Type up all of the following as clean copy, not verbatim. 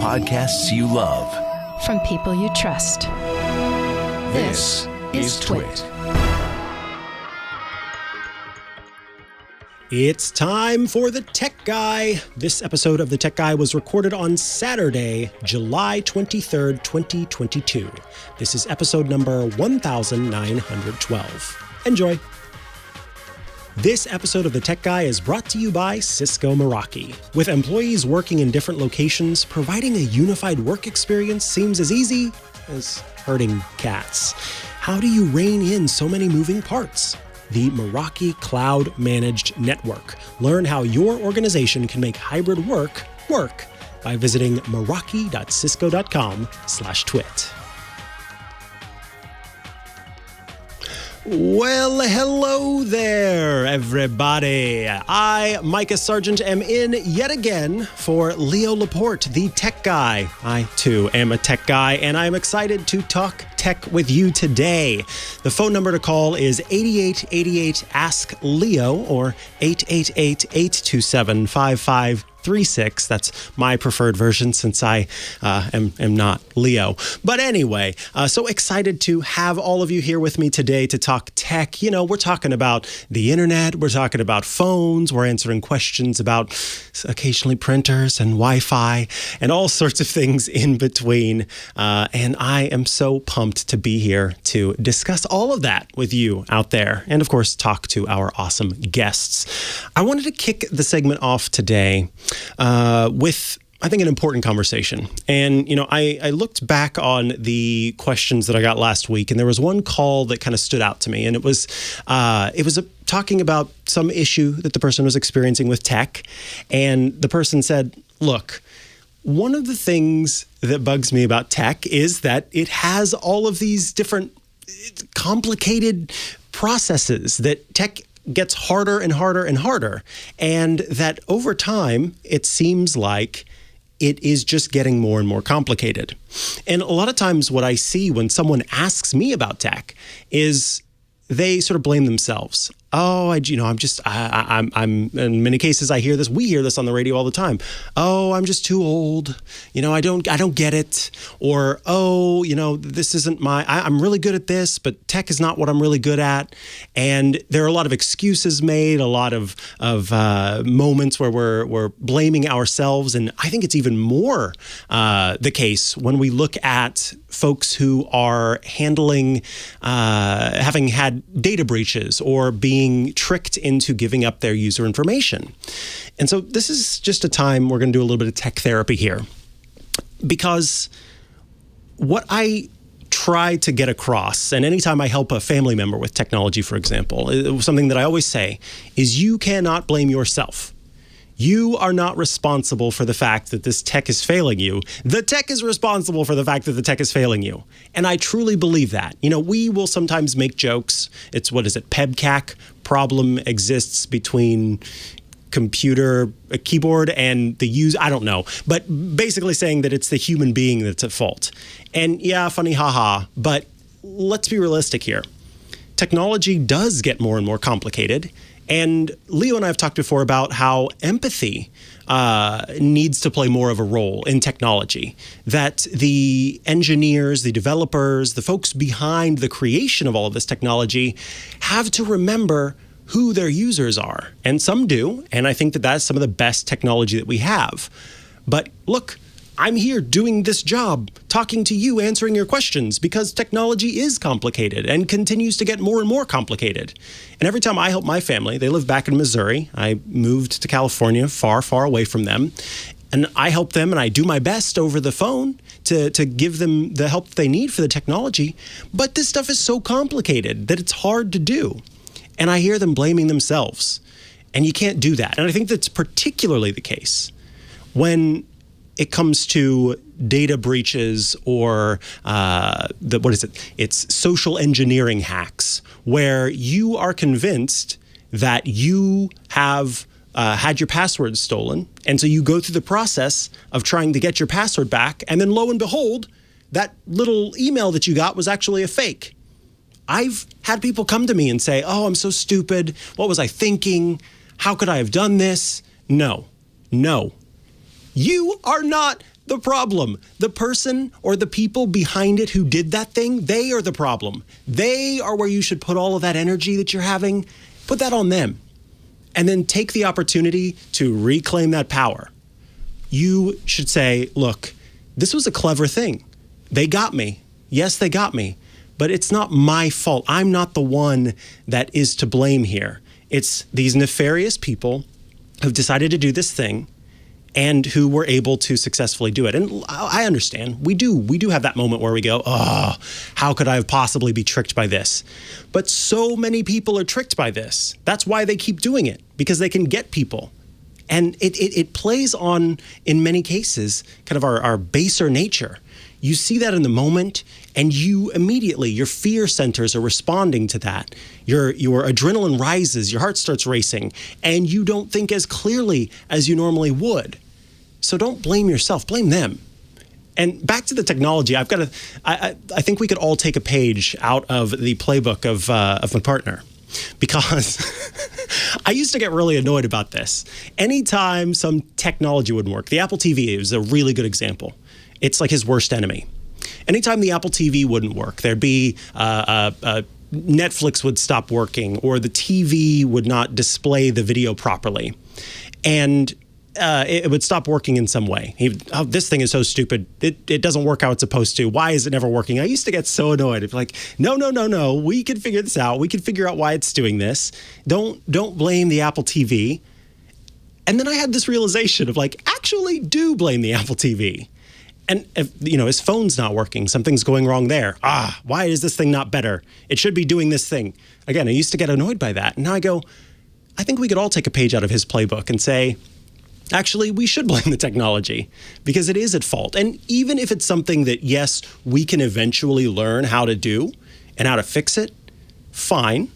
podcasts you love. From people you trust. This is Twit. It's time for The Tech Guy. This episode of The Tech Guy was recorded on Saturday, July 23rd, 2022. This is episode number 1912. Enjoy. This episode of The Tech Guy is brought to you by Cisco Meraki. With employees working in different locations, providing a unified work experience seems as easy as herding cats. How do you rein in so many moving parts? The Meraki Cloud Managed Network. Learn how your organization can make hybrid work by visiting meraki.cisco.com/twit. Well, hello there, everybody. I, Micah Sargent, am in yet again for Leo Laporte, the tech guy. I, too, am a tech guy, and I'm excited to talk tech with you today. The phone number to call is 8888-ASK-LEO or 888-827-5536. That's my preferred version since I am not Leo. But anyway, so excited to have all of you here with me today to talk tech. You know, we're talking about the internet, we're talking about phones, we're answering questions about occasionally printers and Wi-Fi and all sorts of things in between. And I am so pumped to be here to discuss all of that with you out there. And of course, talk to our awesome guests. I wanted to kick the segment off today with, I think, an important conversation. And, you know, I looked back on the questions that I got last week, and there was one call that kind of stood out to me. And it was talking about some issue that the person was experiencing with tech. And the person said, look, one of the things that bugs me about tech is that it has all of these different complicated processes that tech gets harder and harder and harder. And that over time, it seems like it is just getting more and more complicated. And a lot of times what I see when someone asks me about tech is they sort of blame themselves. Oh, I'm in many cases, we hear this on the radio all the time. Oh, I'm just too old. You know, I don't get it. Or, oh, you know, this isn't I'm really good at this, but tech is not what I'm really good at. And there are a lot of excuses made, a lot of moments where we're blaming ourselves. And I think it's even more the case when we look at folks who are handling, having had data breaches or being tricked into giving up their user information. And so this is just a time we're going to do a little bit of tech therapy here. Because what I try to get across, and anytime I help a family member with technology, for example, something that I always say is you cannot blame yourself. You are not responsible for the fact that this tech is failing you. The tech is responsible for the fact that the tech is failing you. And I truly believe that. You know, we will sometimes make jokes. It's, PEBCAC problem exists between a keyboard and the user, I don't know. But basically saying that it's the human being that's at fault. And yeah, funny, haha. But let's be realistic here. Technology does get more and more complicated. And Leo and I have talked before about how empathy needs to play more of a role in technology. That the engineers, the developers, the folks behind the creation of all of this technology have to remember who their users are. And some do, and I think that that's some of the best technology that we have. But look, I'm here doing this job, talking to you, answering your questions, because technology is complicated and continues to get more and more complicated. And every time I help my family, they live back in Missouri. I moved to California, far, far away from them. And I help them and I do my best over the phone to give them the help they need for the technology. But this stuff is so complicated that it's hard to do. And I hear them blaming themselves. And you can't do that. And I think that's particularly the case when it comes to data breaches or it's social engineering hacks, where you are convinced that you have had your password stolen. And so you go through the process of trying to get your password back. And then lo and behold, that little email that you got was actually a fake. I've had people come to me and say, oh, I'm so stupid. What was I thinking? How could I have done this? No. You are not the problem. The person or the people behind it who did that thing, they are the problem. They are where you should put all of that energy that you're having. Put that on them. And then take the opportunity to reclaim that power. You should say, look, this was a clever thing. They got me. Yes, they got me. But it's not my fault. I'm not the one that is to blame here. It's these nefarious people who've decided to do this thing and who were able to successfully do it. And I understand. We do have that moment where we go, oh, how could I have possibly be tricked by this? But so many people are tricked by this. That's why they keep doing it, because they can get people. And it plays on, in many cases, kind of our baser nature. You see that in the moment, and you immediately, your fear centers are responding to that. Your adrenaline rises, your heart starts racing, and you don't think as clearly as you normally would. So don't blame yourself, blame them. And back to the technology, I think we could all take a page out of the playbook of my partner, because I used to get really annoyed about this. Anytime some technology wouldn't work, the Apple TV is a really good example. It's like his worst enemy. Anytime the Apple TV wouldn't work, there'd be Netflix would stop working, or the TV would not display the video properly, and it would stop working in some way. This thing is so stupid. It doesn't work how it's supposed to. Why is it never working? I used to get so annoyed. I'd be like, no. We can figure this out. We can figure out why it's doing this. Don't blame the Apple TV. And then I had this realization of like, actually do blame the Apple TV. And if, his phone's not working, something's going wrong there. Why is this thing not better? It should be doing this thing. Again, I used to get annoyed by that. And now I go, I think we could all take a page out of his playbook and say, actually, we should blame the technology because it is at fault. And even if it's something that, yes, we can eventually learn how to do and how to fix it, fine,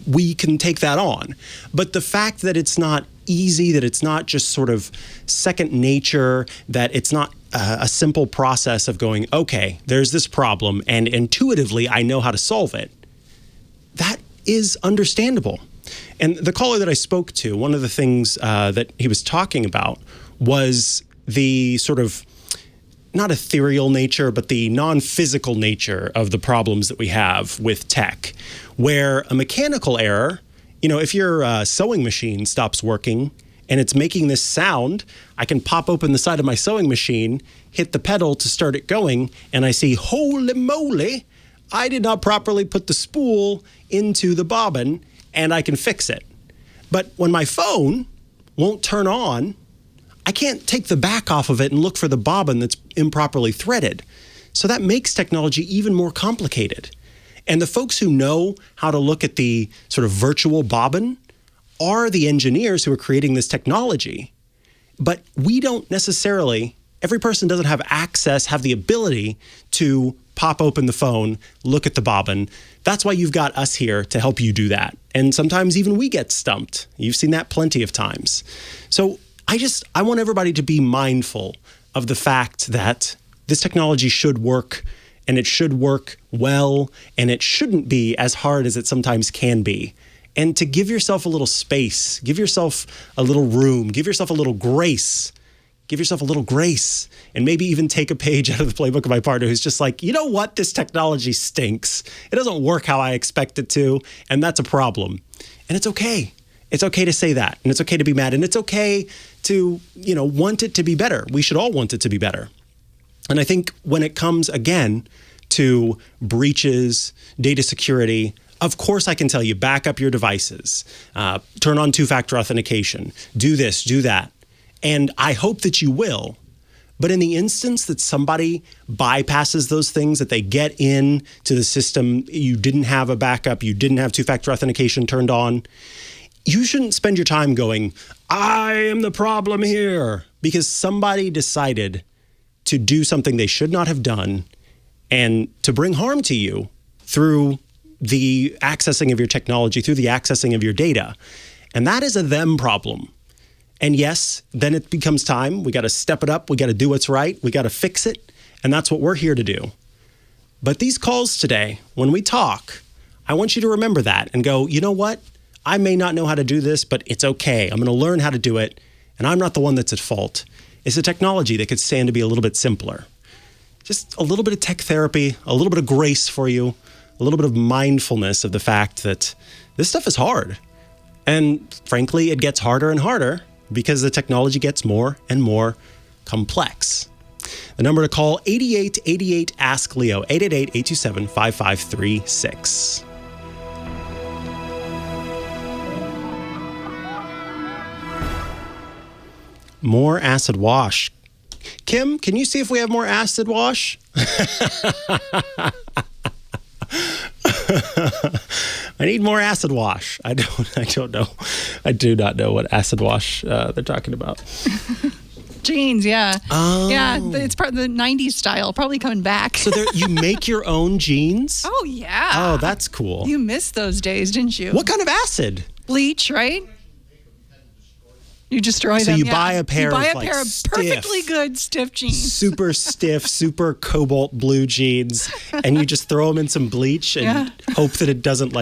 we can take that on. But the fact that it's not easy, that it's not just sort of second nature, that it's not a simple process of going, okay, there's this problem and intuitively I know how to solve it, that is understandable. And the caller that I spoke to, one of the things that he was talking about was the sort of not ethereal nature, but the non-physical nature of the problems that we have with tech, where a mechanical error, if your sewing machine stops working and it's making this sound, I can pop open the side of my sewing machine, hit the pedal to start it going, and I see, holy moly, I did not properly put the spool into the bobbin, and I can fix it. But when my phone won't turn on, I can't take the back off of it and look for the bobbin that's improperly threaded. So that makes technology even more complicated. And the folks who know how to look at the sort of virtual bobbin are the engineers who are creating this technology. But we don't necessarily, every person doesn't have access, have the ability to pop open the phone, look at the bobbin. That's why you've got us here to help you do that. And sometimes even we get stumped. You've seen that plenty of times. So I want everybody to be mindful of the fact that this technology should work, and it should work well, and it shouldn't be as hard as it sometimes can be. And to give yourself a little space, give yourself a little room, give yourself a little grace. Give yourself a little grace, and maybe even take a page out of the playbook of my partner who's just like, you know what? This technology stinks. It doesn't work how I expect it to, and that's a problem. And it's okay. It's okay to say that, and it's okay to be mad, and it's okay to, want it to be better. We should all want it to be better. And I think when it comes, again, to breaches, data security, of course I can tell you, back up your devices, turn on two-factor authentication, do this, do that. And I hope that you will. But in the instance that somebody bypasses those things, that they get in to the system, you didn't have a backup, you didn't have two-factor authentication turned on, you shouldn't spend your time going, I am the problem here, because somebody decided to do something they should not have done and to bring harm to you through the accessing of your technology, through the accessing of your data. And that is a them problem. And yes, then it becomes time. We got to step it up. We got to do what's right. We got to fix it. And that's what we're here to do. But these calls today, when we talk, I want you to remember that and go, you know what? I may not know how to do this, but it's okay. I'm going to learn how to do it. And I'm not the one that's at fault. is a technology that could stand to be a little bit simpler. Just a little bit of tech therapy, a little bit of grace for you, a little bit of mindfulness of the fact that this stuff is hard. And frankly, it gets harder and harder because the technology gets more and more complex. The number to call, 8888 Ask Leo, 888-827-5536. More acid wash. Kim, can you see if we have more acid wash? I need more acid wash. I don't know. I do not know what acid wash they're talking about. Jeans, yeah. Oh. Yeah, it's part of the 90s style, probably coming back. So you make your own jeans? Oh, yeah. Oh, that's cool. You missed those days, didn't you? What kind of acid? Bleach, right? You destroy them. So you buy a pair of perfectly good stiff jeans. Super stiff, super cobalt blue jeans, and you just throw them in some bleach and hope that it doesn't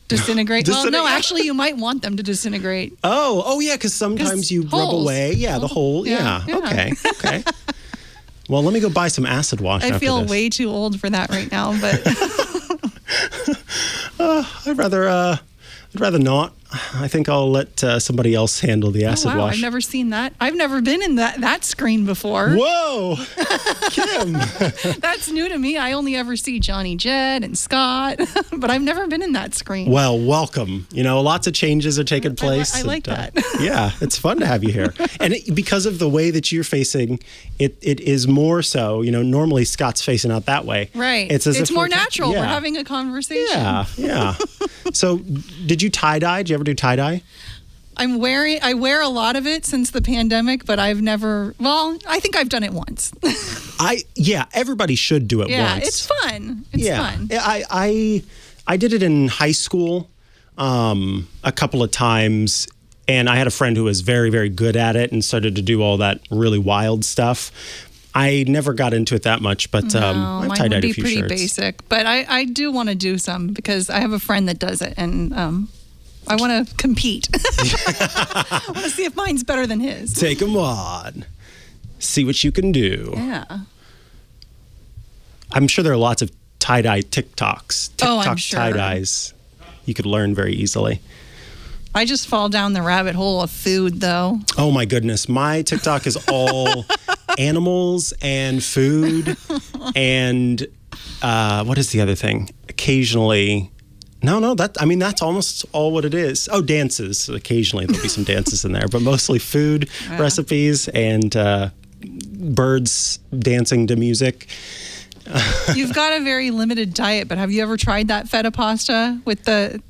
disintegrate. Well, no, actually, you might want them to disintegrate. Oh yeah, because sometimes you rub away. Yeah, the hole. Yeah. Okay. Well, let me go buy some acid wash. I feel way too old for that right now, but I'd rather not. I think I'll let somebody else handle the acid wash. I've never seen that. I've never been in that screen before. Whoa, Kim. That's new to me. I only ever see Johnny Jett and Scott, but I've never been in that screen. Well, welcome. Lots of changes are taking place. I like that. Yeah, it's fun to have you here. And because of the way that you're facing, it is more so, normally Scott's facing out that way. Right. It's more natural. We're having a conversation. Yeah. So did you tie-dye? Did you ever do tie-dye? I wear a lot of it since the pandemic, but I've never, I think I've done it once. Everybody should do it once. Yeah, it's fun. It's fun. I did it in high school a couple of times, and I had a friend who was very, very good at it and started to do all that really wild stuff. I never got into it that much, but I've tie-dyed a few shirts. Mine would be pretty basic, but I do want to do some because I have a friend that does it, and I want to compete. I want to see if mine's better than his. Take them on. See what you can do. Yeah. I'm sure there are lots of tie-dye TikToks. I'm sure. Tie-dyes you could learn very easily. I just fall down the rabbit hole of food, though. Oh, my goodness. My TikTok is all animals and food and what is the other thing? Occasionally... No, that's almost all what it is. Oh, dances. Occasionally there'll be some dances in there, but mostly food recipes and birds dancing to music. You've got a very limited diet, but have you ever tried that feta pasta with the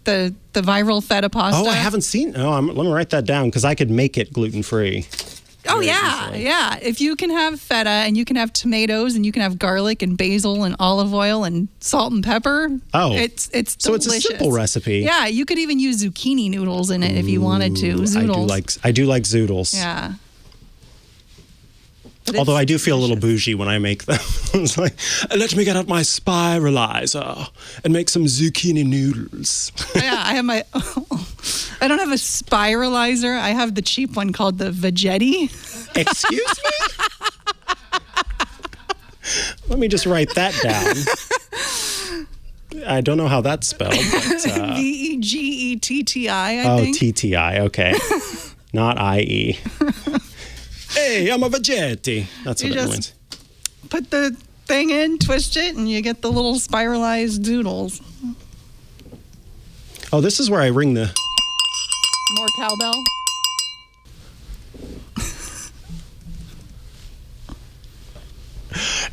viral feta pasta? Oh, I haven't seen. Let me write that down because I could make it gluten-free. Oh, yeah. If you can have feta and you can have tomatoes and you can have garlic and basil and olive oil and salt and pepper. Oh. It's delicious. So it's a simple recipe. Yeah, you could even use zucchini noodles in it if you wanted to. Zoodles. I do like zoodles. Yeah. Although I do feel a little bougie when I make them. It's like, let me get out my spiralizer and make some zucchini noodles. Yeah, I don't have a spiralizer. I have the cheap one called the Vegetti. Excuse me? Let me just write that down. I don't know how that's spelled. But, Vegetti, I think. Oh, TTI, okay. Not IE. Hey, I'm a Vegetti. That's what it means. Put the thing in, twist it, and you get the little spiralized doodles. Oh, this is where I ring the... More cowbell.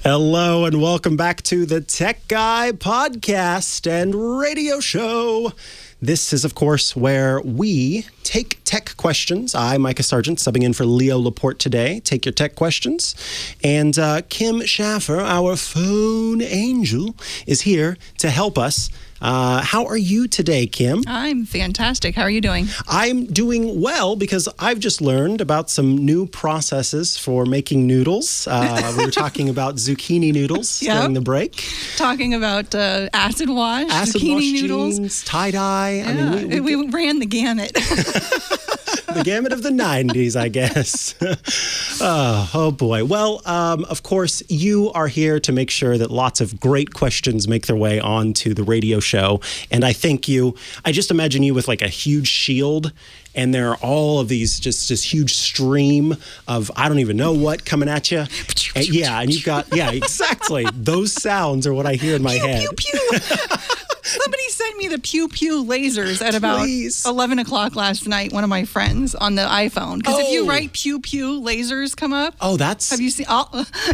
Hello and welcome back to the Tech Guy podcast and radio show. This is, of course, where we take tech questions. I, Micah Sargent, subbing in for Leo Laporte today. Take your tech questions. And Kim Schaffer, our phone angel, is here to help us. How are you today, Kim? I'm fantastic. How are you doing? I'm doing well because I've just learned about some new processes for making noodles. We were talking about zucchini noodles during the break. Talking about acid wash, zucchini noodles. Jeans, tie-dye. Yeah. I mean, we ran the gamut. The the gamut of the 90s, I guess. Oh, boy. Well, of course, you are here to make sure that lots of great questions make their way onto the radio show. And I just imagine you with like a huge shield, and there are all of these, just this huge stream of, I don't even know what, coming at you. And you've got, exactly. Those sounds are what I hear in my head. Pew, pew. Somebody sent me the pew pew lasers at about 11 o'clock last night, one of my friends, on the iPhone. Because if you write pew pew, lasers come up. Oh, that's... Have you seen...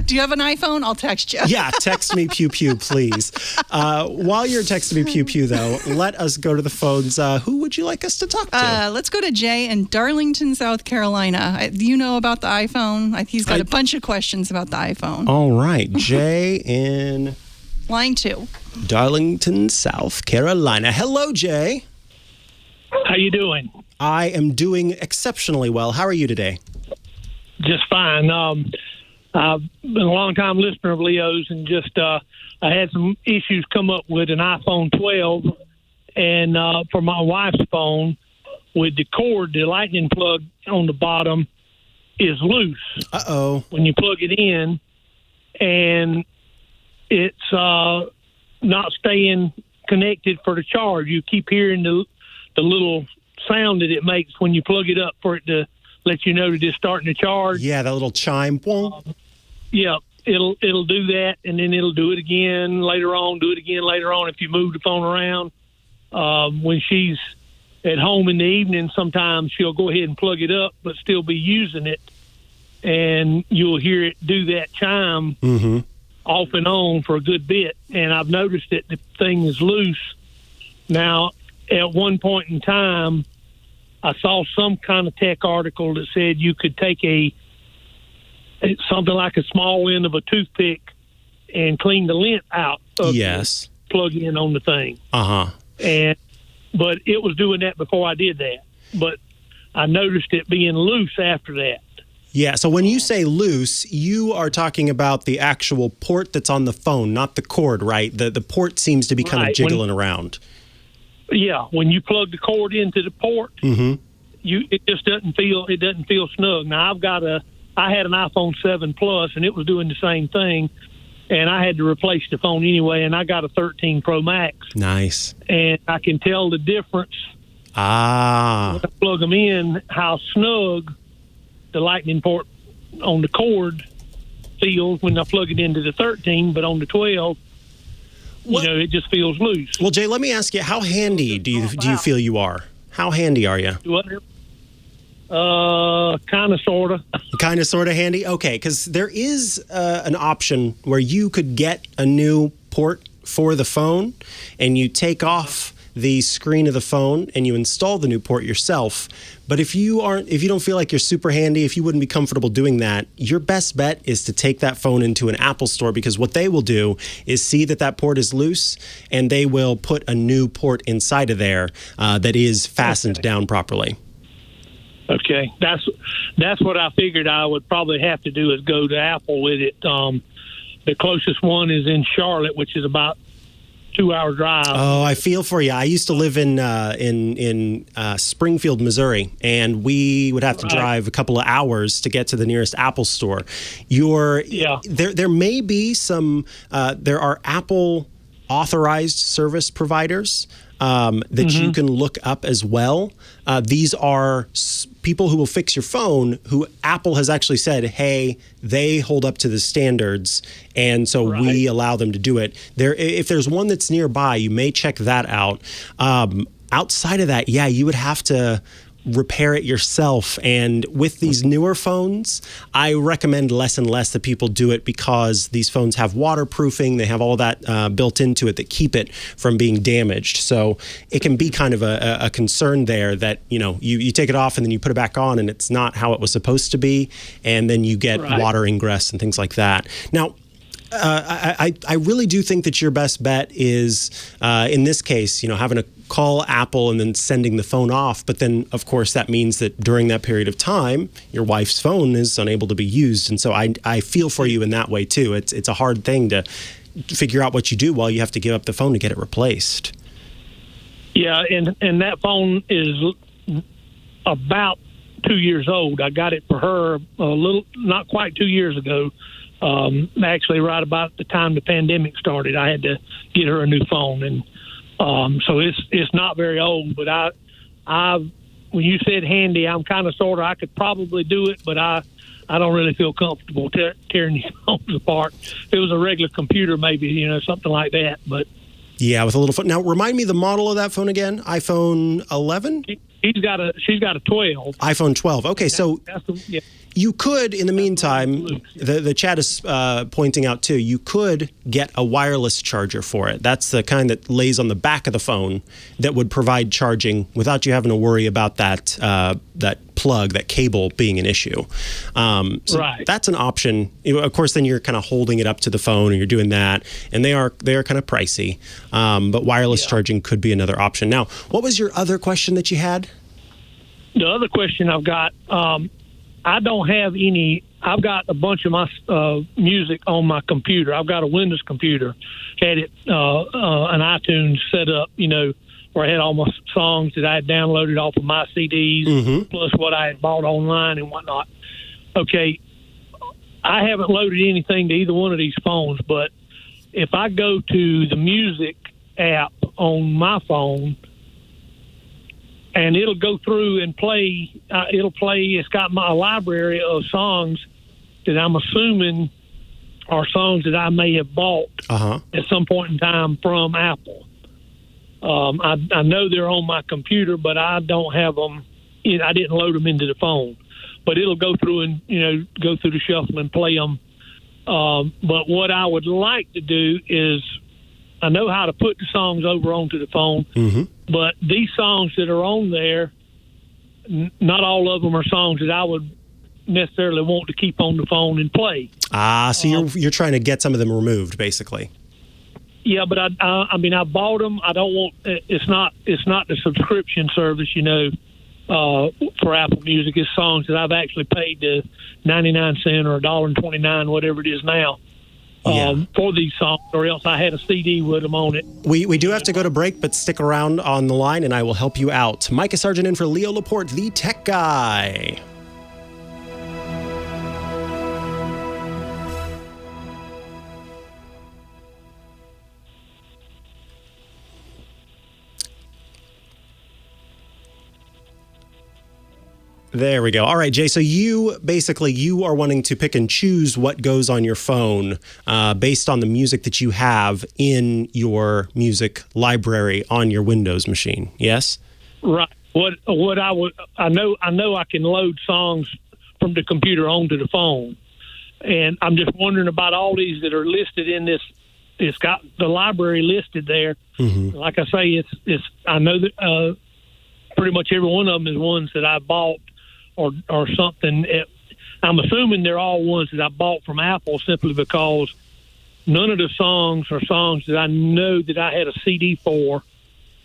do you have an iPhone? I'll text you. Yeah, text me pew pew, please. While you're texting me pew pew, though, let us go to the phones. Who would you like us to talk to? Let's go to Jay in Darlington, South Carolina. Do you know about the iPhone? He's got a bunch of questions about the iPhone. All right. Jay in... Line 2. Darlington, South Carolina. Hello, Jay. How you doing? I am doing exceptionally well. How are you today? Just fine. I've been a long-time listener of Leo's, and just I had some issues come up with an iPhone 12, and for my wife's phone, with the cord, the lightning plug on the bottom is loose. Uh-oh. When you plug it in, and it's not staying connected for the charge. You keep hearing the little sound that it makes when you plug it up for it to let you know that it's starting to charge. Yeah, that little chime. Yeah, it'll do that, and then it'll do it again later on, do it again later on if you move the phone around. When she's at home in the evening, sometimes she'll go ahead and plug it up but still be using it, and you'll hear it do that chime off and on for a good bit, and I've noticed that the thing is loose. Now, at one point in time, I saw some kind of tech article that said you could take something like a small end of a toothpick and clean the lint out of the plug in on the thing. But it was doing that before I did that. But I noticed it being loose after that. Yeah, so when you say loose, you are talking about the actual port that's on the phone, not the cord, right? The port seems to be kind of jiggling around. Yeah, when you plug the cord into the port, it just doesn't feel snug. Now I had an iPhone 7 Plus, and it was doing the same thing, and I had to replace the phone anyway, and I got a 13 Pro Max. Nice. And I can tell the difference when I plug them in, how snug the lightning port on the cord feels when I plug it into the 13, but on the 12, it just feels loose. Well, Jay, let me ask you, how handy do you feel you are? How handy are you? Kind of, sort of. Kind of, sort of handy? Okay, because there is an option where you could get a new port for the phone, and you take off the screen of the phone and you install the new port yourself. But if you don't feel like you're super handy, if you wouldn't be comfortable doing that, your best bet is to take that phone into an Apple store, because what they will do is see that port is loose, and they will put a new port inside of there that is fastened down properly. Okay, that's what I figured I would probably have to do, is go to Apple with it. The closest one is in Charlotte, which is about 2-hour drive. Oh, I feel for you. I used to live in Springfield, Missouri, and we would have to drive a couple of hours to get to the nearest Apple store. There may be some. There are Apple authorized service providers that you can look up as well. These are people who will fix your phone, who Apple has actually said, hey, they hold up to the standards, and so we allow them to do it. If there's one that's nearby, you may check that out. Outside of that, you would have to repair it yourself. And with these newer phones, I recommend less and less that people do it, because these phones have waterproofing. They have all that built into it that keep it from being damaged. So it can be kind of a concern there that, you take it off and then you put it back on and it's not how it was supposed to be. And then you get water ingress and things like that. Now, I really do think that your best bet is, in this case, having to call Apple and then sending the phone off. But then, of course, that means that during that period of time, your wife's phone is unable to be used. And so I feel for you in that way, too. It's a hard thing to figure out what you do while you have to give up the phone to get it replaced. Yeah, and that phone is about 2 years old. I got it for her not quite 2 years ago. Actually, right about the time the pandemic started, I had to get her a new phone, and so it's not very old. But when you said handy, I'm kind of sort of, I could probably do it, but I don't really feel comfortable tearing these phones apart. If it was a regular computer, maybe, something like that. But yeah, with a little phone. Now, remind me the model of that phone again. iPhone 11? She's got a 12. iPhone 12. Okay, yeah. You could, in the meantime, the chat is pointing out too, you could get a wireless charger for it. That's the kind that lays on the back of the phone that would provide charging without you having to worry about that plug, that cable being an issue. So right. That's an option. Of course, then you're kind of holding it up to the phone and you're doing that, and they are kind of pricey. But wireless charging could be another option. Now, what was your other question that you had? The other question I've got, I don't have any. I've got a bunch of my music on my computer. I've got a Windows computer. Had it an iTunes set up, where I had all my songs that I had downloaded off of my CDs, plus what I had bought online and whatnot. Okay, I haven't loaded anything to either one of these phones, but if I go to the music app on my phone, and it'll go through and play. It'll play. It's got my library of songs that I'm assuming are songs that I may have bought at some point in time from Apple. I know they're on my computer, but I don't have them. I didn't load them into the phone. But it'll go through and go through the shuffle and play them. But what I would like to do is, I know how to put the songs over onto the phone, but these songs that are on there, not all of them are songs that I would necessarily want to keep on the phone and play. So you're trying to get some of them removed, basically. Yeah, but I bought them. I don't want. It's not the subscription service, for Apple Music. It's songs that I've actually paid the 99 cents or $1.29, whatever it is now. For these songs, or else I had a CD with them on it. We do have to go to break, but stick around on the line and I will help you out. Micah Sargent in for Leo Laporte, the tech guy. There we go. All right, Jay. So you are wanting to pick and choose what goes on your phone based on the music that you have in your music library on your Windows machine. Yes. Right. I know I can load songs from the computer onto the phone, and I'm just wondering about all these that are listed in this. It's got the library listed there. Like I say, it's. I know that pretty much every one of them is ones that I bought. Or something. I'm assuming they're all ones that I bought from Apple simply because none of the songs are songs that I know that I had a CD for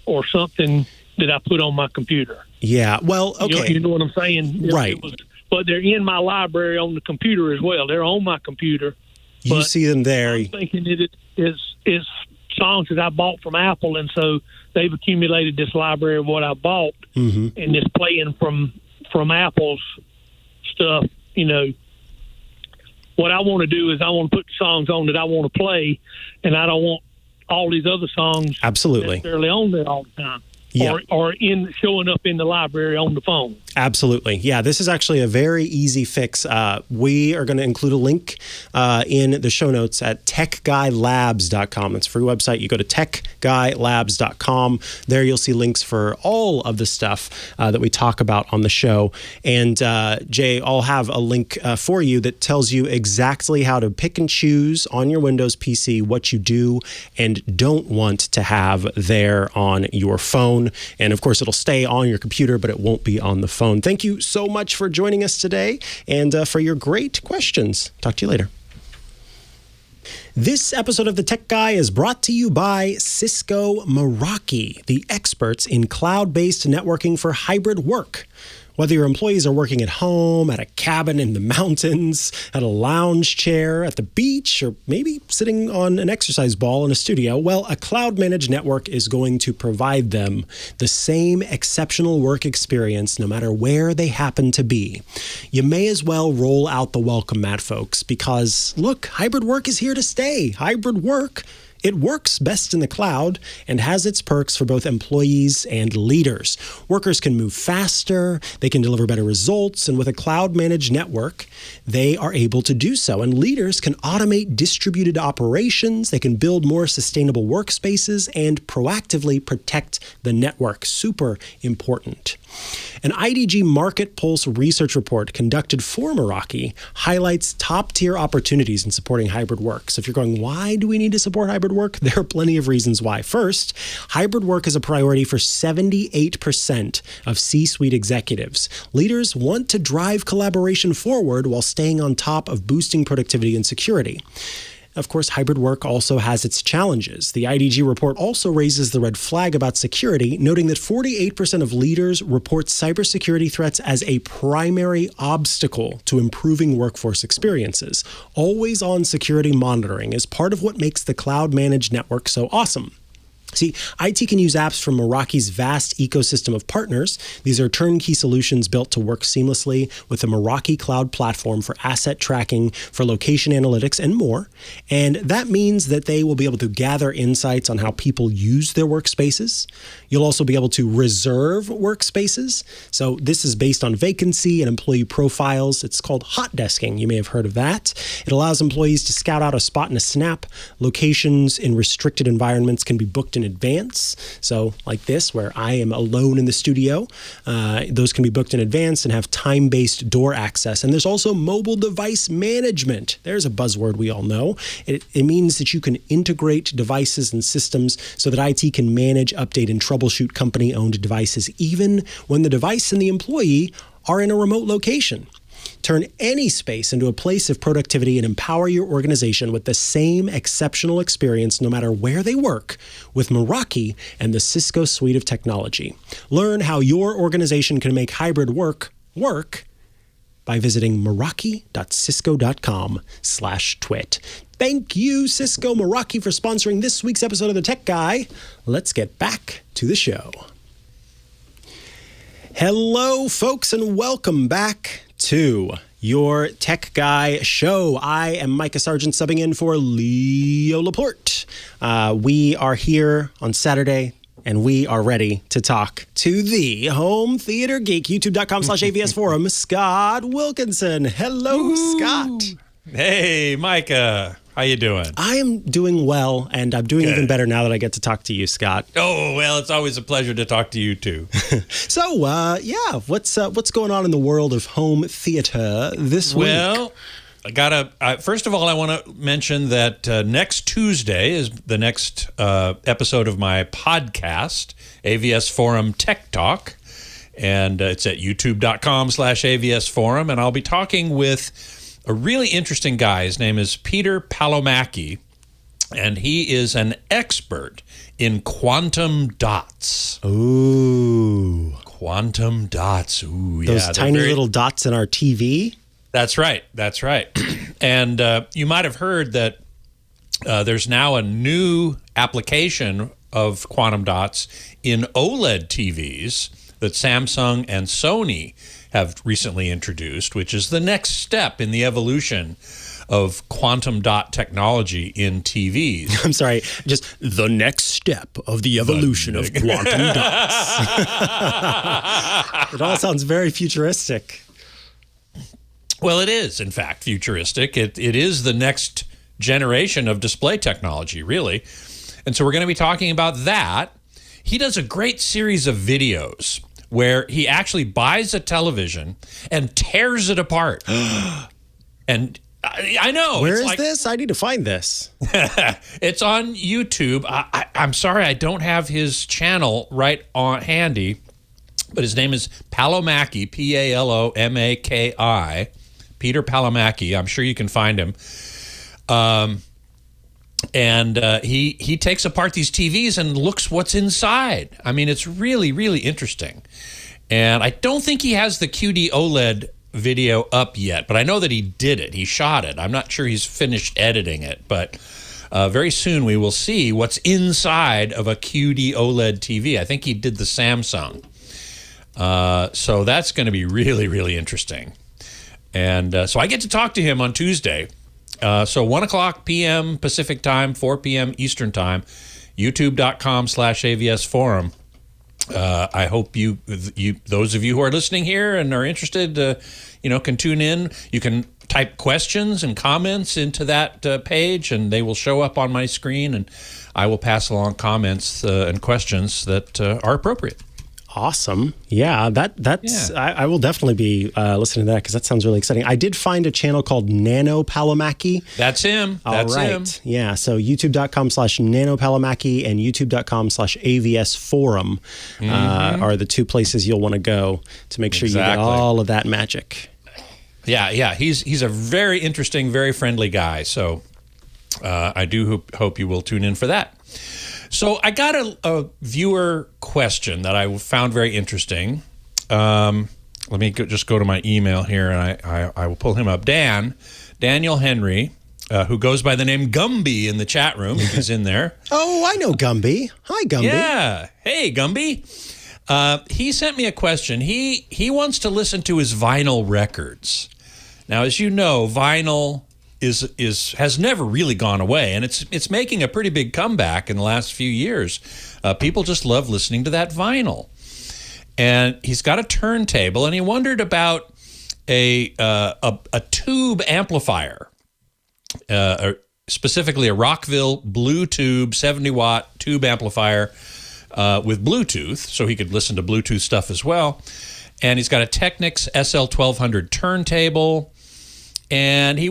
or something that I put on my computer. Yeah, well, okay. You know what I'm saying? Right. But they're in my library on the computer as well. They're on my computer. You see them there. I'm thinking it's songs that I bought from Apple, and so they've accumulated this library of what I bought, and it's playing from Apple's stuff. What I want to do is I want to put the songs on that I want to play, and I don't want all these other songs necessarily on there all the time. Or showing up in the library on the phone. Absolutely. Yeah, this is actually a very easy fix. We are going to include a link in the show notes at techguylabs.com. It's a free website. You go to techguylabs.com. There you'll see links for all of the stuff that we talk about on the show. And Jay, I'll have a link for you that tells you exactly how to pick and choose on your Windows PC what you do and don't want to have there on your phone. And of course, it'll stay on your computer, but it won't be on the phone. Thank you so much for joining us today and for your great questions. Talk to you later. This episode of The Tech Guy is brought to you by Cisco Meraki, the experts in cloud-based networking for hybrid work. Whether your employees are working at home, at a cabin in the mountains, at a lounge chair, at the beach, or maybe sitting on an exercise ball in a studio, well, a cloud-managed network is going to provide them the same exceptional work experience no matter where they happen to be. You may as well roll out the welcome mat, folks, because, look, hybrid work is here to stay. Hybrid work, it works best in the cloud and has its perks for both employees and leaders. Workers can move faster, they can deliver better results, and with a cloud-managed network, they are able to do so. And leaders can automate distributed operations, they can build more sustainable workspaces, and proactively protect the network. Super important. An IDG Market Pulse research report conducted for Meraki highlights top-tier opportunities in supporting hybrid work. So if you're going, why do we need to support hybrid work? There are plenty of reasons why. First, hybrid work is a priority for 78% of C-suite executives. Leaders want to drive collaboration forward while staying on top of boosting productivity and security. Of course, hybrid work also has its challenges. The IDG report also raises the red flag about security, noting that 48% of leaders report cybersecurity threats as a primary obstacle to improving workforce experiences. Always-on security monitoring is part of what makes the cloud-managed network so awesome. See, IT can use apps from Meraki's vast ecosystem of partners. These are turnkey solutions built to work seamlessly with the Meraki Cloud Platform for asset tracking, for location analytics, and more. And that means that they will be able to gather insights on how people use their workspaces. You'll also be able to reserve workspaces. So this is based on vacancy and employee profiles. It's called hot desking. You may have heard of that. It allows employees to scout out a spot in a snap. Locations in restricted environments can be booked in advance. So like this, where I am alone in the studio, those can be booked in advance and have time-based door access. And there's also mobile device management. There's a buzzword we all know. It means that you can integrate devices and systems so that IT can manage, update, and troubleshoot company-owned devices, even when the device and the employee are in a remote location. Turn any space into a place of productivity and empower your organization with the same exceptional experience no matter where they work with Meraki and the Cisco suite of technology. Learn how your organization can make hybrid work by visiting meraki.cisco.com/twit. Thank you, Cisco Meraki, for sponsoring this week's episode of The Tech Guy. Let's get back to the show. Hello, folks, and welcome back to your Tech Guy show. I am Micah Sargent, subbing in for Leo Laporte. We are here on Saturday, and we are ready to talk to the home theater geek, youtube.com/AVS forum, Scott Wilkinson. Hello, Scott. Hey, Micah. How you doing? I am doing well, and I'm doing even better now that I get to talk to you, Scott. Oh, well, it's always a pleasure to talk to you, too. So, what's going on in the world of home theater this week? Well, first of all, I want to mention that next Tuesday is the next episode of my podcast, AVS Forum Tech Talk, and it's at youtube.com/AVS Forum, and I'll be talking with a really interesting guy. His name is Peter Palomaki, and he is an expert in quantum dots. Ooh. Quantum dots. Ooh, yeah. Those tiny little dots in our TV? That's right. That's right. And you might have heard that there's now a new application of quantum dots in OLED TVs that Samsung and Sony have recently introduced, which is the next step in the evolution of quantum dot technology in TVs. I'm sorry, just the next step of the evolution of quantum dots. It all sounds very futuristic. Well, it is, in fact, futuristic. It is the next generation of display technology, really. And so we're going to be talking about that. He does a great series of videos where he actually buys a television and tears it apart. And I know. Where is this? I need to find this. It's on YouTube. I'm sorry, I don't have his channel right on handy, but his name is Palomaki, Palomaki, Peter Palomaki. I'm sure you can find him. And he takes apart these TVs and looks what's inside. I mean, it's really, really interesting. And I don't think he has the QD OLED video up yet, but I know that he did it. He shot it. I'm not sure he's finished editing it, but very soon we will see what's inside of a QD OLED TV. I think he did the Samsung. So that's going to be really, really interesting. And so I get to talk to him on Tuesday. So 1 o'clock p.m. Pacific time, 4 p.m. Eastern time, youtube.com/AVS forum. I hope you, those of you who are listening here and are interested, can tune in. You can type questions and comments into that page, and they will show up on my screen, and I will pass along comments and questions that are appropriate. Awesome. Yeah, that's. Yeah. I will definitely be listening to that because that sounds really exciting. I did find a channel called Nano Palomaki. That's him. That's him. Yeah, so youtube.com/Nano Palomaki and youtube.com/AVS forum are the two places you'll want to go to make sure you get all of that magic. Yeah. He's a very interesting, very friendly guy. So I do hope you will tune in for that. So I got a viewer question that I found very interesting. Let me just go to my email here, and I will pull him up. Daniel Henry, who goes by the name Gumby in the chat room, if he's in there. Oh, I know Gumby. Hi, Gumby. Yeah. Hey, Gumby. He sent me a question. He wants to listen to his vinyl records. Now, as you know, vinyl has never really gone away, and it's making a pretty big comeback in the last few years. People just love listening to that vinyl. And he's got a turntable, and he wondered about a tube amplifier, specifically a Rockville Blue Tube 70-watt tube amplifier with Bluetooth, so he could listen to Bluetooth stuff as well. And he's got a Technics SL1200 turntable. And he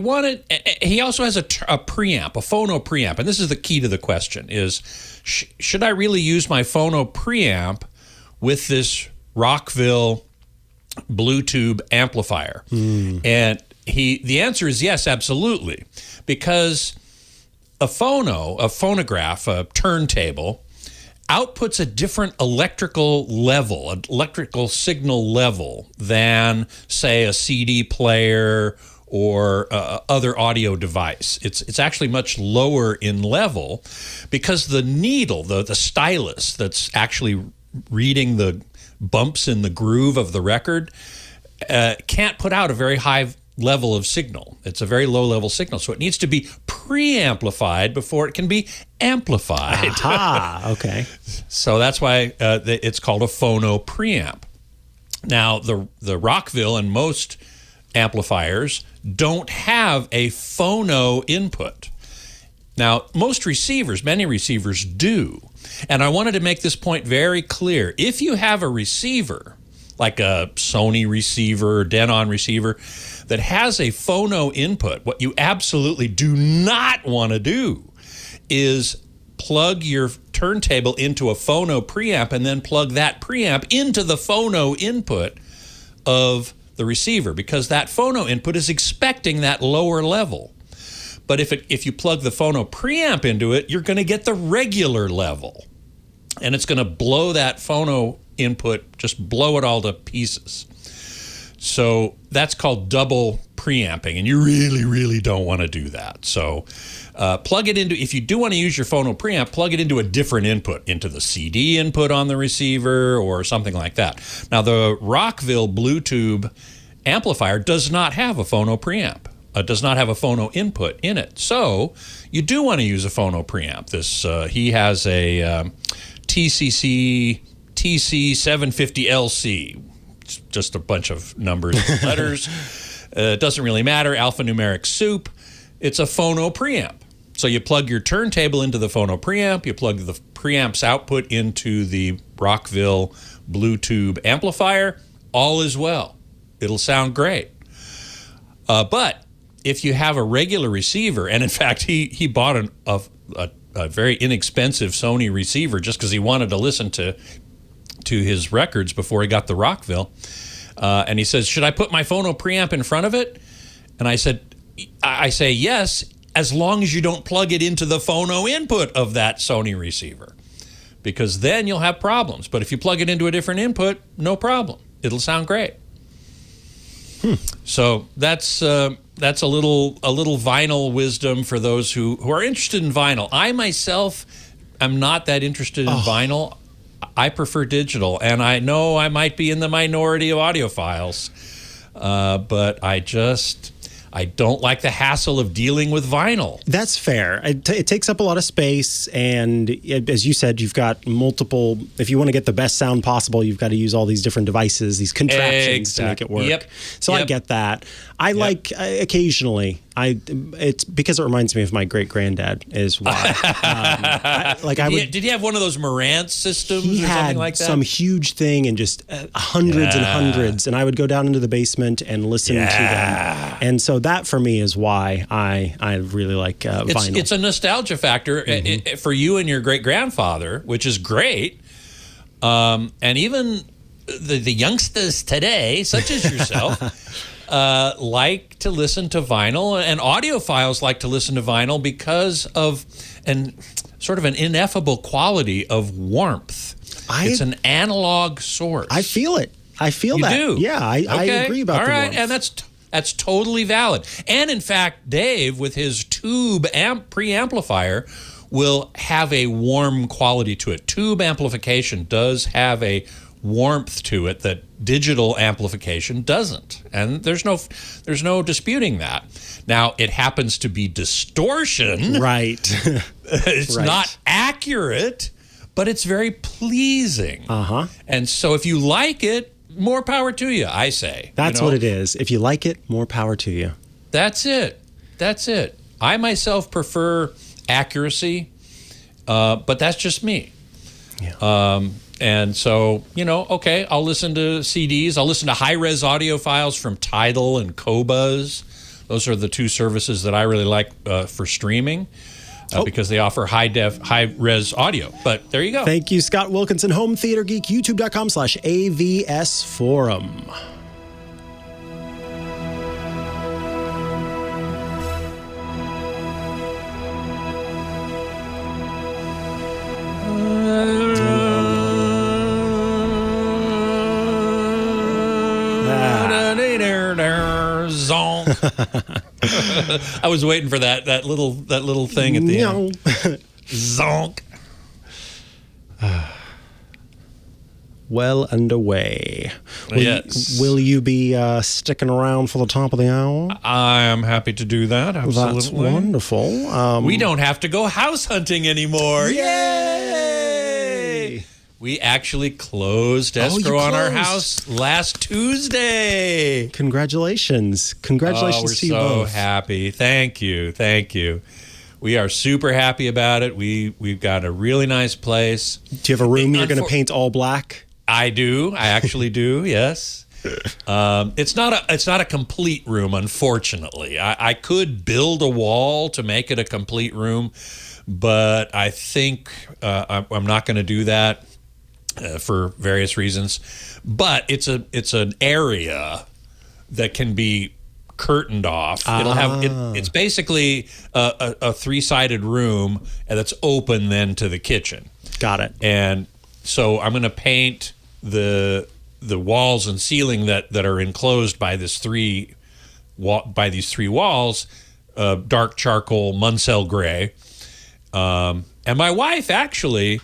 also has a preamp, a phono preamp. And this is the key to the question is, should I really use my phono preamp with this Rockville Blue Tube amplifier? And the answer is yes, absolutely. Because a phonograph, a turntable, outputs a different electrical signal level than, say, a CD player or other audio device. It's actually much lower in level because the needle, the stylus that's actually reading the bumps in the groove of the record can't put out a very high level of signal. It's a very low level signal, so it needs to be preamplified before it can be amplified. Aha, okay. So that's why it's called a phono preamp. Now, the Rockville and most amplifiers don't have a phono input. Now, many receivers do. And I wanted to make this point very clear. If you have a receiver, like a Sony receiver, Denon receiver, that has a phono input, what you absolutely do not want to do is plug your turntable into a phono preamp and then plug that preamp into the phono input of the receiver, because that phono input is expecting that lower level. But if you plug the phono preamp into it, you're going to get the regular level. And it's going to blow that phono input, just blow it all to pieces. So that's called double preamping, and you really, really don't want to do that. So plug it into, if you do want to use your phono preamp, plug it into a different input, into the CD input on the receiver or something like that. Now, the Rockville Blue Tube amplifier does not have a phono preamp. Does not have a phono input in it. So you do want to use a phono preamp. He has a TC750LC. It's just a bunch of numbers and letters. It doesn't really matter. Alphanumeric soup. It's a phono preamp. So you plug your turntable into the phono preamp. You plug the preamp's output into the Rockville Blue Tube amplifier. All is well. It'll sound great. But if you have a regular receiver, and in fact, he bought a very inexpensive Sony receiver just because he wanted to listen to his records before he got the Rockville. And he says, should I put my phono preamp in front of it? And I say yes, as long as you don't plug it into the phono input of that Sony receiver, because then you'll have problems. But if you plug it into a different input, no problem. it'll sound great. So that's a little vinyl wisdom for those who are interested in vinyl. I myself am not that interested in vinyl. I prefer digital, and I know I might be in the minority of audiophiles, but I don't like the hassle of dealing with vinyl. That's fair. It takes up a lot of space, and as you said, you've got multiple. If you want to get the best sound possible, you've got to use all these different devices, these contraptions to make it work. Yep. So I get that. I like occasionally. It's because it reminds me of my great granddad. Is why. Did he have one of those Marantz systems he or something had like that? Some huge thing and just hundreds and hundreds. And I would go down into the basement and listen to them. And so that for me is why I really like vinyl. It's a nostalgia factor for you and your great grandfather, which is great. And even the youngsters today, such as yourself. Like to listen to vinyl, and audiophiles like to listen to vinyl because of sort of an ineffable quality of warmth. It's an analog source. I feel it. I feel that. You do? Yeah, I agree about the warmth. And that's totally valid. And in fact, Dave, with his tube preamplifier, will have a warm quality to it. Tube amplification does have a warmth to it that digital amplification doesn't, and there's no disputing that. Now it happens to be distortion, right? It's not accurate, but it's very pleasing. And so if you like it, more power to you, I say. That's what it is. If you like it, more power to you. That's it. I myself prefer accuracy, but that's just me. Yeah. And so, okay, I'll listen to CDs. I'll listen to high-res audio files from Tidal and Qobuz. Those are the two services that I really like for streaming because they offer high-res audio. But there you go. Thank you, Scott Wilkinson, Home Theater Geek, youtube.com/AVS Forum. I was waiting for that little thing at the end. Zonk. Well underway. Will you be sticking around for the top of the hour? I am happy to do that. Absolutely. That's wonderful. We don't have to go house hunting anymore. Yay! We actually closed escrow on our house last Tuesday. Congratulations. Congratulations to you both. We're so happy. Thank you. We are super happy about it. We've got a really nice place. Do you have a room you're going to paint all black? I do. I actually do, yes. It's not a complete room, unfortunately. I could build a wall to make it a complete room, but I think I'm not going to do that. For various reasons, but it's an area that can be curtained off. It'll have it's basically a three-sided room that's open then to the kitchen. Got it. And so I'm going to paint the walls and ceiling that are enclosed by these three walls, dark charcoal Munsell gray. And my wife actually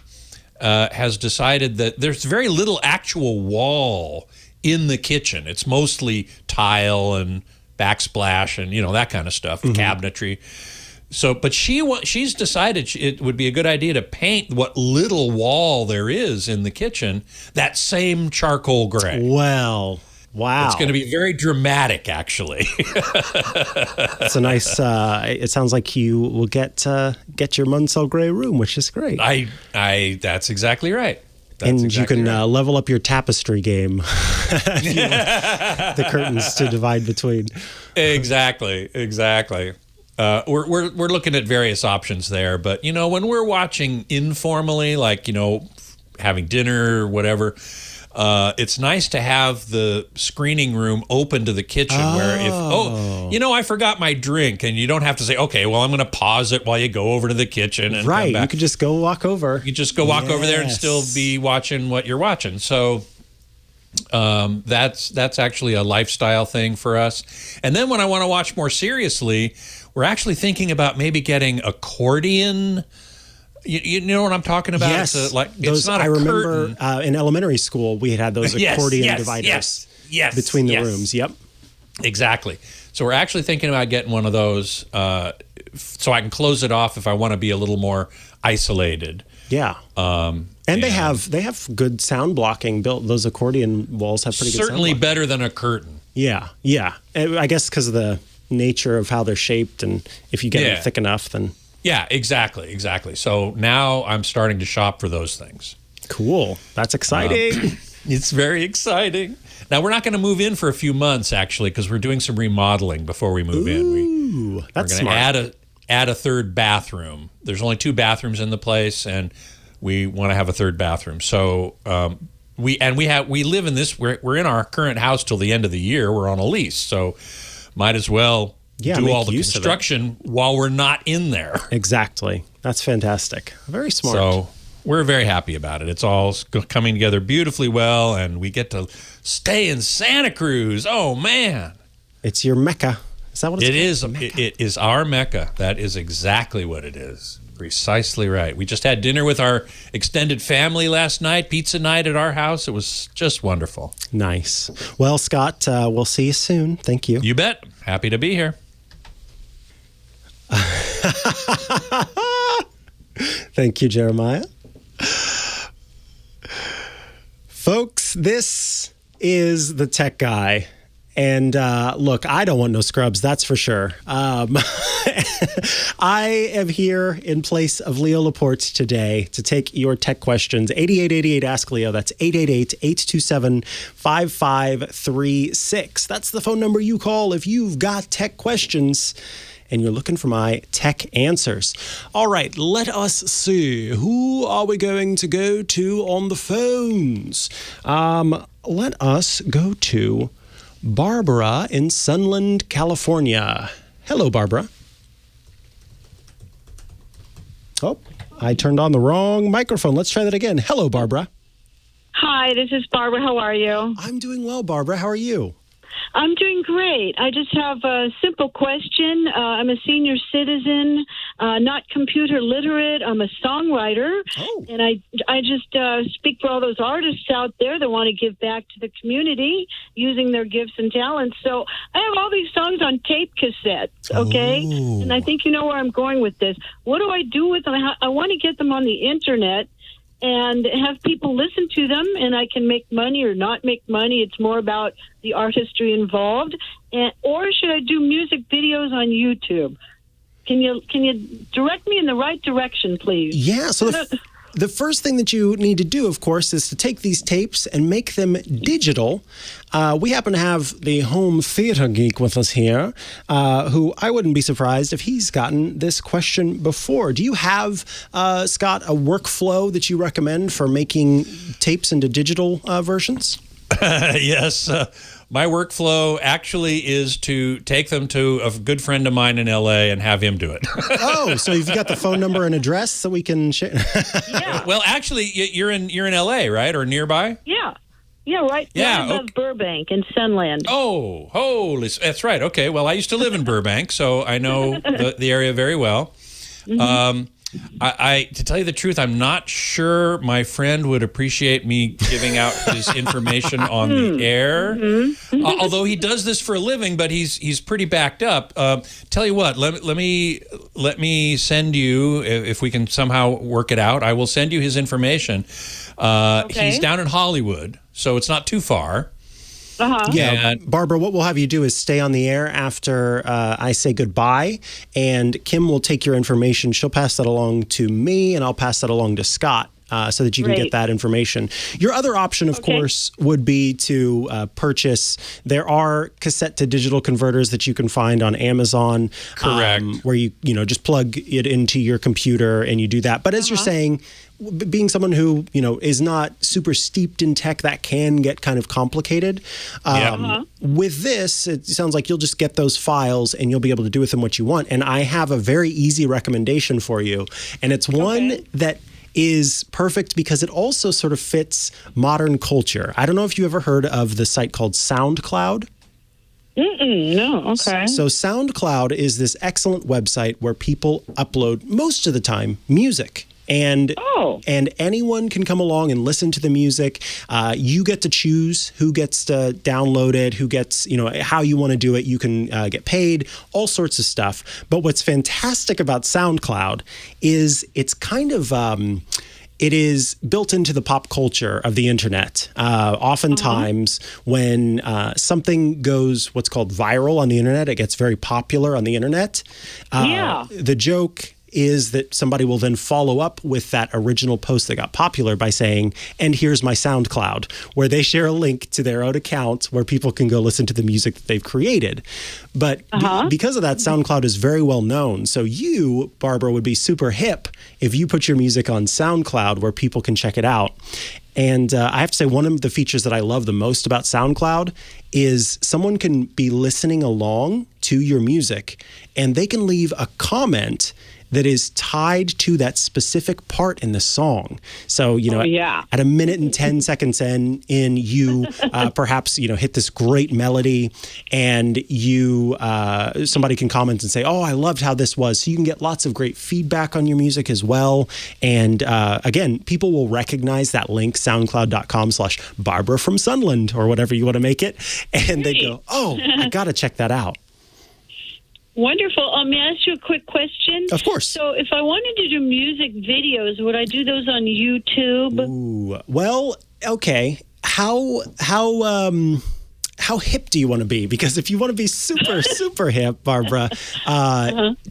has decided that there's very little actual wall in the kitchen. It's mostly tile and backsplash and that kind of stuff, cabinetry. So, but she's decided it would be a good idea to paint what little wall there is in the kitchen that same charcoal gray. Well, wow. It's going to be very dramatic, actually. It's a nice, it sounds like you will get your Munsell gray room, which is great. That's exactly right. You can level up your tapestry game if you want the curtains to divide between. Exactly. We're looking at various options there, but when we're watching informally, like having dinner or whatever, it's nice to have the screening room open to the kitchen where I forgot my drink, and you don't have to say, okay, well, I'm going to pause it while you go over to the kitchen and come back. You could just go walk over. You just go walk over there and still be watching what you're watching. So That's actually a lifestyle thing for us. And then when I want to watch more seriously, we're actually thinking about maybe getting accordion. You know what I'm talking about? Yes. It's not I remember curtain. In elementary school, we had those accordion dividers between the rooms. Yep. Exactly. So we're actually thinking about getting one of those so I can close it off if I want to be a little more isolated. Yeah. And they have good sound blocking built. Those accordion walls have pretty good sound certainly blocking. better than a curtain. Yeah. I guess because of the nature of how they're shaped, and if you get them thick enough, then... Yeah, exactly. So now I'm starting to shop for those things. Cool. That's exciting. It's very exciting. Now, we're not going to move in for a few months, actually, because we're doing some remodeling before we move in. That's we're going to add a third bathroom. There's only 2 bathrooms in the place, and we want to have a third bathroom. So we live in this. We're in our current house till the end of the year. We're on a lease, so might as well do all the construction while we're not in there. Exactly. That's fantastic. Very smart. So we're very happy about it. It's all coming together beautifully well, and we get to stay in Santa Cruz. Oh, man. It's your Mecca. Is that what it's called? It is. It is our Mecca. That is exactly what it is. Precisely right. We just had dinner with our extended family last night, pizza night at our house. It was just wonderful. Nice. Well, Scott, we'll see you soon. Thank you. You bet. Happy to be here. Thank you, Jeremiah. Folks, this is the tech guy. And look, I don't want no scrubs, that's for sure. I am here in place of Leo Laporte today to take your tech questions. 8888 Ask Leo. That's 888-827-5536. That's the phone number you call if you've got tech questions and you're looking for my tech answers. All right, let us see. Who are we going to go to on the phones? Let us go to Barbara in Sunland, California. Hello, Barbara. Oh, I turned on the wrong microphone. Let's try that again. Hello, Barbara. Hi, this is Barbara. How are you? I'm doing well, Barbara. How are you? I'm doing great. I just have a simple question. I'm a senior citizen, not computer literate. I'm a songwriter. Oh. And I just speak for all those artists out there that want to give back to the community using their gifts and talents. So I have all these songs on tape cassettes, okay? Oh. And I think you know where I'm going with this. What do I do with them? I want to get them on the internet and have people listen to them, and I can make money or not make money. It's more about the artistry involved. Or should I do music videos on YouTube? Can you direct me in the right direction, please? Yeah, so the first thing that you need to do, of course, is to take these tapes and make them digital. We happen to have the home theater geek with us here, who I wouldn't be surprised if he's gotten this question before. Do you have, Scott, a workflow that you recommend for making tapes into digital versions? Yes. My workflow actually is to take them to a good friend of mine in L.A. and have him do it. Oh, so you've got the phone number and address so we can share? Yeah. Well, actually, you're in L.A., right, or nearby? Yeah. Yeah, right above Burbank and Sunland. Oh, holy! That's right. Okay. Well, I used to live in Burbank, so I know the area very well. Mm-hmm. I to tell you the truth, I'm not sure my friend would appreciate me giving out his information on the air. Mm-hmm. Although he does this for a living, but he's pretty backed up. Tell you what, let me send you, if we can somehow work it out, I will send you his information. Okay. He's down in Hollywood, so it's not too far. Uh-huh. Yeah, and Barbara, what we'll have you do is stay on the air after I say goodbye, and Kim will take your information. She'll pass that along to me, and I'll pass that along to Scott so that you can get that information. Your other option, of course, would be to purchase. There are cassette to digital converters that you can find on Amazon. Correct. Where you just plug it into your computer and you do that. But as you're saying, being someone who, is not super steeped in tech, that can get kind of complicated. With this, it sounds like you'll just get those files and you'll be able to do with them what you want. And I have a very easy recommendation for you. And it's one that is perfect because it also sort of fits modern culture. I don't know if you ever heard of the site called SoundCloud. No, okay. So SoundCloud is this excellent website where people upload, most of the time, music. And anyone can come along and listen to the music. You get to choose who gets to download it, who gets, how you want to do it. You can get paid, all sorts of stuff. But what's fantastic about SoundCloud is it's kind of... it is built into the pop culture of the internet. Oftentimes, when something goes what's called viral on the internet, it gets very popular on the internet. The joke is that somebody will then follow up with that original post that got popular by saying, and here's my SoundCloud, where they share a link to their own account where people can go listen to the music that they've created. But because of that, SoundCloud is very well known. So you, Barbara, would be super hip if you put your music on SoundCloud where people can check it out. And I have to say, one of the features that I love the most about SoundCloud is someone can be listening along to your music and they can leave a comment that is tied to that specific part in the song. So, at a minute and 10 seconds in you perhaps, hit this great melody and you, somebody can comment and say, oh, I loved how this was. So you can get lots of great feedback on your music as well. And again, people will recognize that link, soundcloud.com/Barbara from Sunland or whatever you want to make it. And they go, oh, I got to check that out. Wonderful. May I ask you a quick question? Of course. So if I wanted to do music videos, would I do those on YouTube? Ooh, well, okay. How hip do you want to be? Because if you want to be super, super hip, Barbara,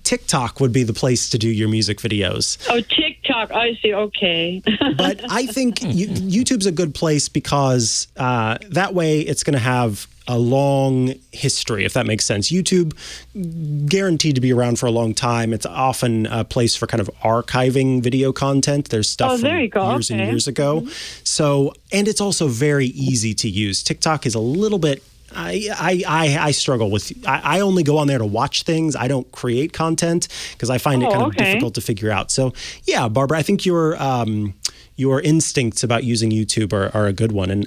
TikTok would be the place to do your music videos. Oh, TikTok. I see. Okay. But I think YouTube's a good place because that way it's going to have a long history, if that makes sense. YouTube, guaranteed to be around for a long time. It's often a place for kind of archiving video content. There's stuff from years and years ago. So, and it's also very easy to use. TikTok is a little bit, I struggle with, I only go on there to watch things. I don't create content because I find it kind of difficult to figure out. So yeah, Barbara, I think your instincts about using YouTube are a good one. And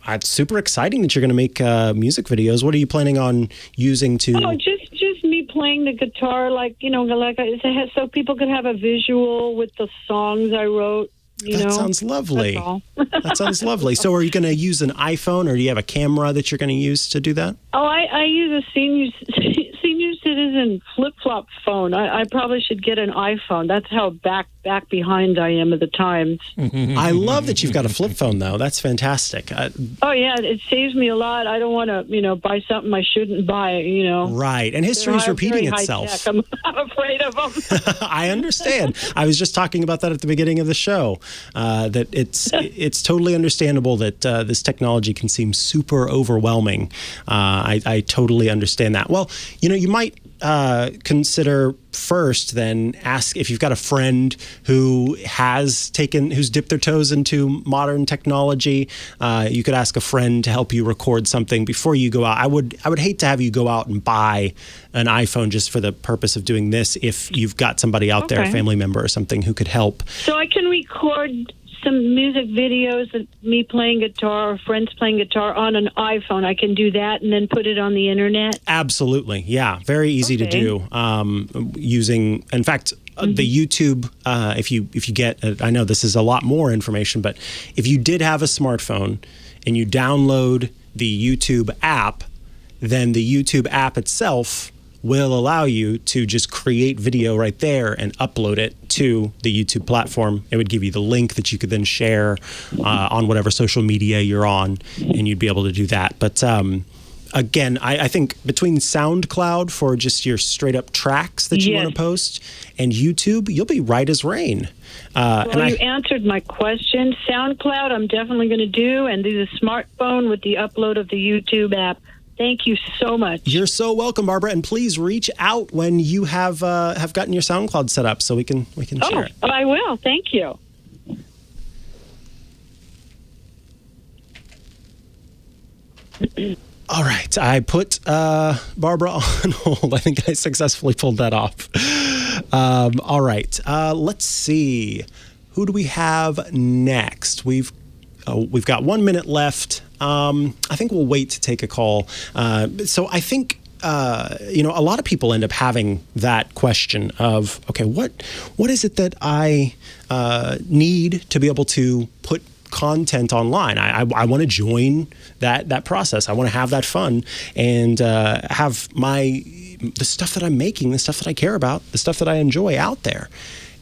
it's super exciting that you're going to make music videos. What are you planning on using to... Oh, just me playing the guitar, like I said, so people could have a visual with the songs I wrote. That sounds lovely. That sounds lovely. So are you going to use an iPhone or do you have a camera that you're going to use to do that? Oh, I use a senior citizen flip-flop phone. I probably should get an iPhone. That's how back behind I am at the times. I love that you've got a flip phone, though. That's fantastic. Oh, yeah. It saves me a lot. I don't want to, buy something I shouldn't buy, Right. And history is repeating itself. I'm afraid of them. I understand. I was just talking about that at the beginning of the show, that it's totally understandable that this technology can seem super overwhelming. I totally understand that. Well, you might consider first then ask if you've got a friend who's dipped their toes into modern technology. You could ask a friend to help you record something before you go out. I would hate to have you go out and buy an iPhone just for the purpose of doing this if you've got somebody out there, a family member or something who could help. So I can record some music videos of me playing guitar or friends playing guitar on an iPhone. I can do that and then put it on the internet? Absolutely. Yeah. Very easy to do. Using, in fact, the YouTube, if you get, I know this is a lot more information, but if you did have a smartphone and you download the YouTube app, then the YouTube app itself will allow you to just create video right there and upload it to the YouTube platform. It would give you the link that you could then share on whatever social media you're on, and you'd be able to do that. But again, I think between SoundCloud for just your straight up tracks that you want to post and YouTube, you'll be right as rain. Well, you answered my question. SoundCloud, I'm definitely going to do, and do the smartphone with the upload of the YouTube app. Thank you so much. You're so welcome, Barbara, and please reach out when you have gotten your SoundCloud set up so we can share it. Oh, I will. Thank you. All right, I put Barbara on hold. I think I successfully pulled that off. All right, let's see. who do we have next? We've got 1 minute left. I think we'll wait to take a call. So I think, a lot of people end up having that question of, okay, what is it that I need to be able to put content online? I want to join that process. I want to have that fun and have the stuff that I'm making, the stuff that I care about, the stuff that I enjoy out there.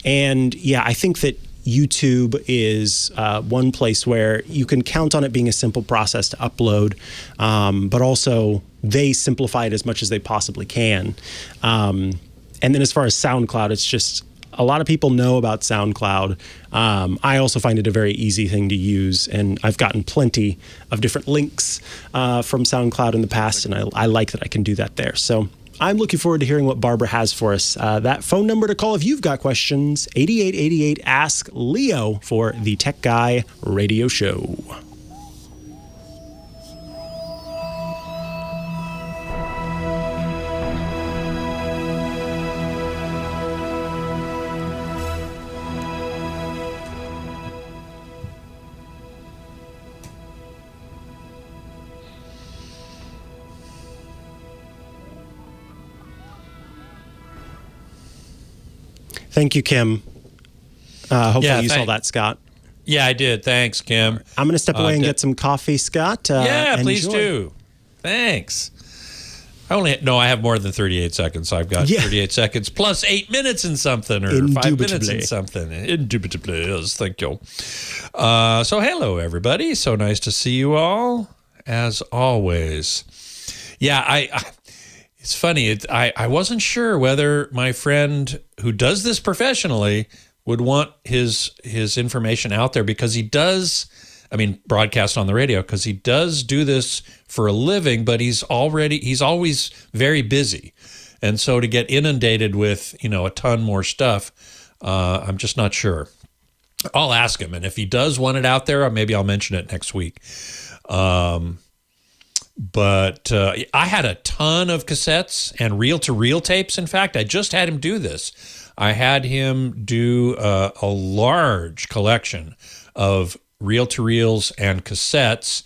And yeah, I think that YouTube is one place where you can count on it being a simple process to upload, but also they simplify it as much as they possibly can. And then as far as SoundCloud, it's just a lot of people know about SoundCloud. I also find it a very easy thing to use, and I've gotten plenty of different links from SoundCloud in the past, and I like that I can do that there. So I'm looking forward to hearing what Barbara has for us. That phone number to call if you've got questions, 8888 Ask Leo for the Tech Guy Radio Show. Thank you, Kim. Hopefully you saw that, Scott. Yeah, I did. Thanks, Kim. I'm going to step away and get some coffee, Scott. Please do. Thanks. I have more than 38 seconds. I've got 38 seconds plus 8 minutes and something, or 5 minutes and something. Indubitably, yes. Thank you. So hello, everybody. So nice to see you all, as always. Yeah, it's funny. I wasn't sure whether my friend who does this professionally would want his information out there, because he does, broadcast on the radio, because he does do this for a living, but he's always very busy. And so to get inundated with, a ton more stuff, I'm just not sure. I'll ask him. And if he does want it out there, maybe I'll mention it next week. But I had a ton of cassettes and reel-to-reel tapes. In fact, I just had him do this. I had him do a large collection of reel-to-reels and cassettes,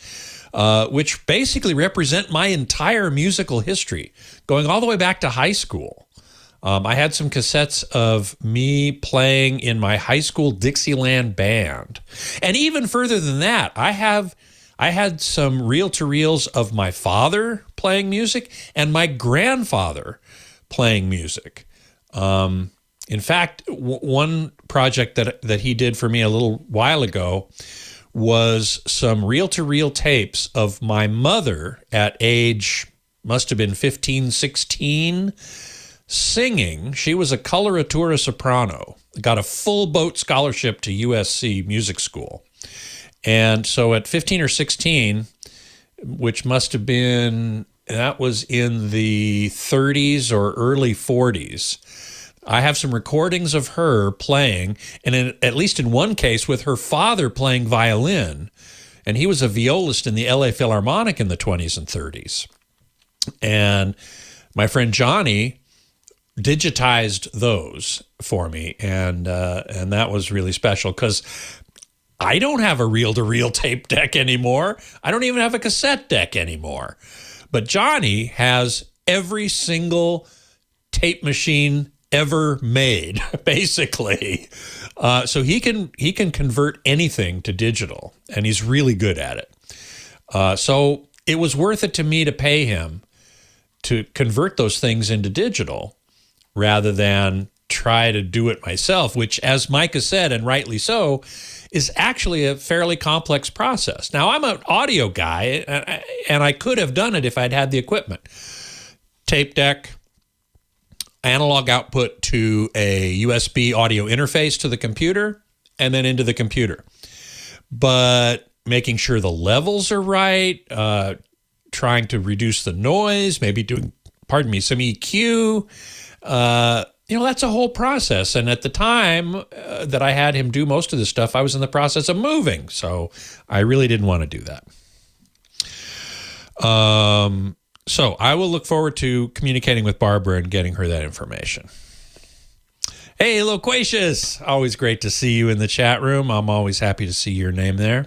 which basically represent my entire musical history, going all the way back to high school. I had some cassettes of me playing in my high school Dixieland band. And even further than that, I had some reel-to-reels of my father playing music and my grandfather playing music. In fact, one project that he did for me a little while ago was some reel-to-reel tapes of my mother at age, must have been 15, 16, singing. She was a coloratura soprano, got a full boat scholarship to USC Music School. And so at 15 or 16, which must have been, that was in the 30s or early 40s, I have some recordings of her playing, and at least in one case with her father playing violin, and he was a violist in the LA Philharmonic in the 20s and 30s. And my friend Johnny digitized those for me, and that was really special, because I don't have a reel-to-reel tape deck anymore. I don't even have a cassette deck anymore. But Johnny has every single tape machine ever made, basically. So he can convert anything to digital, and he's really good at it. So it was worth it to me to pay him to convert those things into digital rather than try to do it myself, which, as Micah said, and rightly so, is actually a fairly complex process. Now, I'm an audio guy, and I could have done it if I'd had the equipment. Tape deck, analog output to a USB audio interface to the computer, and then into the computer. But making sure the levels are right, trying to reduce the noise, maybe doing, some EQ, that's a whole process. And at the time that I had him do most of this stuff, I was in the process of moving. So I really didn't want to do that. So I will look forward to communicating with Barbara and getting her that information. Hey, Loquacious. Always great to see you in the chat room. I'm always happy to see your name there.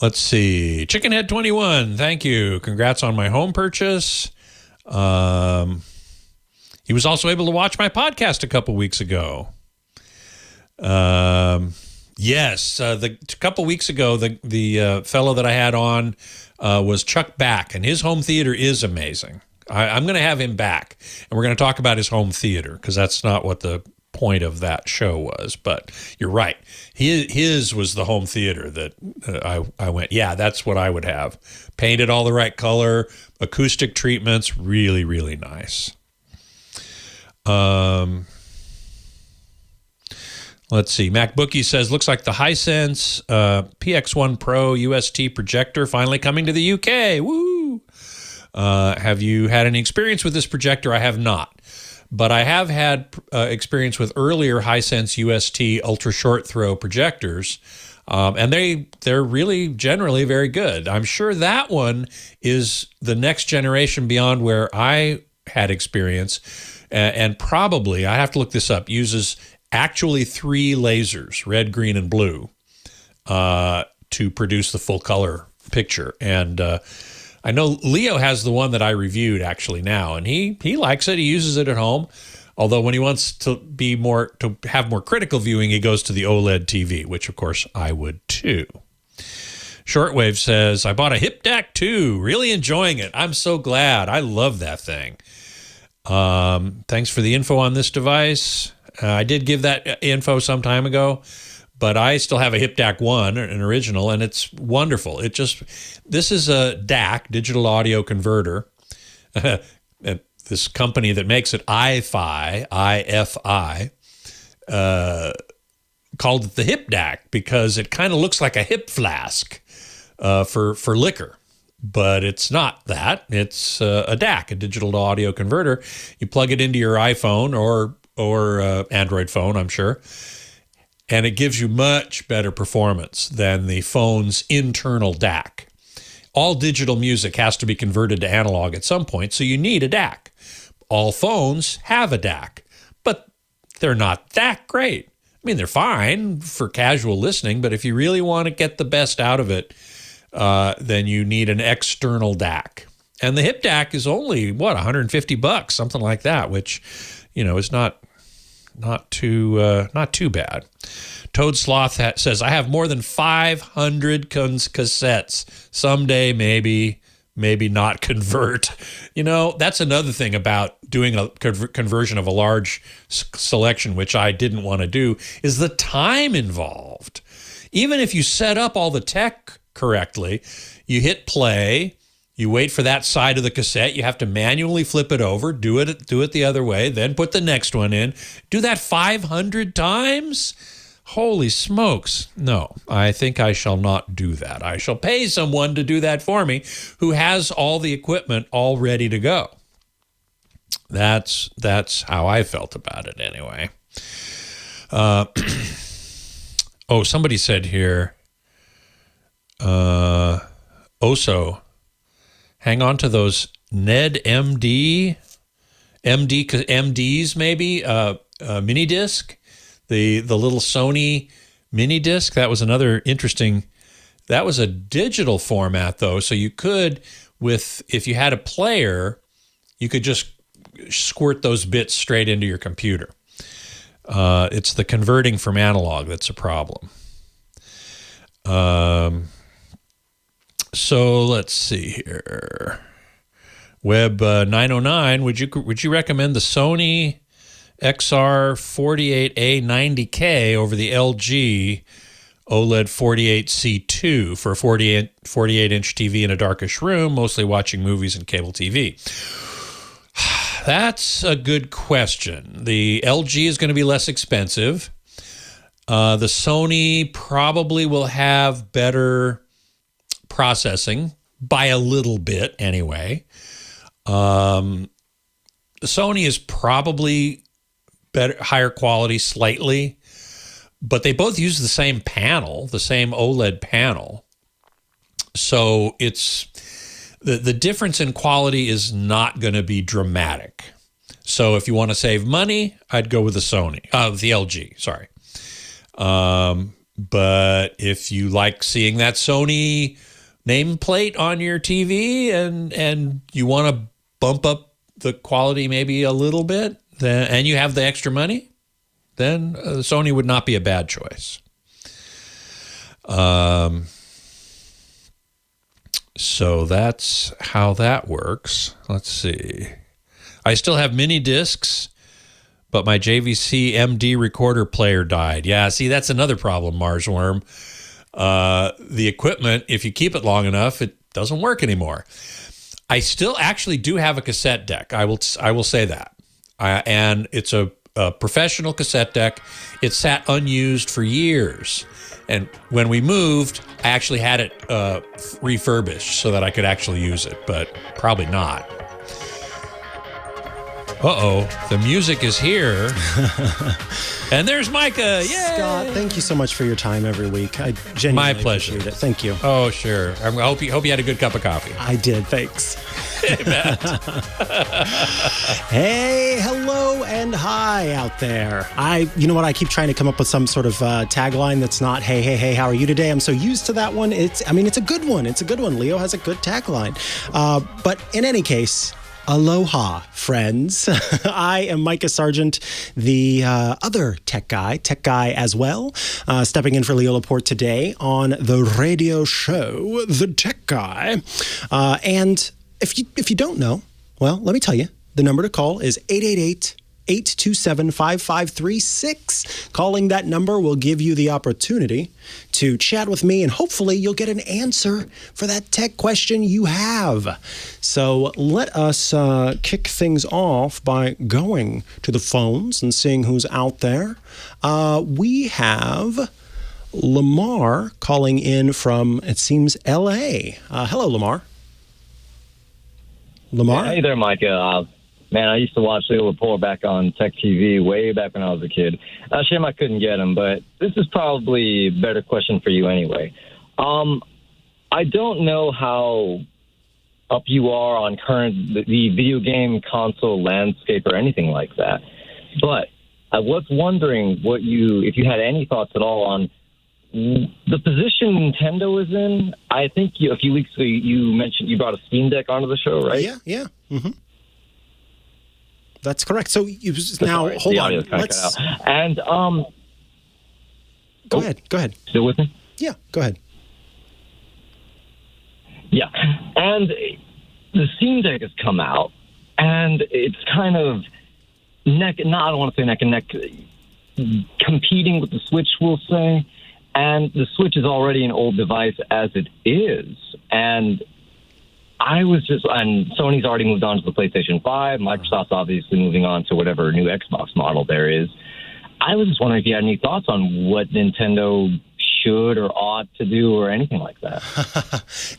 Let's see. Chickenhead21, thank you. Congrats on my home purchase. He was also able to watch my podcast a couple weeks ago. Yes, a couple weeks ago, the fellow that I had on was Chuck Back, and his home theater is amazing. I'm going to have him back, and we're going to talk about his home theater, because that's not what the point of that show was. But you're right. His was the home theater that I went, yeah, that's what I would have. Painted all the right color, acoustic treatments, really, really nice. Let's see. MacBookie says, looks like the Hisense PX1 Pro UST projector finally coming to the UK. Woo! Have you had any experience with this projector? I have not. But I have had experience with earlier Hisense UST ultra short throw projectors. And they're really generally very good. I'm sure that one is the next generation beyond where I had experience. And probably, I have to look this up, uses actually 3 lasers, red, green, and blue, to produce the full color picture. And I know Leo has the one that I reviewed actually now, and he likes it. He uses it at home. Although when he wants to have more critical viewing, he goes to the OLED TV, which of course I would too. Shortwave says, I bought a Hip DAC 2, really enjoying it. I'm so glad. I love that thing. Thanks for the info on this device. I did give that info some time ago, but I still have a Hip DAC 1, an original, and it's wonderful. This is a DAC, digital audio converter. This company that makes it IFI, called it the Hip DAC because it kind of looks like a hip flask for liquor. But it's not that. It's a DAC, a digital to audio converter. You plug it into your iPhone or Android phone, I'm sure, and it gives you much better performance than the phone's internal DAC. All digital music has to be converted to analog at some point, so you need a DAC. All phones have a DAC, but they're not that great. I mean, they're fine for casual listening, but if you really want to get the best out of it, then you need an external DAC. And the Hip DAC is only, $150, something like that, which, is not too bad. Toad Sloth says, I have more than 500 cassettes. Someday, maybe not convert. That's another thing about doing a conversion of a large selection, which I didn't want to do, is the time involved. Even if you set up all the tech correctly, you hit play, you wait for that side of the cassette, you have to manually flip it over, do it the other way, then put the next one in. Do that 500 times? Holy smokes. No, I think I shall not do that. I shall pay someone to do that for me who has all the equipment all ready to go. That's how I felt about it anyway. Somebody said here, Oso, hang on to those NED MDs maybe, mini disc. The little Sony mini disc, that was another interesting, that was a digital format though. So you could, if you had a player, you could just squirt those bits straight into your computer. It's the converting from analog that's a problem. So let's see here. Web 909, would you recommend the Sony XR48A 90K over the LG OLED 48C2 for a 48-inch TV in a darkish room, mostly watching movies and cable TV? That's a good question. The LG is going to be less expensive. The Sony probably will have better processing by a little bit anyway. The Sony is probably better, higher quality slightly, but they both use the same panel, the same OLED panel. So the difference in quality is not going to be dramatic. So if you want to save money, I'd go with the the LG, sorry. But if you like seeing that Sony nameplate on your TV and you want to bump up the quality maybe a little bit, then, and you have the extra money, then Sony would not be a bad choice. So that's how that works. Let's see. I still have mini discs, but my JVC MD recorder player died. Yeah, see, that's another problem, Marsworm. The equipment, if you keep it long enough, it doesn't work anymore. I still actually do have a cassette deck. I will say that. And it's a professional cassette deck. It sat unused for years. And when we moved, I actually had it refurbished so that I could actually use it, but probably not. Uh-oh, the music is here. And there's Micah. Yay! Scott, thank you so much for your time every week. I genuinely My pleasure. appreciate it. Thank you. Oh, sure. I hope you had a good cup of coffee. I did, thanks. Hey, hello and hi out there. You know what? I keep trying to come up with some sort of tagline that's not, hey, how are you today? I'm so used to that one. It's a good one. It's a good one. Leo has a good tagline. But in any case, aloha, friends. I am Micah Sargent, the other tech guy as well, stepping in for Leo Laporte today on the radio show, The Tech Guy. And if you don't know, well, let me tell you, the number to call is 888-827-5536. Calling that number will give you the opportunity to chat with me, and hopefully you'll get an answer for that tech question you have. So let us kick things off by going to the phones and seeing who's out there. We have Lamar calling in from, it seems, L.A. Hello, Lamar. Lamar? Hey there, Micah. Man, I used to watch Leo Laporte back on Tech TV way back when I was a kid. Shame I couldn't get him, but this is probably a better question for you anyway. I don't know how up you are on the video game console landscape or anything like that, but I was wondering if you had any thoughts at all on the position Nintendo is in. I think a few weeks ago you mentioned you brought a Steam Deck onto the show, right? Yeah. Mm-hmm. That's correct. So now, hold on. Let's. And go ahead. Still with me? Yeah, go ahead. Yeah, and the Steam Deck has come out, and it's kind of I don't want to say neck and neck, competing with the Switch, we'll say. And the Switch is already an old device as it is. And Sony's already moved on to the PlayStation 5. Microsoft's obviously moving on to whatever new Xbox model there is. I was just wondering if you had any thoughts on what Nintendo should or ought to do or anything like that.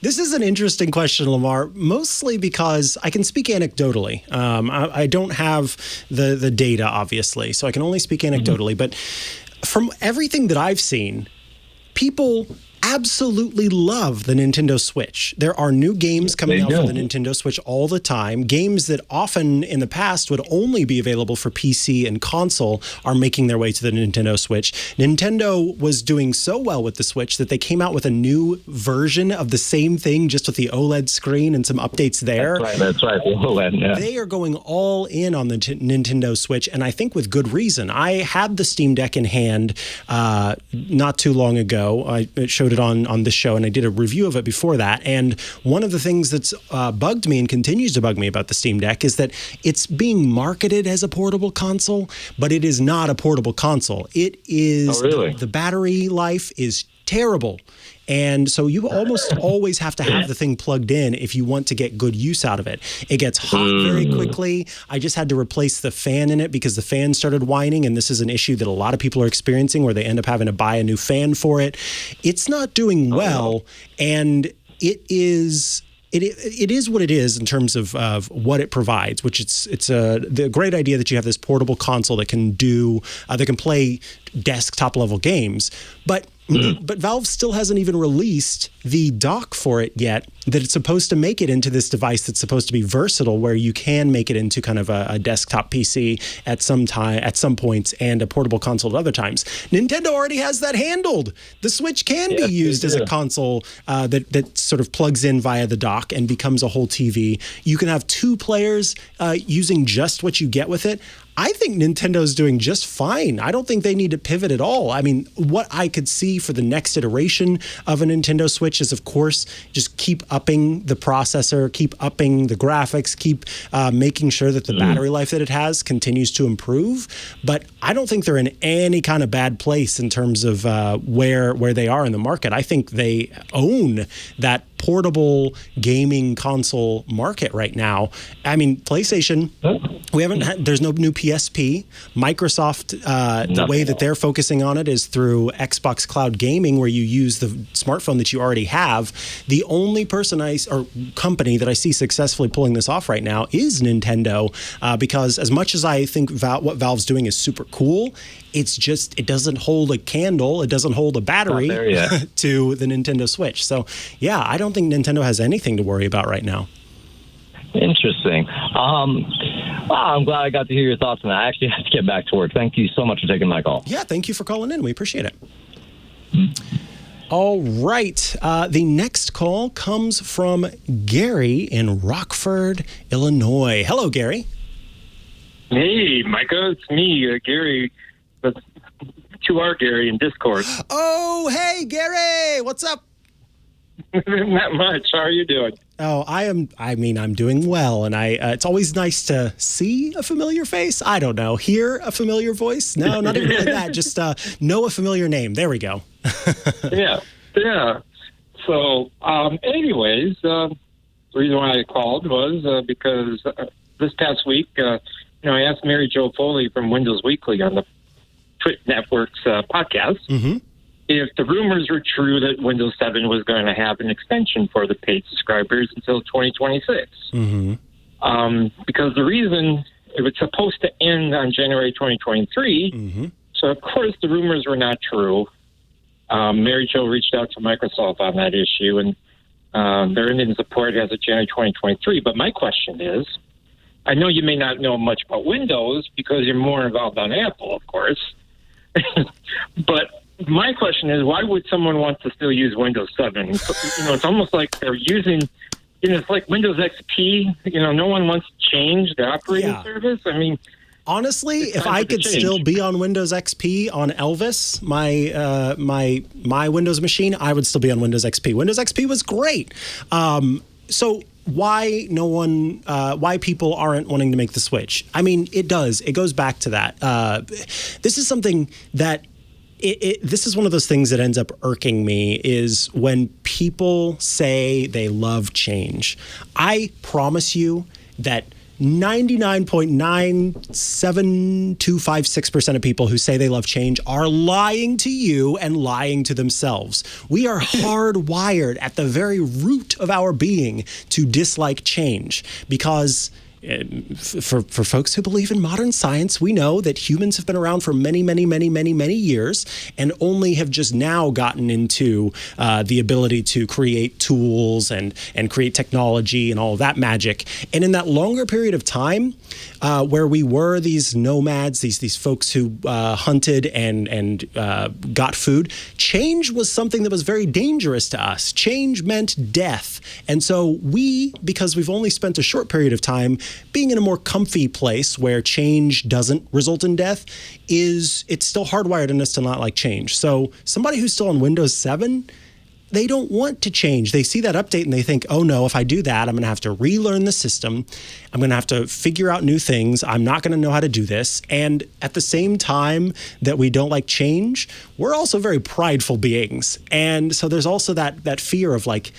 This is an interesting question, Lamar, mostly because I can speak anecdotally. I don't have the data, obviously, so I can only speak anecdotally. Mm-hmm. But from everything that I've seen, people absolutely love the Nintendo Switch. There are new games coming out for the Nintendo Switch all the time. Games that often in the past would only be available for PC and console are making their way to the Nintendo Switch. Nintendo was doing so well with the Switch that they came out with a new version of the same thing, just with the OLED screen and some updates there. That's right. OLED, yeah. They are going all in on the Nintendo Switch, and I think with good reason. I had the Steam Deck in hand not too long ago. I showed it on this show, and I did a review of it before that. And one of the things that's bugged me and continues to bug me about the Steam Deck is that it's being marketed as a portable console, but it is not a portable console. It is the battery life is terrible. And so you almost always have to have the thing plugged in if you want to get good use out of it. It gets hot very quickly. I just had to replace the fan in it because the fan started whining, and this is an issue that a lot of people are experiencing where they end up having to buy a new fan for it. It's not doing well, and it is what it is in terms of what it provides, which it's the great idea that you have this portable console that can play desktop level games, but Valve still hasn't even released the dock for it yet. that it's supposed to make it into this device that's supposed to be versatile, where you can make it into kind of a desktop PC at some points and a portable console at other times. Nintendo already has that handled. The Switch can be used as a console that sort of plugs in via the dock and becomes a whole TV. You can have 2 players using just what you get with it. I think Nintendo's doing just fine. I don't think they need to pivot at all. I mean, what I could see for the next iteration of a Nintendo Switch is, of course, just keep upping the processor, keep upping the graphics, keep making sure that the battery life that it has continues to improve. But I don't think they're in any kind of bad place in terms of where they are in the market. I think they own that portable gaming console market right now. I mean, PlayStation, there's no new PSP. Microsoft, the way that they're focusing on it is through Xbox Cloud Gaming, where you use the smartphone that you already have. The only company that I see successfully pulling this off right now is Nintendo, because as much as I think what Valve's doing is super cool, it doesn't hold a candle, it doesn't hold a battery to the Nintendo Switch. So, yeah, I don't think Nintendo has anything to worry about right now. Interesting. I'm glad I got to hear your thoughts on that. I actually have to get back to work. Thank you so much for taking my call. Yeah, thank you for calling in. We appreciate it. All right. The next call comes from Gary in Rockford, Illinois. Hello, Gary. Hey, Micah. It's me, Gary. That's to our Gary in Discord. Oh, hey, Gary. What's up? Not much. How are you doing? Oh, I'm doing well, and it's always nice to see a familiar face. I don't know, hear a familiar voice. No, not even really that. Just know a familiar name. There we go. Yeah. So, anyways, the reason why I called was because this past week, I asked Mary Jo Foley from Windows Weekly on the Twit Network's podcast. Mm-hmm. If the rumors were true that Windows 7 was going to have an extension for the paid subscribers until 2026. Mm-hmm. Because the reason it was supposed to end on January 2023, mm-hmm. So of course the rumors were not true. Mary Jo reached out to Microsoft on that issue, and they're in support as of January 2023. But my question is, I know you may not know much about Windows because you're more involved on Apple, of course. But my question is, why would someone want to still use Windows 7? It's almost like they're using, it's like Windows XP. No one wants to change the operating service. I mean, honestly, if I could still be on Windows XP on Elvis, my Windows machine, I would still be on Windows XP. Windows XP was great. So why people aren't wanting to make the switch? I mean, it goes back to that. This is something that this is one of those things that ends up irking me, is when people say they love change. I promise you that 99.97256% of people who say they love change are lying to you and lying to themselves. We are hardwired at the very root of our being to dislike change, because for folks who believe in modern science, we know that humans have been around for many, many, many, many, many years, and only have just now gotten into the ability to create tools and create technology and all of that magic. And in that longer period of time, where we were these nomads, these folks who hunted and got food, change was something that was very dangerous to us. Change meant death. And so because we've only spent a short period of time being in a more comfy place where change doesn't result in death, it's still hardwired in us to not like change. So somebody who's still on Windows 7, they don't want to change. They see that update and they think, oh no, if I do that, I'm going to have to relearn the system. I'm going to have to figure out new things. I'm not going to know how to do this. And at the same time that we don't like change, we're also very prideful beings. And so there's also that fear of like,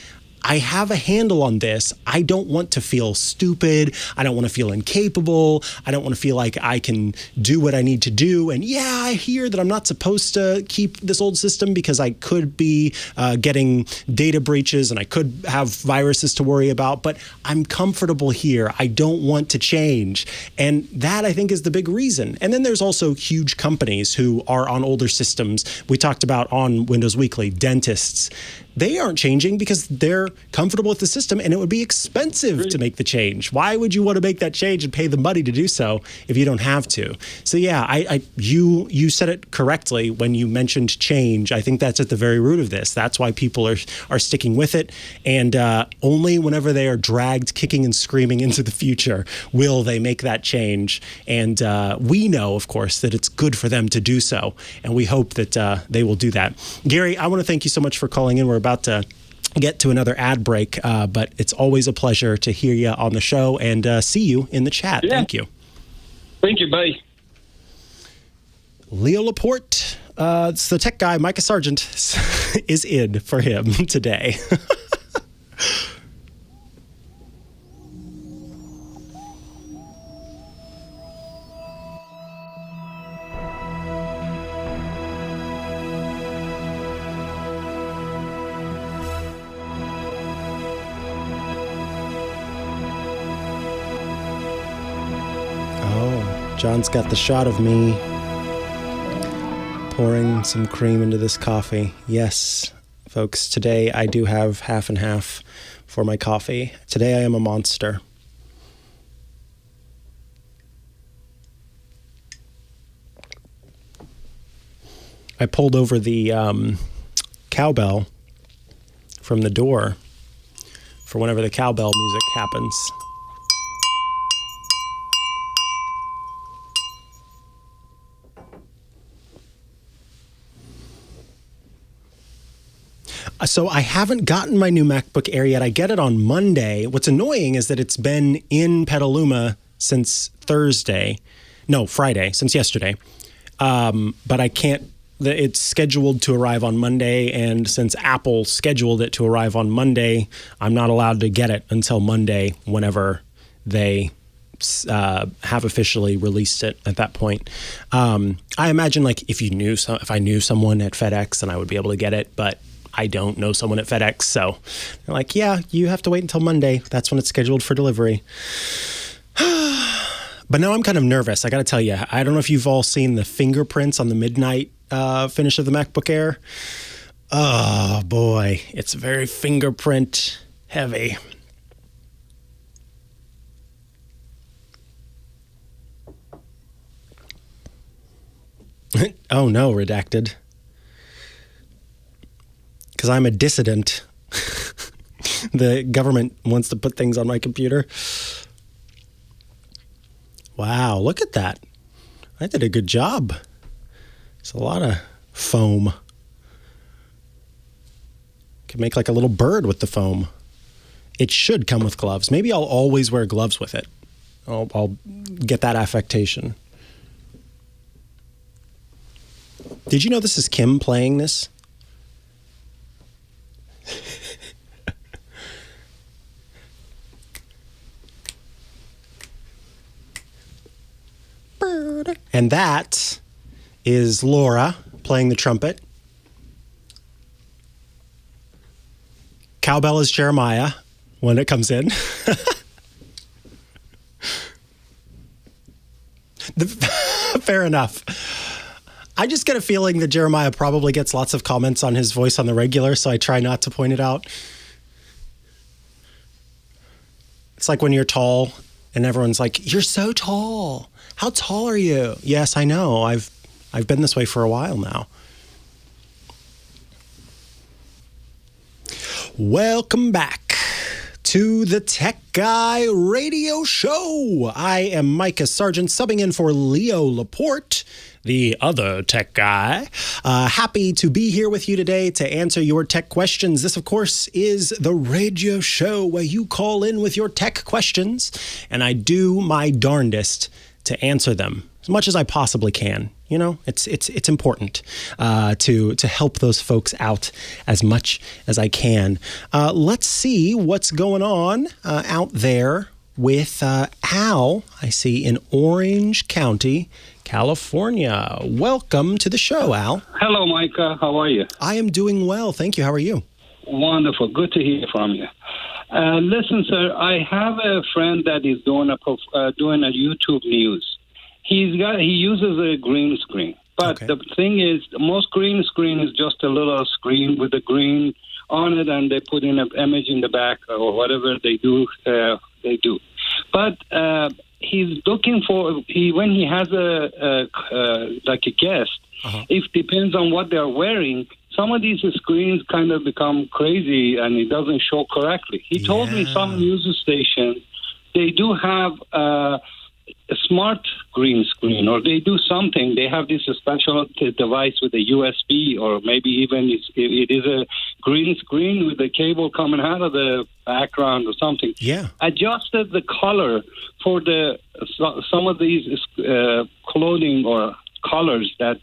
I have a handle on this. I don't want to feel stupid. I don't want to feel incapable. I don't want to feel like I can do what I need to do. And yeah, I hear that I'm not supposed to keep this old system because I could be getting data breaches and I could have viruses to worry about, but I'm comfortable here. I don't want to change. And that, I think, is the big reason. And then there's also huge companies who are on older systems. We talked about on Windows Weekly, dentists. they aren't changing because they're comfortable with the system, and it would be expensive to make the change. Why would you want to make that change and pay the money to do so if you don't have to? So yeah, you said it correctly when you mentioned change. I think that's at the very root of this. That's why people are sticking with it, and only whenever they are dragged kicking and screaming into the future will they make that change. And we know, of course, that it's good for them to do so, and we hope that they will do that. Gary, I want to thank you so much for calling in. We're about to get to another ad break, but it's always a pleasure to hear you on the show and see you in the chat. Yeah. Thank you. Thank you. Bye. Leo Laporte, it's the tech guy, Micah Sargent, is in for him today. John's got the shot of me pouring some cream into this coffee. Yes, folks, today I do have half and half for my coffee. Today I am a monster. I pulled over the cowbell from the door for whenever the cowbell music happens. So I haven't gotten my new MacBook Air yet. I get it on Monday. What's annoying is that it's been in Petaluma since Friday, since yesterday. But I can't, it's scheduled to arrive on Monday. And since Apple scheduled it to arrive on Monday, I'm not allowed to get it until Monday whenever they have officially released it at that point. I imagine if I knew someone at FedEx, then I would be able to get it, but I don't know someone at FedEx, so they're like, yeah, you have to wait until Monday. That's when it's scheduled for delivery. But now I'm kind of nervous. I got to tell you, I don't know if you've all seen the fingerprints on the midnight finish of the MacBook Air. Oh, boy. It's very fingerprint heavy. Oh, no, redacted. Because I'm a dissident. The government wants to put things on my computer. Wow, look at that. I did a good job. It's a lot of foam. Could make like a little bird with the foam. It should come with gloves. Maybe I'll always wear gloves with it. I'll get that affectation. Did you know this is Kim playing this? And that is Laura playing the trumpet. Cowbell is Jeremiah when it comes in. Fair enough. I just get a feeling that Jeremiah probably gets lots of comments on his voice on the regular, so I try not to point it out. It's like when you're tall and everyone's like, "You're so tall. How tall are you?" Yes, I know. I've been this way for a while now. Welcome back to the Tech Guy Radio Show. I am Micah Sargent, subbing in for Leo Laporte, the other tech guy. Happy to be here with you today to answer your tech questions. This, of course, is the radio show where you call in with your tech questions, and I do my darndest to answer them as much as I possibly can. You know, it's important to help those folks out as much as I can. Let's see what's going on out there with Al, I see, in Orange County, California. Welcome to the show, Al. Hello, Micah. How are you? I am doing well. Thank you. How are you? Wonderful. Good to hear from you. Listen, sir, I have a friend that is doing a YouTube news. He uses a green screen, but the thing is, most green screen is just a little screen with a green on it, and they put in an image in the back or whatever they do. But he's looking for when he has a guest. It depends on what they're wearing. Some of these screens kind of become crazy and it doesn't show correctly. He told me some news stations, they do have a smart green screen, or they do something. They have this special device with a USB, or maybe even it is a green screen with a cable coming out of the background or something. Yeah. Adjusted the color for some of these clothing or colors that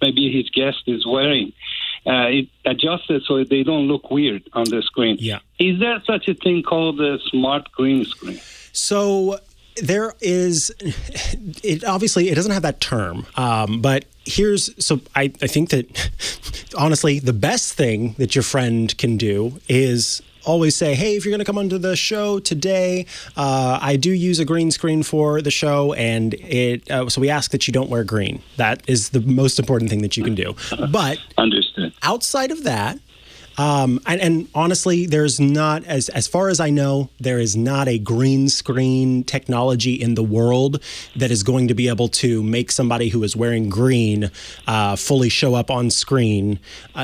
maybe his guest is wearing. It adjusted so they don't look weird on the screen. Yeah. Is there such a thing called a smart green screen? So there is, it doesn't have that term, but I think that honestly, the best thing that your friend can do is always say, hey, if you're going to come onto the show today, I do use a green screen for the show, and so we ask that you don't wear green. That is the most important thing that you can do. But understood. Outside of that, and honestly, there's not, as far as I know, there is not a green screen technology in the world that is going to be able to make somebody who is wearing green fully show up on screen,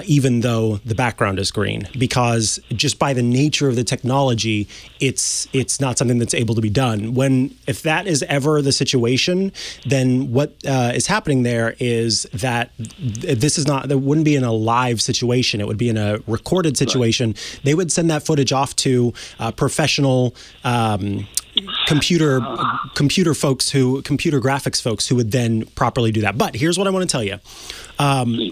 even though the background is green, because just by the nature of the technology, it's not something that's able to be done. If that is ever the situation, then what is happening there is that that wouldn't be in a live situation. It would be in a recorded situation. Right. They would send that footage off to professional computer graphics folks who would then properly do that. But here's what I want to tell you.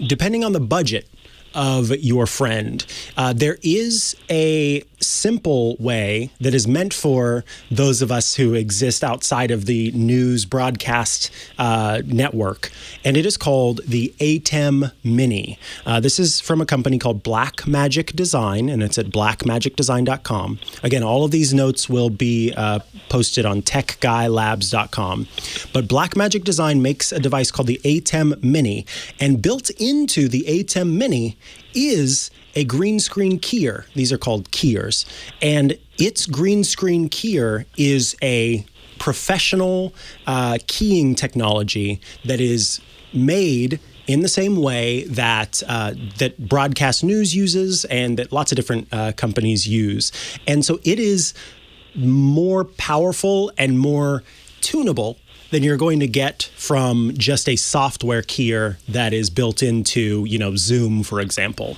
Depending on the budget of your friend, there is a simple way that is meant for those of us who exist outside of the news broadcast network, and it is called the ATEM Mini. This is from a company called Blackmagic Design, and it's at blackmagicdesign.com. Again, all of these notes will be posted on techguylabs.com. But Blackmagic Design makes a device called the ATEM Mini, and built into the ATEM Mini is a green screen keyer. These are called keyers. And its green screen keyer is a professional keying technology that is made in the same way that broadcast news uses and that lots of different companies use. And so it is more powerful and more tunable than you're going to get from just a software keyer that is built into, Zoom, for example.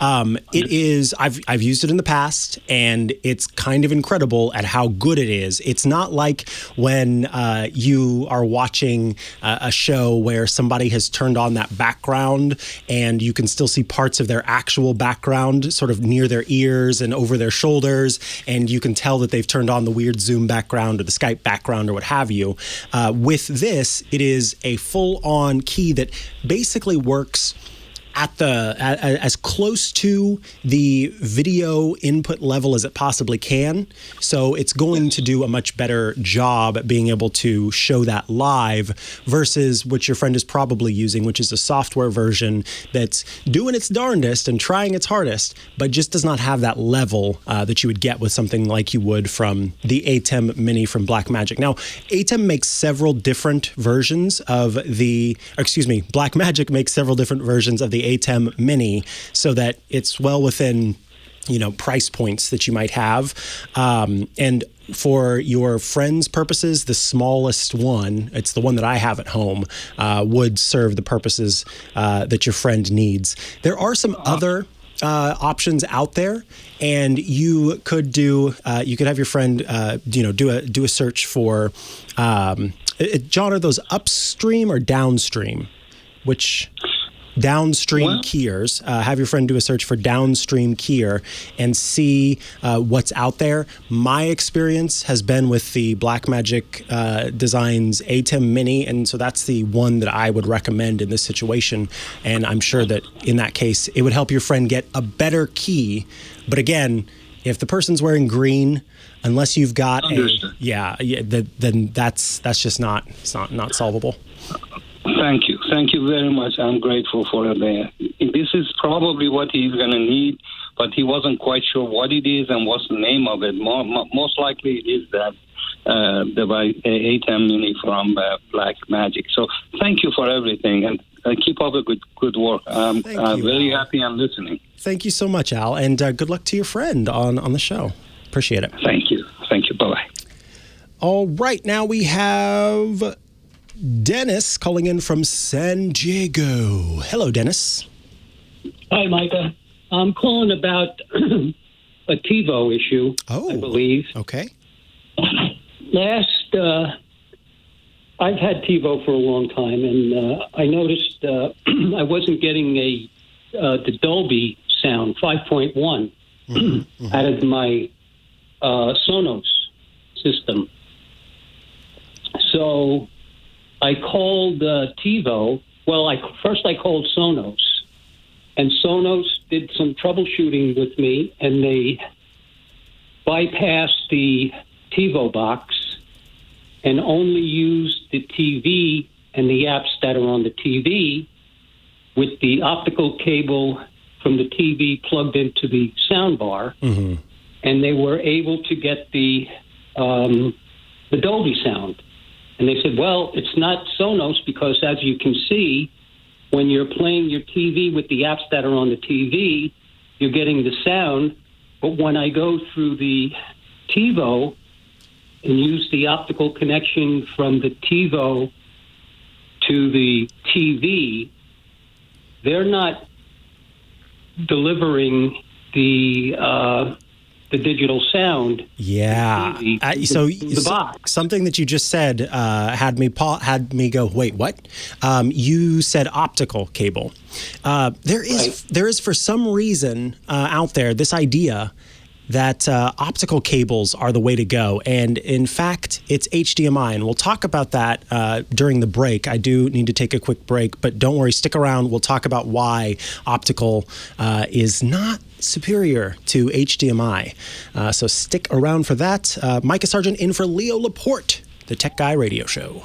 It is, I've used it in the past, and it's kind of incredible at how good it is. It's not like when you are watching a show where somebody has turned on that background and you can still see parts of their actual background sort of near their ears and over their shoulders, and you can tell that they've turned on the weird Zoom background or the Skype background or what have you. With this, it is a full-on key that basically works at as close to the video input level as it possibly can. So it's going to do a much better job at being able to show that live versus what your friend is probably using, which is a software version that's doing its darndest and trying its hardest, but just does not have that level that you would get with something like you would from the ATEM Mini from Blackmagic. Now, ATEM makes several different versions of Blackmagic makes several different versions of the ATEM Mini so that it's well within, price points that you might have. And for your friend's purposes, the smallest one, it's the one that I have at home, would serve the purposes that your friend needs. There are some other options out there, and you could have your friend, do a search for, John, are those upstream or downstream? Which downstream keyers? Have your friend do a search for downstream keyer and see what's out there. My experience has been with the Blackmagic Designs ATEM Mini, and so that's the one that I would recommend in this situation. And I'm sure that in that case, it would help your friend get a better key. But again, if the person's wearing green, unless you've got then that's just not solvable. Thank you very much. I'm grateful for it. This is probably what he's going to need but he wasn't quite sure what it is and what's the name of it. Most likely it is that the ATEM Mini from Blackmagic. So thank you for everything, and keep up the good work. I'm very happy I'm listening. Thank you so much, Al, and good luck to your friend on the show. Appreciate it. Thank you. Bye-bye. All right, now we have Dennis calling in from San Diego. Hello, Dennis. Hi, Micah. I'm calling about a TiVo issue, I believe. Okay. I've had TiVo for a long time, and I noticed I wasn't getting the Dolby sound 5.1 out of my Sonos system. So I called TiVo. Well, first I called Sonos, and Sonos did some troubleshooting with me, and they bypassed the TiVo box and only used the TV and the apps that are on the TV with the optical cable from the TV plugged into the soundbar, and they were able to get the Dolby sound. And they said, well, it's not Sonos because, as you can see, when you're playing your TV with the apps that are on the TV, you're getting the sound. But when I go through the TiVo and use the optical connection from the TiVo to the TV, they're not delivering the digital sound. Yeah. So something that you just said had me go, wait, what? You said optical cable. There is for some reason out there this idea that optical cables are the way to go. And in fact, it's HDMI. And we'll talk about that during the break. I do need to take a quick break, but don't worry, stick around. We'll talk about why optical is not superior to HDMI. So stick around for that. Micah Sargent in for Leo Laporte, the Tech Guy Radio Show.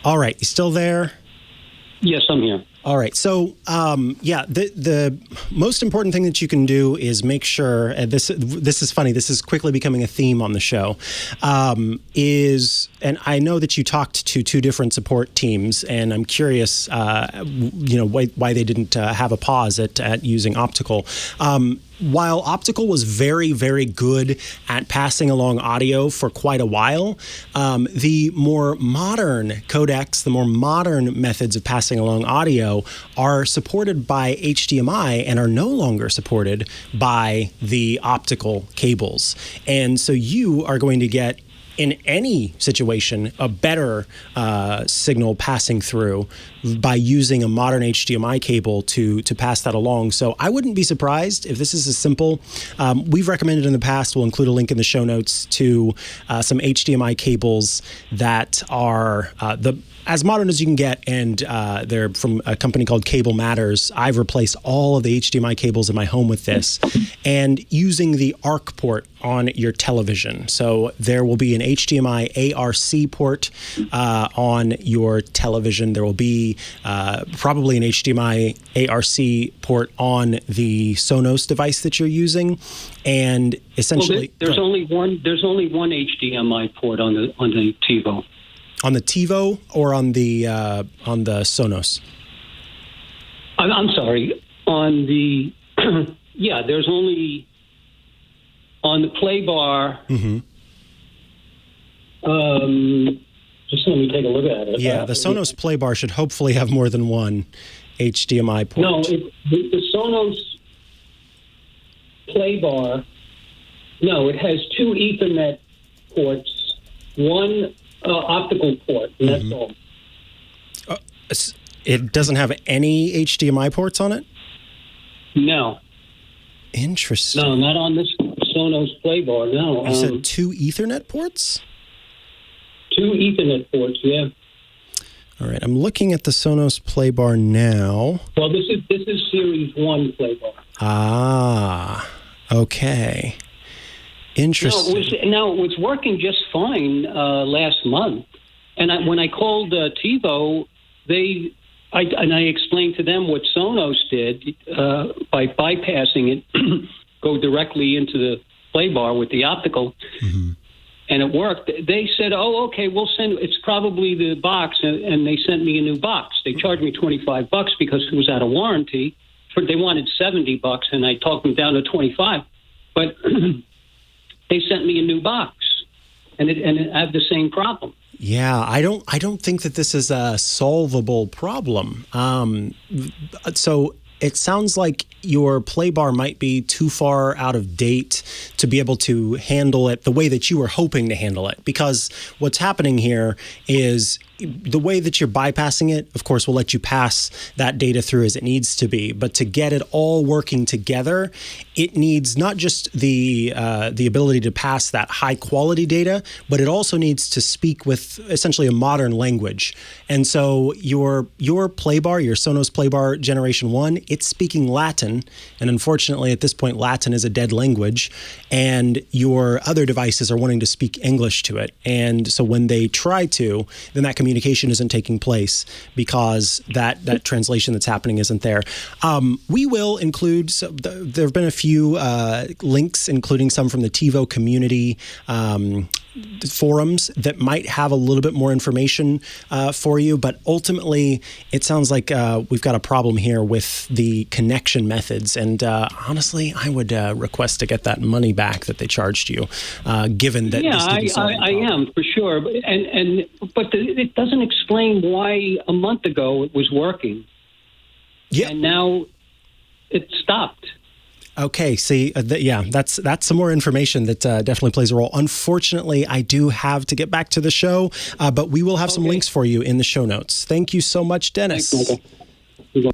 All right, you still there? Yes, I'm here. All right. So, the most important thing that you can do is make sure, and this is funny, this is quickly becoming a theme on the show, and I know that you talked to two different support teams, and I'm curious, why they didn't have a pause at using optical. While optical was very, very good at passing along audio for quite a while, the more modern codecs, the more modern methods of passing along audio are supported by HDMI and are no longer supported by the optical cables. And so you are going to get, in any situation, a better signal passing through by using a modern HDMI cable to pass that along. So I wouldn't be surprised if this is as simple. We've recommended in the past, we'll include a link in the show notes to some HDMI cables that are as modern as you can get, and they're from a company called Cable Matters. I've replaced all of the HDMI cables in my home with this, and using the ARC port on your television. So there will be an HDMI ARC port on your television. There will be probably an HDMI ARC port on the Sonos device that you're using, and essentially there's only one HDMI port on the TiVo. On the TiVo or on the Sonos? I'm sorry. On the there's only on the Play Bar. Just let me take a look at it. Yeah, the Sonos Play Bar should hopefully have more than one HDMI port. No, the Sonos Play Bar. No, it has two Ethernet ports. One optical port, and that's all. It doesn't have any HDMI ports on it? No. Interesting. No, not on this Sonos Play Bar, no. You said two Ethernet ports? 2 Ethernet ports, yeah. All right, I'm looking at the Sonos Play Bar now. Well, this is Series 1 Play Bar. Ah, okay. Interesting. No, it was working just fine last month. And when I called TiVo, I explained to them what Sonos did by bypassing it, go directly into the Play Bar with the optical, and it worked. They said, "Oh, okay, we'll send. It's probably the box," and they sent me a new box. They charged me $25 because it was out of warranty. They wanted $70, and I talked them down to $25. But they sent me a new box, and it had the same problem. Yeah, I don't think that this is a solvable problem. So it sounds like your Play Bar might be too far out of date to be able to handle it the way that you were hoping to handle it. Because what's happening here is the way that you're bypassing it, of course, will let you pass that data through as it needs to be. But to get it all working together, it needs not just the ability to pass that high quality data, but it also needs to speak with essentially a modern language. And so your Play Bar, your Sonos Play Bar Generation 1, it's speaking Latin. And unfortunately, at this point, Latin is a dead language. And your other devices are wanting to speak English to it. And so when they try to, then that communication isn't taking place because that translation that's happening isn't there. We will include, there have been a few links, including some from the TiVo community forums that might have a little bit more information for you. But ultimately, it sounds like we've got a problem here with the connection methods. And honestly, I would request to get that money back that they charged you, given that this didn't solve the problem. I am, for sure. But it doesn't explain why a month ago it was working. Yeah. And now it stopped. Okay, see, that's some more information that definitely plays a role. Unfortunately, I do have to get back to the show, but we will have some links for you in the show notes. Thank you so much, Dennis. Thanks,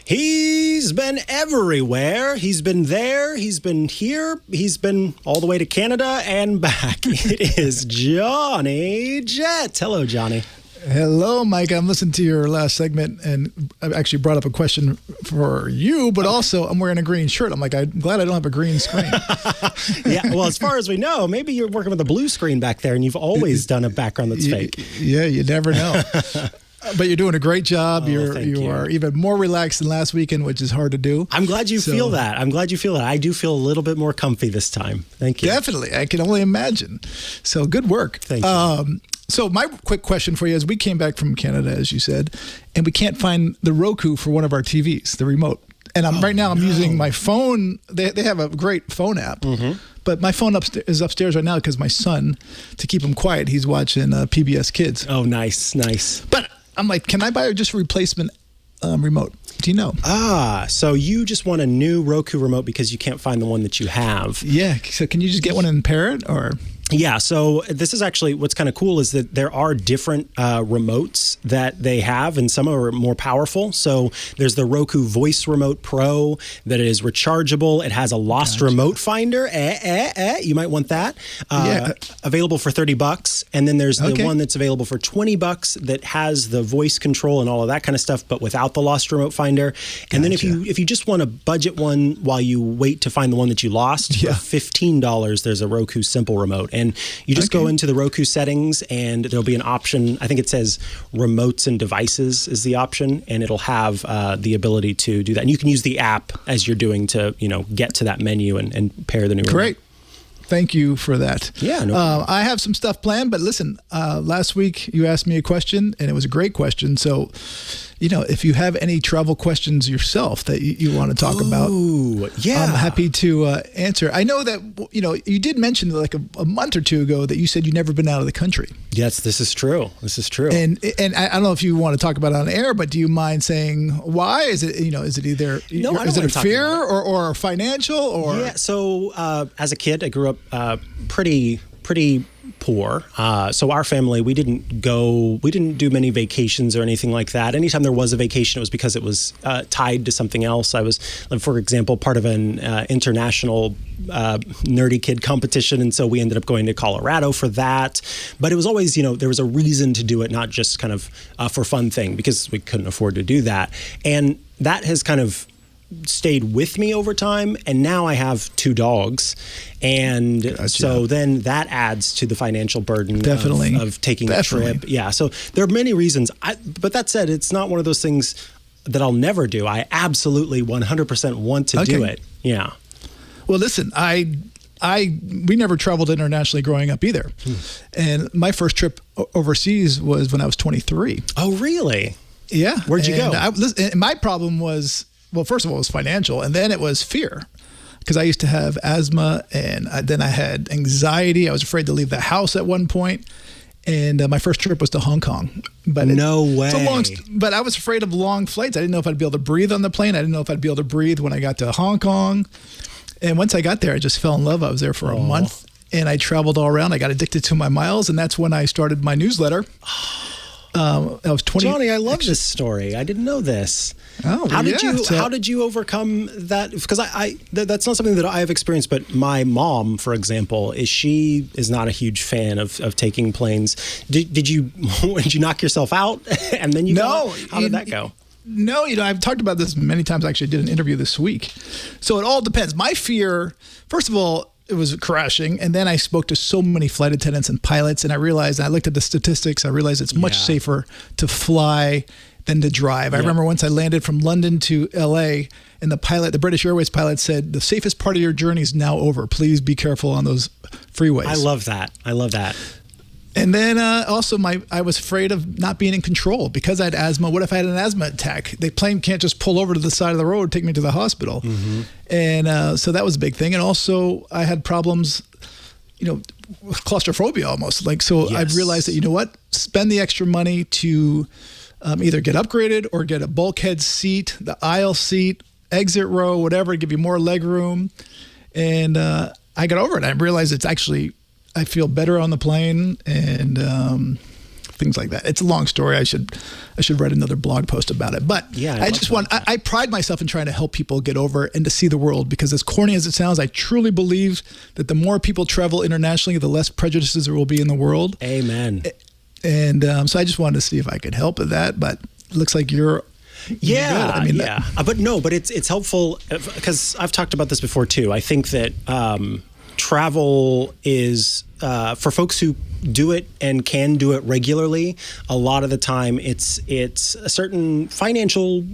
He's been everywhere. He's been there. He's been here. He's been all the way to Canada and back. It is Johnny Jett. Hello, Johnny. Hello, Mike. I'm listening to your last segment, and I actually brought up a question for you, but also I'm wearing a green shirt. I'm like, I'm glad I don't have a green screen. Yeah, well, as far as we know, maybe you're working with a blue screen back there, and you've always done a background that's fake. Yeah, you never know. But you're doing a great job. You are even more relaxed than last weekend, which is hard to do. I'm glad you feel that. I do feel a little bit more comfy this time. Thank you. Definitely. I can only imagine. So good work. Thank you. So my quick question for you is, we came back from Canada, as you said, and we can't find the Roku for one of our TVs, the remote. And right now I'm using my phone. They have a great phone app. Mm-hmm. But my phone is upstairs right now because my son, to keep him quiet, he's watching PBS Kids. Oh, nice. But I'm like, can I buy just a replacement remote? Do you know? So you just want a new Roku remote because you can't find the one that you have. Yeah. So can you just get one and pair it, or? Yeah, so this is actually what's kind of cool is that there are different remotes that they have, and some are more powerful. So there's the Roku Voice Remote Pro that is rechargeable. It has a lost remote finder. You might want that. Available for $30. And then there's the one that's available for $20 that has the voice control and all of that kind of stuff, but without the lost remote finder. And then if you just want a budget one while you wait to find the one that you lost, for $15, there's a Roku Simple Remote. And you just go into the Roku settings, and there'll be an option. I think it says remotes and devices is the option, and it'll have the ability to do that. And you can use the app as you're doing to, get to that menu and pair the new remote. Great. Thank you for that. Yeah, no problem. I have some stuff planned, but listen, last week you asked me a question, and it was a great question. So, if you have any travel questions yourself that you want to talk about, I'm happy to answer. I know that, you did mention like a month or two ago that you said you'd never been out of the country. Yes, this is true. And I don't know if you want to talk about it on air, but do you mind saying why? Is it, is it either, is it a fear or financial or? Yeah, so as a kid, I grew up pretty pretty poor. So our family, we didn't do many vacations or anything like that. Anytime there was a vacation, it was because it was tied to something else. I was, for example, part of an international nerdy kid competition, and so we ended up going to Colorado for that. But it was always, there was a reason to do it, not just kind of for fun thing, because we couldn't afford to do that. And that has kind of stayed with me over time, and now I have 2 dogs, and so then that adds to the financial burden of taking a trip. Yeah, so there are many reasons. But that said, it's not one of those things that I'll never do. I absolutely 100% want to do it. Yeah. Well, listen, we never traveled internationally growing up either, and my first trip overseas was when I was 23. Oh, really? Yeah. Where'd you go? And my problem was, well, first of all, it was financial, and then it was fear, because I used to have asthma, and then I had anxiety. I was afraid to leave the house at one point, and my first trip was to Hong Kong. But no way. But I was afraid of long flights. I didn't know if I'd be able to breathe on the plane. I didn't know if I'd be able to breathe when I got to Hong Kong. And once I got there, I just fell in love. I was there for a month, and I traveled all around. I got addicted to my miles, and that's when I started my newsletter. I was 20. Johnny, I love this story. I didn't know this. Oh, how did you overcome that? Because that's not something that I have experienced. But my mom, for example, she is not a huge fan of taking planes. Did you knock yourself out and then you no? How did that go? No, I've talked about this many times. I actually did an interview this week. So it all depends. My fear, first of all, it was crashing. And then I spoke to so many flight attendants and pilots, and I looked at the statistics. I realized it's much safer to fly than to drive. I remember once I landed from London to LA, and the British Airways pilot said, "The safest part of your journey is now over. Please be careful on those freeways." I love that. And then also I was afraid of not being in control because I had asthma. What if I had an asthma attack? The plane can't just pull over to the side of the road and take me to the hospital. Mm-hmm. And so that was a big thing. And also I had problems, with claustrophobia almost. I realized that, spend the extra money to either get upgraded or get a bulkhead seat, the aisle seat, exit row, whatever, to give you more leg room. And I got over it. I realized it's actually, I feel better on the plane and things like that. It's a long story. I should write another blog post about it. But I pride myself in trying to help people get over it and to see the world, because as corny as it sounds, I truly believe that the more people travel internationally, the less prejudices there will be in the world. Amen. And so I just wanted to see if I could help with that. But it looks like you're good. But it's helpful because I've talked about this before too. I think that travel is for folks who do it and can do it regularly. A lot of the time, it's a certain financial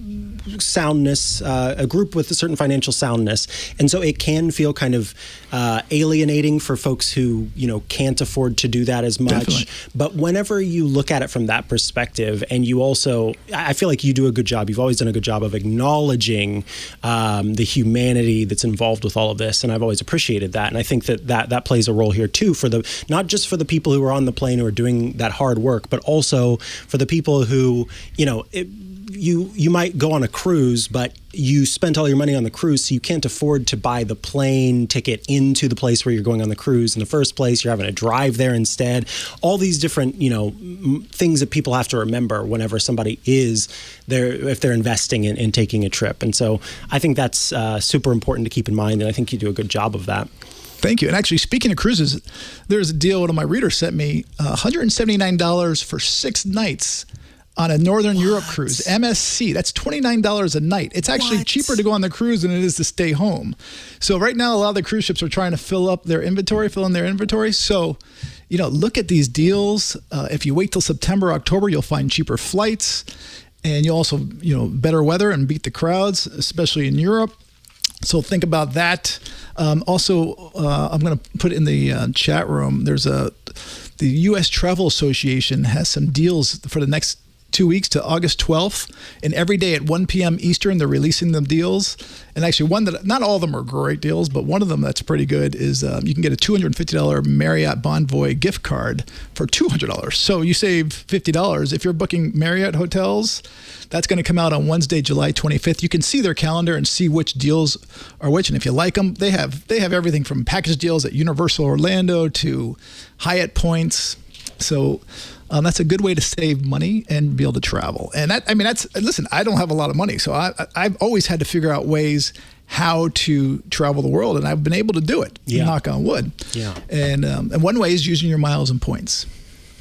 soundness, a group with a certain financial soundness, and so it can feel kind of alienating for folks who can't afford to do that as much. Definitely. But whenever you look at it from that perspective, and you also, I feel like you do a good job. You've always done a good job of acknowledging the humanity that's involved with all of this, and I've always appreciated that. And I think that plays a role here too, for not just for the people who are on the plane who are doing that hard work, but also for the people who, you might go on a cruise, but you spent all your money on the cruise, so you can't afford to buy the plane ticket into the place where you're going on the cruise in the first place. You're having to drive there instead. All these different, things that people have to remember whenever somebody is there, if they're investing in taking a trip. And so I think that's super important to keep in mind, and I think you do a good job of that. Thank you. And actually, speaking of cruises, there's a deal one of my readers sent me, $179 for 6 nights on a Northern Europe cruise, MSC. That's $29 a night. It's actually cheaper to go on the cruise than it is to stay home. So right now, a lot of the cruise ships are trying to fill in their inventory. So, look at these deals. If you wait till September, October, you'll find cheaper flights, and you'll also, better weather and beat the crowds, especially in Europe. So think about that. Also, I'm going to put in the chat room, the U.S. Travel Association has some deals for the next 2 weeks to August 12th. And every day at 1 p.m. Eastern, they're releasing them deals. And actually one that, not all of them are great deals, but one of them that's pretty good is you can get a $250 Marriott Bonvoy gift card for $200. So you save $50. If you're booking Marriott hotels, that's going to come out on Wednesday, July 25th. You can see their calendar and see which deals are which. And if you like them, they have everything from package deals at Universal Orlando to Hyatt points. So that's a good way to save money and be able to travel. And listen, I don't have a lot of money, so I've always had to figure out ways how to travel the world, and I've been able to do it. Yeah. Knock on wood. Yeah. And one way is using your miles and points.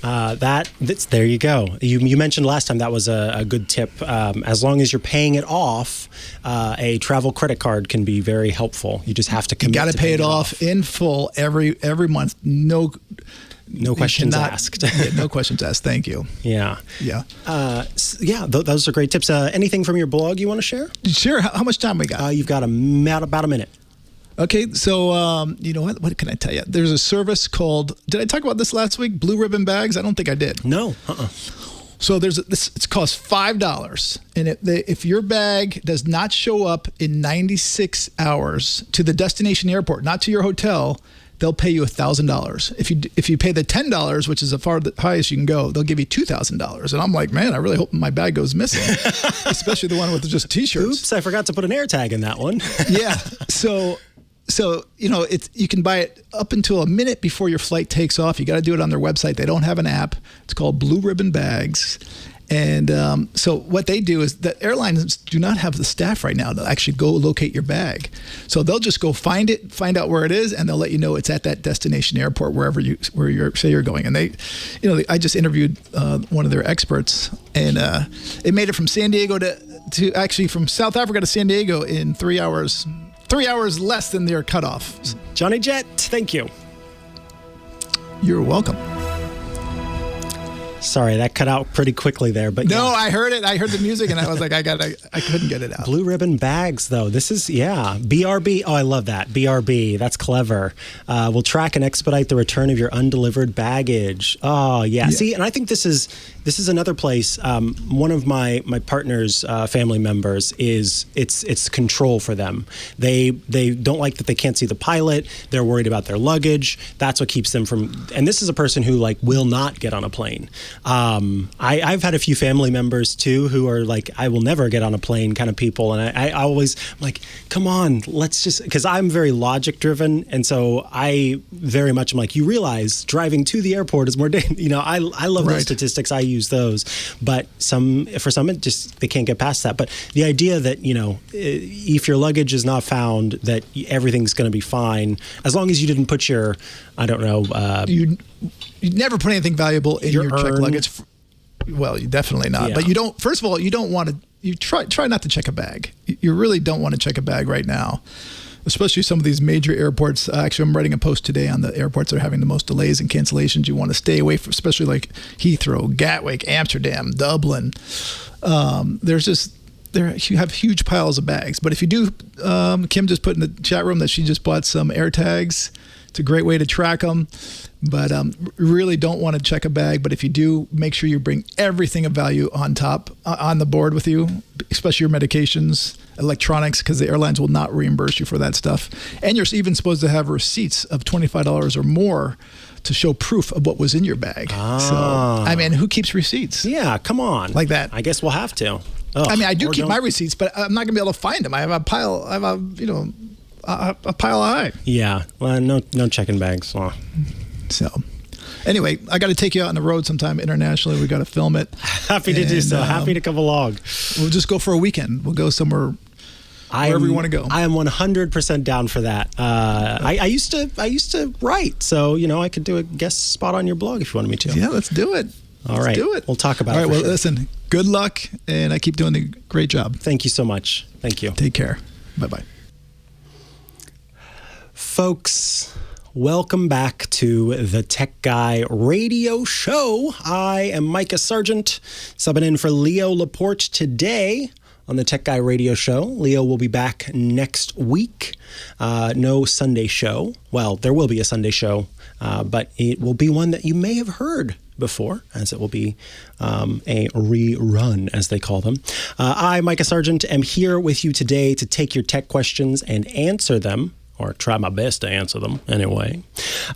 There you go. You mentioned last time that was a good tip. As long as you're paying it off, a travel credit card can be very helpful. You just have to commit. You got to pay it off in full every month. No questions asked. No questions asked. Thank you. Yeah. Yeah. Those are great tips. Anything from your blog you want to share? Sure. How much time we got? You've got about a minute. Okay, so you know what can I tell you? There's a service called, did I talk about this last week? Blue Ribbon Bags? I don't think I did. No. So it costs $5, and if your bag does not show up in 96 hours to the destination airport, not to your hotel, they'll pay you $1,000. If you pay the $10, which is the highest you can go, they'll give you $2,000. And I'm like, man, I really hope my bag goes missing, especially the one with just T-shirts. Oops, I forgot to put an air tag in that one. Yeah, So, you know, you can buy it up until a minute before your flight takes off. You got to do it on their website. They don't have an app. It's called Blue Ribbon Bags. And so what they do is that airlines do not have the staff right now to actually go locate your bag. So they'll just go find out where it is, and they'll let you know it's at that destination airport where you're going. And I just interviewed one of their experts, and it made it from San Diego to actually from South Africa to San Diego in 3 hours. 3 hours less than their cutoff. Johnny Jet, thank you. You're welcome. Sorry, that cut out pretty quickly there, but no, I heard it. I heard the music, and I was like, I couldn't get it out. Blue Ribbon Bags, though. This is BRB. Oh, I love that. BRB. That's clever. Will track and expedite the return of your undelivered baggage. Oh, yeah. See, and I think this is another place. One of my partner's family members it's control for them. They don't like that they can't see the pilot. They're worried about their luggage. That's what keeps them from. And this is a person who will not get on a plane. I've had a few family members too who are like, I will never get on a plane kind of people, and I always like, come on, let's just, because I'm very logic driven, and so I very much am like, you realize driving to the airport is more dangerous. I love those statistics. I use those, but for some it just, they can't get past that. But the idea that if your luggage is not found, that everything's going to be fine as long as you didn't put your, I don't know, you never put anything valuable in your checked luggage. Well, you definitely not. Yeah. But you don't. First of all, you don't want to. You try not to check a bag. You really don't want to check a bag right now, especially some of these major airports. Actually, I'm writing a post today on the airports that are having the most delays and cancellations. You want to stay away from, especially like Heathrow, Gatwick, Amsterdam, Dublin. You have huge piles of bags. But if you do, Kim just put in the chat room that she just bought some air tags. It's a great way to track them, but really don't want to check a bag. But if you do, make sure you bring everything of value on the board with you, especially your medications, electronics, because the airlines will not reimburse you for that stuff. And you're even supposed to have receipts of $25 or more to show proof of what was in your bag. So, who keeps receipts? Yeah, come on. Like that. I guess we'll have to. I do keep my receipts, but I'm not going to be able to find them. I have a pile. A pile high. Yeah. Well, no checking bags. Oh. So, anyway, I got to take you out on the road sometime internationally. We got to film it. Happy to do so. Happy to come along. We'll just go for a weekend. We'll go somewhere. Wherever you want to go. I am 100% down for that. I used to write, so I could do a guest spot on your blog if you wanted me to. Yeah, let's do it. All right. Let's do it. We'll talk about it. All right. Well, sure. Listen. Good luck, and I keep doing a great job. Thank you so much. Thank you. Take care. Bye-bye. Folks, welcome back to the Tech Guy Radio Show. I am Micah Sargent, subbing in for Leo Laporte today on the Tech Guy Radio Show. Leo will be back next week. No Sunday show. Well, there will be a Sunday show, but it will be one that you may have heard before, as it will be a rerun, as they call them. I, Micah Sargent, am here with you today to take your tech questions and answer them, or try my best to answer them anyway.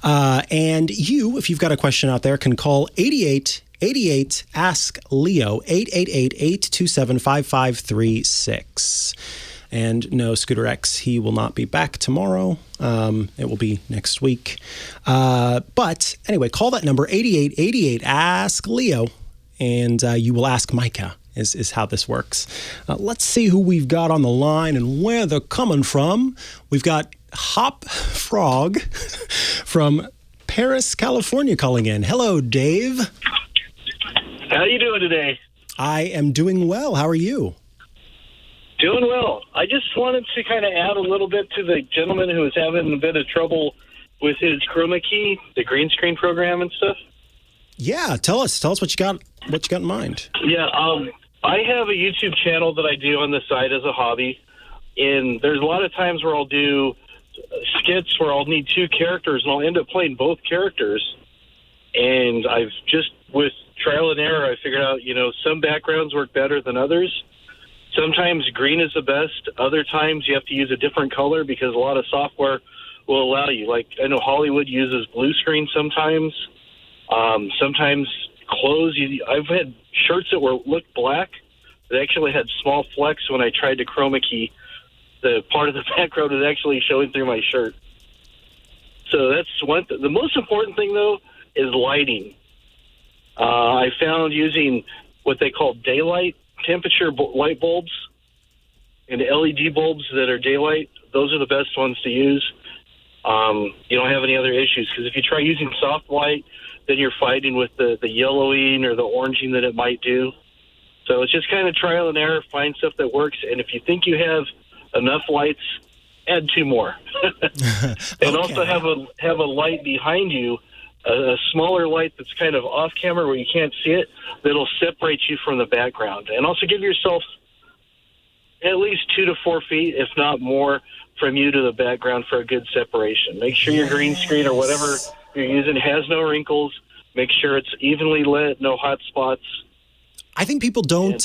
And you, if you've got a question out there, can call 8888 Ask Leo, 888-827-5536. And no, Scooter X, he will not be back tomorrow. It will be next week. But anyway, call that number, 8888 Ask Leo, and you will ask Micah, is how this works. Let's see who we've got on the line and where they're coming from. We've got Hop Frog from Paris, California calling in. Hello, Dave. How you doing today? I am doing well. How are you? Doing well. I just wanted to kind of add a little bit to the gentleman who was having a bit of trouble with his chroma key, the green screen program and stuff. Yeah, tell us what you got in mind. Yeah, I have a YouTube channel that I do on the side as a hobby, and there's a lot of times where I'll do skits where I'll need two characters, and I'll end up playing both characters. And I've just, with trial and error, I figured out, some backgrounds work better than others. Sometimes green is the best. Other times you have to use a different color because a lot of software will allow you. Like, I know Hollywood uses blue screen sometimes. Sometimes clothes. I've had shirts that looked black that actually had small flecks when I tried to chroma key. The part of the background was actually showing through my shirt. So that's one. The most important thing, though, is lighting. I found using what they call daylight temperature light bulbs and LED bulbs that are daylight, those are the best ones to use. You don't have any other issues, because if you try using soft light, then you're fighting with the yellowing or the oranging that it might do. So it's just kind of trial and error, find stuff that works, and if you think you have enough lights, add two more. And also have a light behind you, a smaller light that's kind of off camera where you can't see it, that'll separate you from the background. And also give yourself at least 2 to 4 feet, if not more, from you to the background for a good separation. Make sure your green screen or whatever you're using has no wrinkles. Make sure it's evenly lit, no hot spots. I think people don't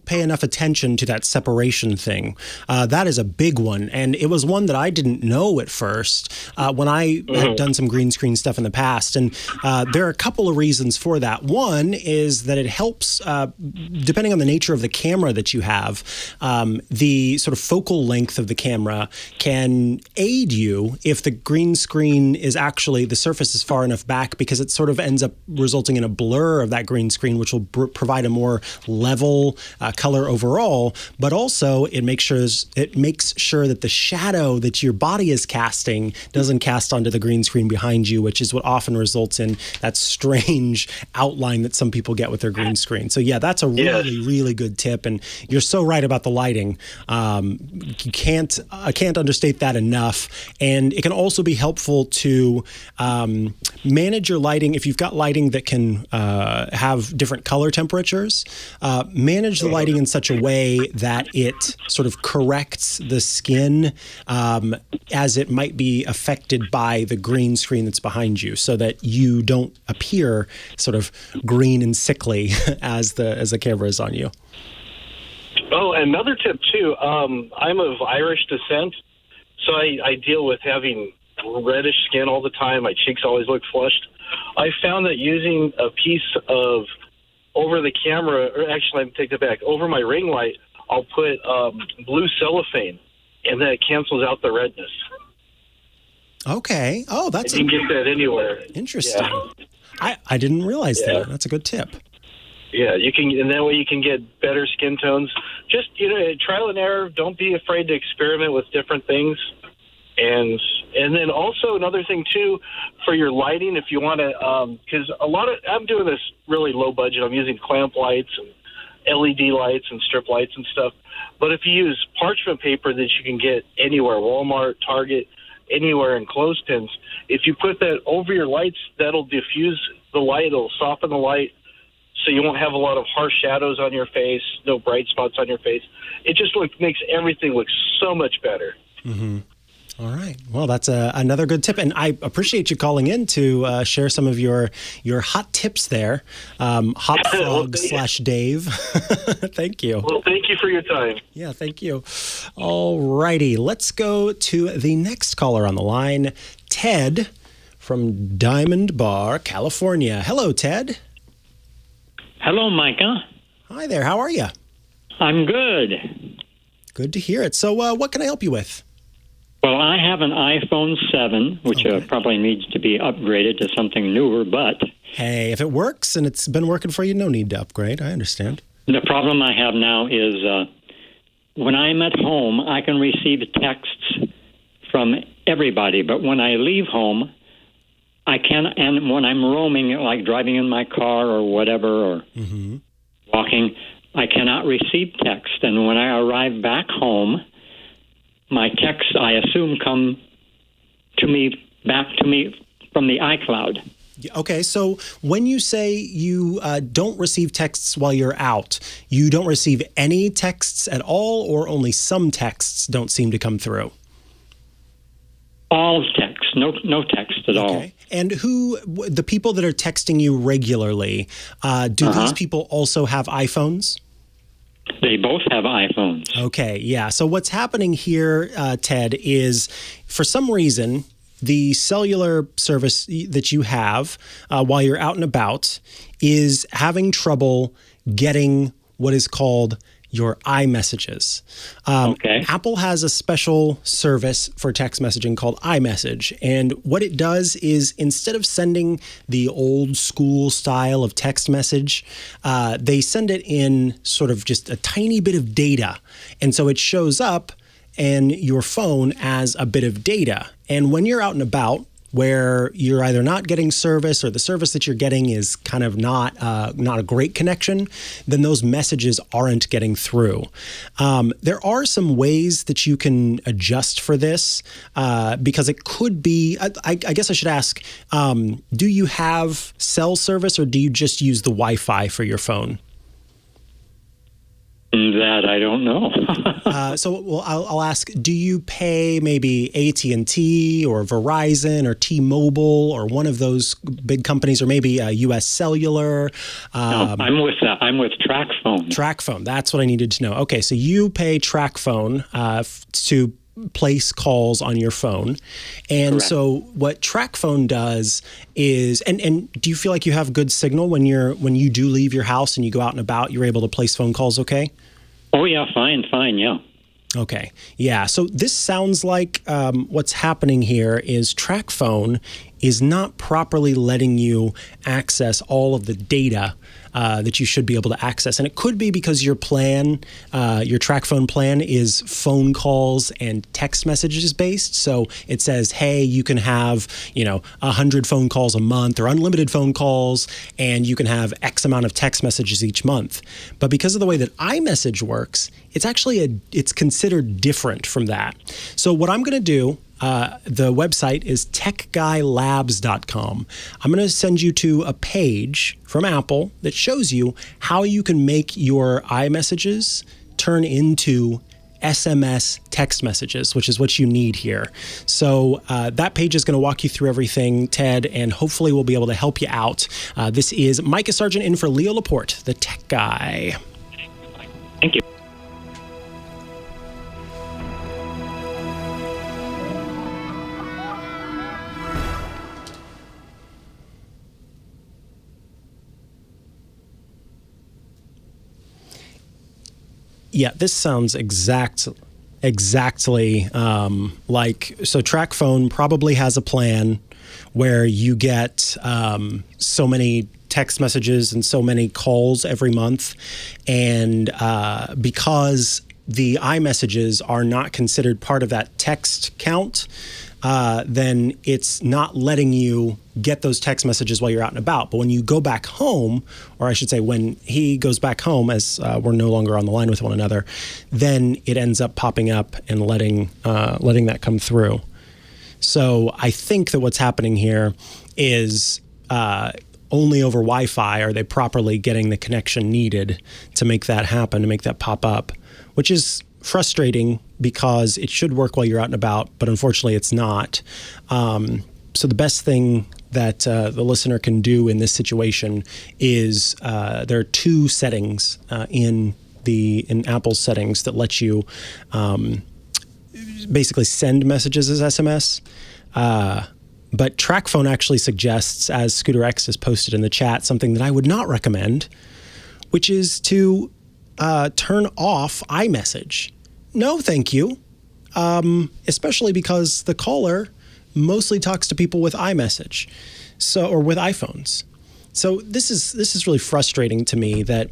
pay enough attention to that separation thing. That is a big one, and it was one that I didn't know at first when I had done some green screen stuff in the past. And there are a couple of reasons for that. One is that it helps, depending on the nature of the camera that you have, the sort of focal length of the camera can aid you if the green screen is actually, the surface is far enough back, because it sort of ends up resulting in a blur of that green screen, which will provide a more level color overall, but also it makes sure that the shadow that your body is casting doesn't cast onto the green screen behind you, which is what often results in that strange outline that some people get with their green screen. So yeah, that's a really, really good tip, and you're so right about the lighting. I can't understate that enough, and it can also be helpful to manage your lighting. If you've got lighting that can have different color temperatures, manage the lighting in such a way that it sort of corrects the skin as it might be affected by the green screen that's behind you, so that you don't appear sort of green and sickly as the camera is on you. Oh, another tip too. I'm of Irish descent, so I deal with having reddish skin all the time. My cheeks always look flushed. I found that using a piece of over the camera, or actually, let me take that back. Over my ring light, I'll put blue cellophane, and that cancels out the redness. Okay. Oh, that's... And you can get that anywhere. Interesting. Yeah. I didn't realize that. That's a good tip. Yeah, you can, and that way you can get better skin tones. Just, trial and error. Don't be afraid to experiment with different things. And then also another thing too, for your lighting, if you want to, because I'm doing this really low budget. I'm using clamp lights and LED lights and strip lights and stuff. But if you use parchment paper that you can get anywhere, Walmart, Target, anywhere in clothespins, if you put that over your lights, that'll diffuse the light. It'll soften the light, so you won't have a lot of harsh shadows on your face, no bright spots on your face. It just makes everything look so much better. Mm-hmm. All right. Well, that's another good tip. And I appreciate you calling in to share some of your hot tips there. Hopfrog/Dave. Thank you. Well, thank you for your time. Yeah, thank you. All righty. Let's go to the next caller on the line, Ted from Diamond Bar, California. Hello, Ted. Hello, Micah. Hi there. How are you? I'm good. Good to hear it. So what can I help you with? Well, I have an iPhone 7, which probably needs to be upgraded to something newer, but... Hey, if it works and it's been working for you, no need to upgrade. I understand. The problem I have now is when I'm at home, I can receive texts from everybody, but when I leave home, I can't, and when I'm roaming, like driving in my car or whatever, or walking, I cannot receive text. And when I arrive back home, my texts, I assume, come back to me from the iCloud. Okay, so when you say you don't receive texts while you're out, you don't receive any texts at all, or only some texts don't seem to come through? All text, no text at all. And the people that are texting you regularly, do these people also have iPhones? They both have iPhones. Okay, yeah. So what's happening here, Ted, is for some reason, the cellular service that you have while you're out and about is having trouble getting what is called your iMessages. Apple has a special service for text messaging called iMessage. And what it does is instead of sending the old school style of text message, they send it in sort of just a tiny bit of data. And so it shows up in your phone as a bit of data. And when you're out and about, where you're either not getting service or the service that you're getting is kind of not a great connection, then those messages aren't getting through. There are some ways that you can adjust for this because it could be, I guess I should ask, do you have cell service or do you just use the Wi-Fi for your phone? That I don't know. I'll ask, do you pay maybe AT&T or Verizon or T-Mobile or one of those big companies, or maybe U.S. Cellular? No, I'm with TracFone. TracFone, that's what I needed to know. Okay, so you pay TracFone to place calls on your phone. And Correct. So what TracFone does is, and do you feel like you have good signal when you do leave your house and you go out and about, you're able to place phone calls okay? Oh, yeah, fine, yeah. Okay. Yeah. So this sounds like what's happening here is TracFone is not properly letting you access all of the data that you should be able to access. And it could be because your plan, your TracFone plan is phone calls and text messages based. So it says, hey, you can have, 100 phone calls a month or unlimited phone calls, and you can have X amount of text messages each month. But because of the way that iMessage works, it's actually it's considered different from that. So what I'm going to do, the website is techguylabs.com. I'm going to send you to a page from Apple that shows you how you can make your iMessages turn into SMS text messages, which is what you need here. So that page is going to walk you through everything, Ted, and hopefully we'll be able to help you out. This is Micah Sargent in for Leo Laporte, the tech guy. Thank you. Yeah, this sounds exactly like, so TracFone probably has a plan where you get so many text messages and so many calls every month. And because the iMessages are not considered part of that text count, then it's not letting you get those text messages while you're out and about. But when you go back home, or I should say when he goes back home, as we're no longer on the line with one another, then it ends up popping up and letting that come through. So I think that what's happening here is only over Wi-Fi are they properly getting the connection needed to make that happen, to make that pop up, which is frustrating because it should work while you're out and about, but unfortunately it's not. So the best thing that the listener can do in this situation is there are two settings in Apple's settings that let you basically send messages as SMS. But TracFone actually suggests, as Scooter X has posted in the chat, something that I would not recommend, which is to turn off iMessage. No, thank you. Especially because the caller mostly talks to people with iMessage, or with iPhones. So this is really frustrating to me that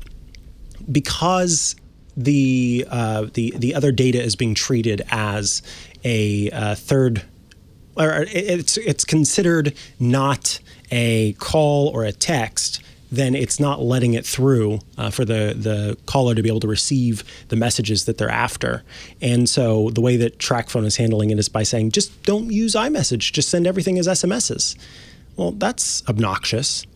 because the other data is being treated as a third, or it's considered not a call or a text, then it's not letting it through for the caller to be able to receive the messages that they're after. And so the way that TracFone is handling it is by saying, just don't use iMessage, just send everything as SMSs. Well, that's obnoxious.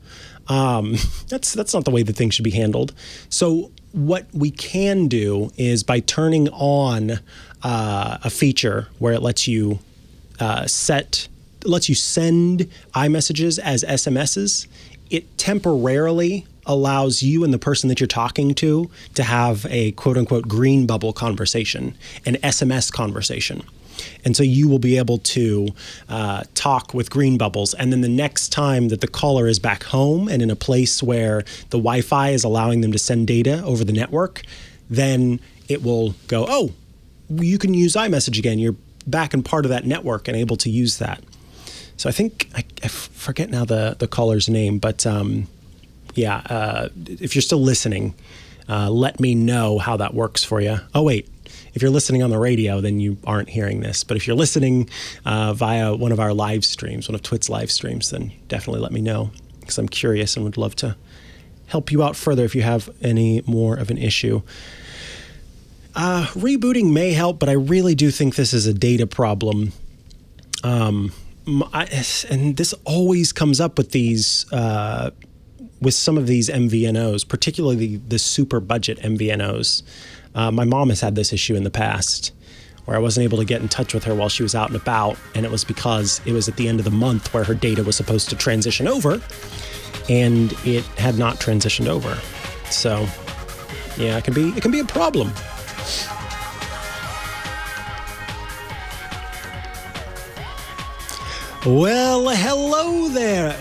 That's not the way that things should be handled. So what we can do is by turning on a feature where it lets you send iMessages as SMSs, it temporarily allows you and the person that you're talking to have a quote-unquote green bubble conversation, an SMS conversation. And so you will be able to talk with green bubbles. And then the next time that the caller is back home and in a place where the Wi-Fi is allowing them to send data over the network, then it will go, oh, you can use iMessage again. You're back and part of that network and able to use that. So I think, I forget now the caller's name, but if you're still listening, let me know how that works for you. Oh, wait, if you're listening on the radio, then you aren't hearing this. But if you're listening via one of our live streams, one of Twit's live streams, then definitely let me know, because I'm curious and would love to help you out further if you have any more of an issue. Rebooting may help, but I really do think this is a data problem. And this always comes up with these, with some of these MVNOs, particularly the super budget MVNOs. My mom has had this issue in the past where I wasn't able to get in touch with her while she was out and about. And it was because it was at the end of the month where her data was supposed to transition over, and it had not transitioned over. So yeah, it can be a problem. Well, hello there.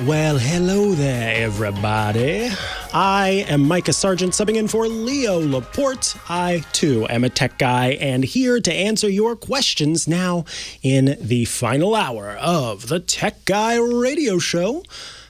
Everybody. I am Micah Sargent, subbing in for Leo Laporte. I, too, am a tech guy and here to answer your questions now in the final hour of the Tech Guy Radio Show.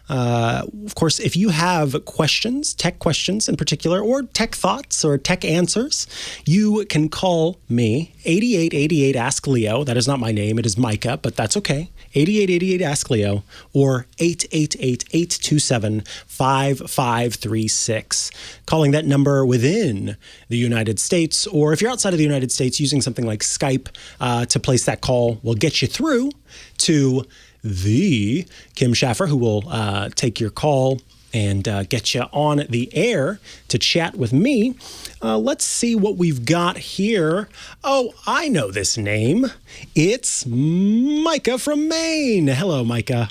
Of course, if you have questions, tech questions in particular, or tech thoughts or tech answers, you can call me, 8888 Ask Leo. That is not my name. It is Micah, but that's okay. 8888 Ask Leo, or 888-827-5536. Calling that number within the United States, or if you're outside of the United States, using something like Skype to place that call will get you through to the Kim Schaffer, who will take your call and get you on the air to chat with me. Let's see what we've got here. Oh, I know this name. It's Micah from Maine. Hello, Micah.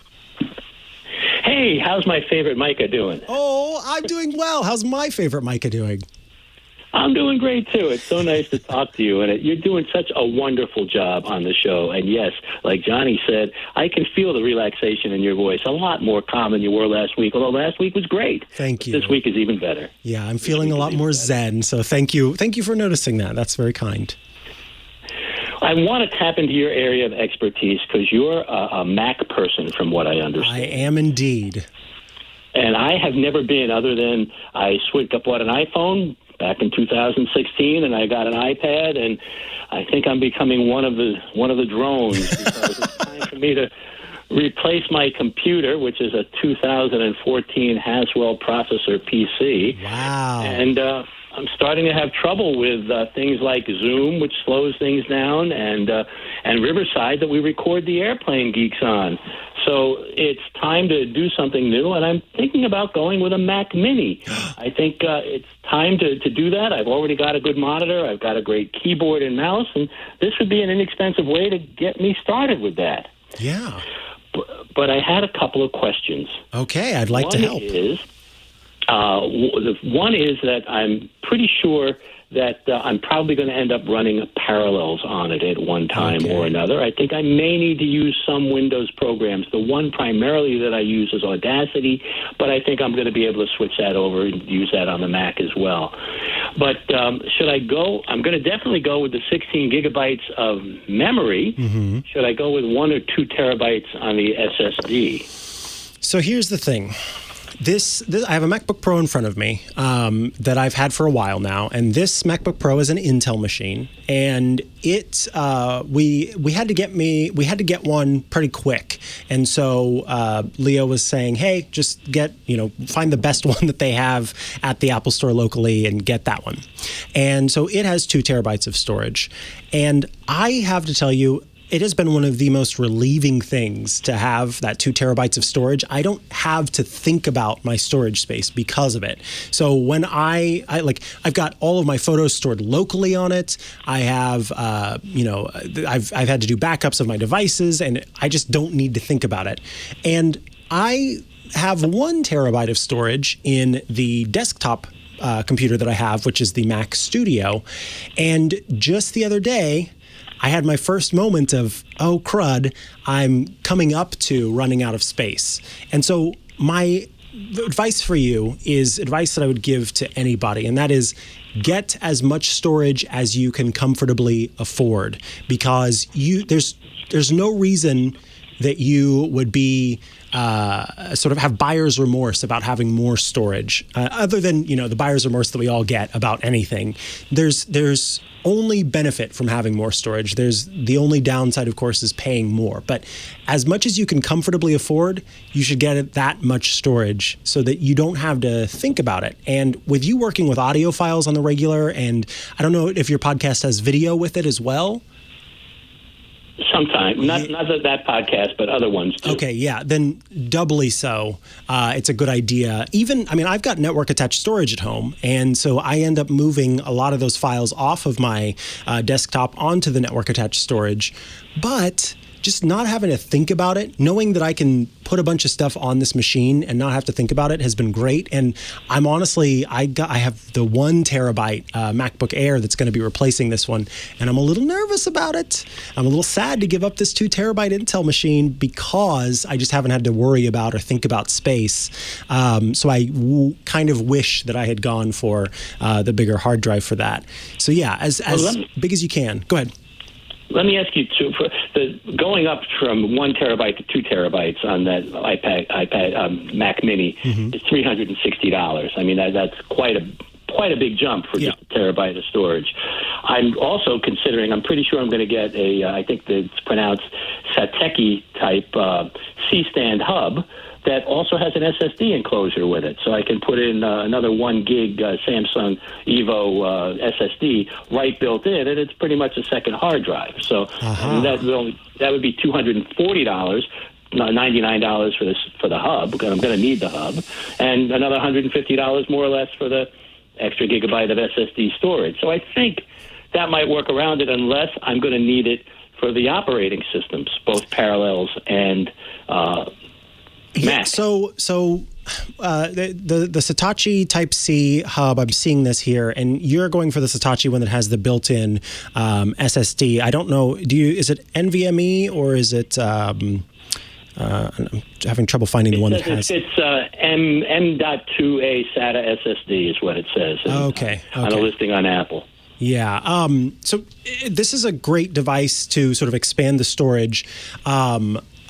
Hey, how's my favorite Micah doing? Oh, I'm doing well. How's my favorite Micah doing? I'm doing great, too. It's so nice to talk to you, and you're doing such a wonderful job on the show. And yes, like Johnny said, I can feel the relaxation in your voice, a lot more calm than you were last week, although last week was great. Thank you. This week is even better. Yeah, I'm feeling a lot more zen, so thank you. Thank you for noticing that. That's very kind. I want to tap into your area of expertise because you're a Mac person, from what I understand. I am indeed. And I have never been, other than I bought an iPhone back in 2016, and I got an iPad, and I think I'm becoming one of the drones because it's time for me to replace my computer, which is a 2014 Haswell processor PC. Wow! And I'm starting to have trouble with things like Zoom, which slows things down, and Riverside that we record the Airplane Geeks on. So it's time to do something new, and I'm thinking about going with a Mac Mini. I think it's time to do that. I've already got a good monitor. I've got a great keyboard and mouse, and this would be an inexpensive way to get me started with that. Yeah. But I had a couple of questions. Okay, I'd like to help. One is that I'm pretty sure that I'm probably going to end up running parallels on it at one time or another. I think I may need to use some Windows programs. The one primarily that I use is Audacity, but I think I'm going to be able to switch that over and use that on the Mac as well. But should I go? I'm going to definitely go with the 16 gigabytes of memory. Mm-hmm. Should I go with 1 or 2 terabytes on the SSD? So here's the thing. This I have a MacBook Pro in front of me that I've had for a while now, and this MacBook Pro is an Intel machine, and it we had to get one pretty quick, and so Leo was saying, hey, just find the best one that they have at the Apple Store locally and get that one, and so it has 2 terabytes of storage, and I have to tell you, it has been one of the most relieving things to have that 2 terabytes of storage. I don't have to think about my storage space because of it. So when I've got all of my photos stored locally on it. I have, I've had to do backups of my devices, and I just don't need to think about it. And I have 1 terabyte of storage in the desktop computer that I have, which is the Mac Studio. And just the other day, I had my first moment of, oh, crud, I'm coming up to running out of space. And so my advice for you is advice that I would give to anybody, and that is get as much storage as you can comfortably afford, because there's no reason that you would be sort of have buyer's remorse about having more storage, other than the buyer's remorse that we all get about anything. There's only benefit from having more storage. There's the only downside, of course, is paying more. But as much as you can comfortably afford, you should get that much storage so that you don't have to think about it. And with you working with audio files on the regular, and I don't know if your podcast has video with it as well. Sometimes, not that podcast, but other ones too. Okay, yeah, then doubly so. It's a good idea. I've got network attached storage at home, and so I end up moving a lot of those files off of my desktop onto the network attached storage. But just not having to think about it, knowing that I can put a bunch of stuff on this machine and not have to think about it has been great. And I'm honestly, I have the 1 terabyte MacBook Air that's going to be replacing this one, and I'm a little nervous about it. I'm a little sad to give up this 2 terabyte Intel machine because I just haven't had to worry about or think about space. So I kind of wish that I had gone for the bigger hard drive for that. So yeah, as big as you can. Go ahead. Let me ask you too, for going up from 1 terabyte to 2 terabytes on that iPad Mac Mini is $360. I mean, that's quite a big jump for just a terabyte of storage. I'm also considering, I'm pretty sure I'm going to get I think it's pronounced Satechi type C-stand hub that also has an SSD enclosure with it. So I can put in another 1 gig Samsung Evo SSD right built in, and it's pretty much a second hard drive. So that would be $240. $99 for the hub, because I'm going to need the hub, and another $150 more or less for the extra gigabyte of SSD storage. So I think that might work around it, unless I'm going to need it for the operating systems, both Parallels and Mac. So the Satechi Type C hub, I'm seeing this here, and you're going for the Satechi one that has the built-in SSD. I don't know. Is it NVMe or is it? I'm having trouble finding the one that has. It's M.2A SATA SSD is what it says. Okay. On a listing on Apple. Yeah. So this is a great device to sort of expand the storage.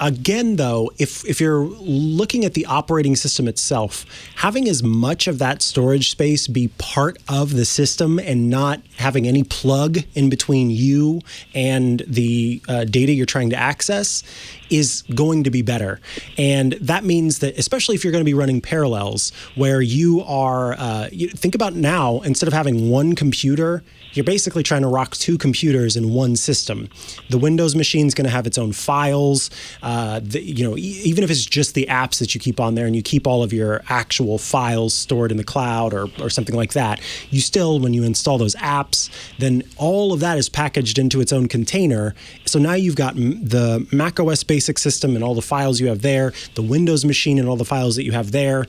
Again, though, if you're looking at the operating system itself, having as much of that storage space be part of the system and not having any plug in between you and the data you're trying to access is going to be better. And that means that, especially if you're going to be running parallels, where you are, think about now, instead of having one computer, you're basically trying to rock two computers in one system. The Windows machine is going to have its own files. Even if it's just the apps that you keep on there and you keep all of your actual files stored in the cloud or something like that, you still, when you install those apps, then all of that is packaged into its own container. So now you've got the macOS basic system and all the files you have there, the Windows machine and all the files that you have there.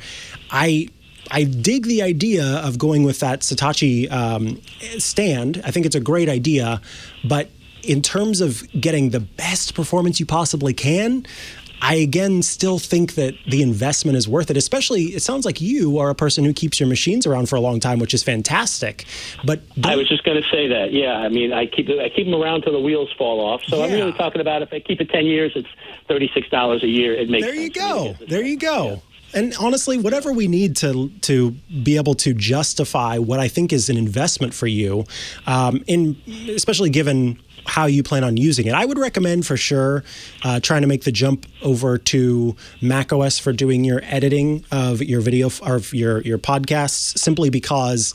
I dig the idea of going with that Satechi stand. I think it's a great idea, but in terms of getting the best performance you possibly can, I again still think that the investment is worth it. Especially, it sounds like you are a person who keeps your machines around for a long time, which is fantastic. But I was just going to say that. Yeah, I mean, I keep them around till the wheels fall off. So I'm really talking about if I keep it 10 years, it's $36 a year. It makes there sense. There you go. Yeah. And honestly, whatever we need to be able to justify what I think is an investment for you, especially given how you plan on using it, I would recommend for sure trying to make the jump over to macOS for doing your editing of your video or your podcasts, simply because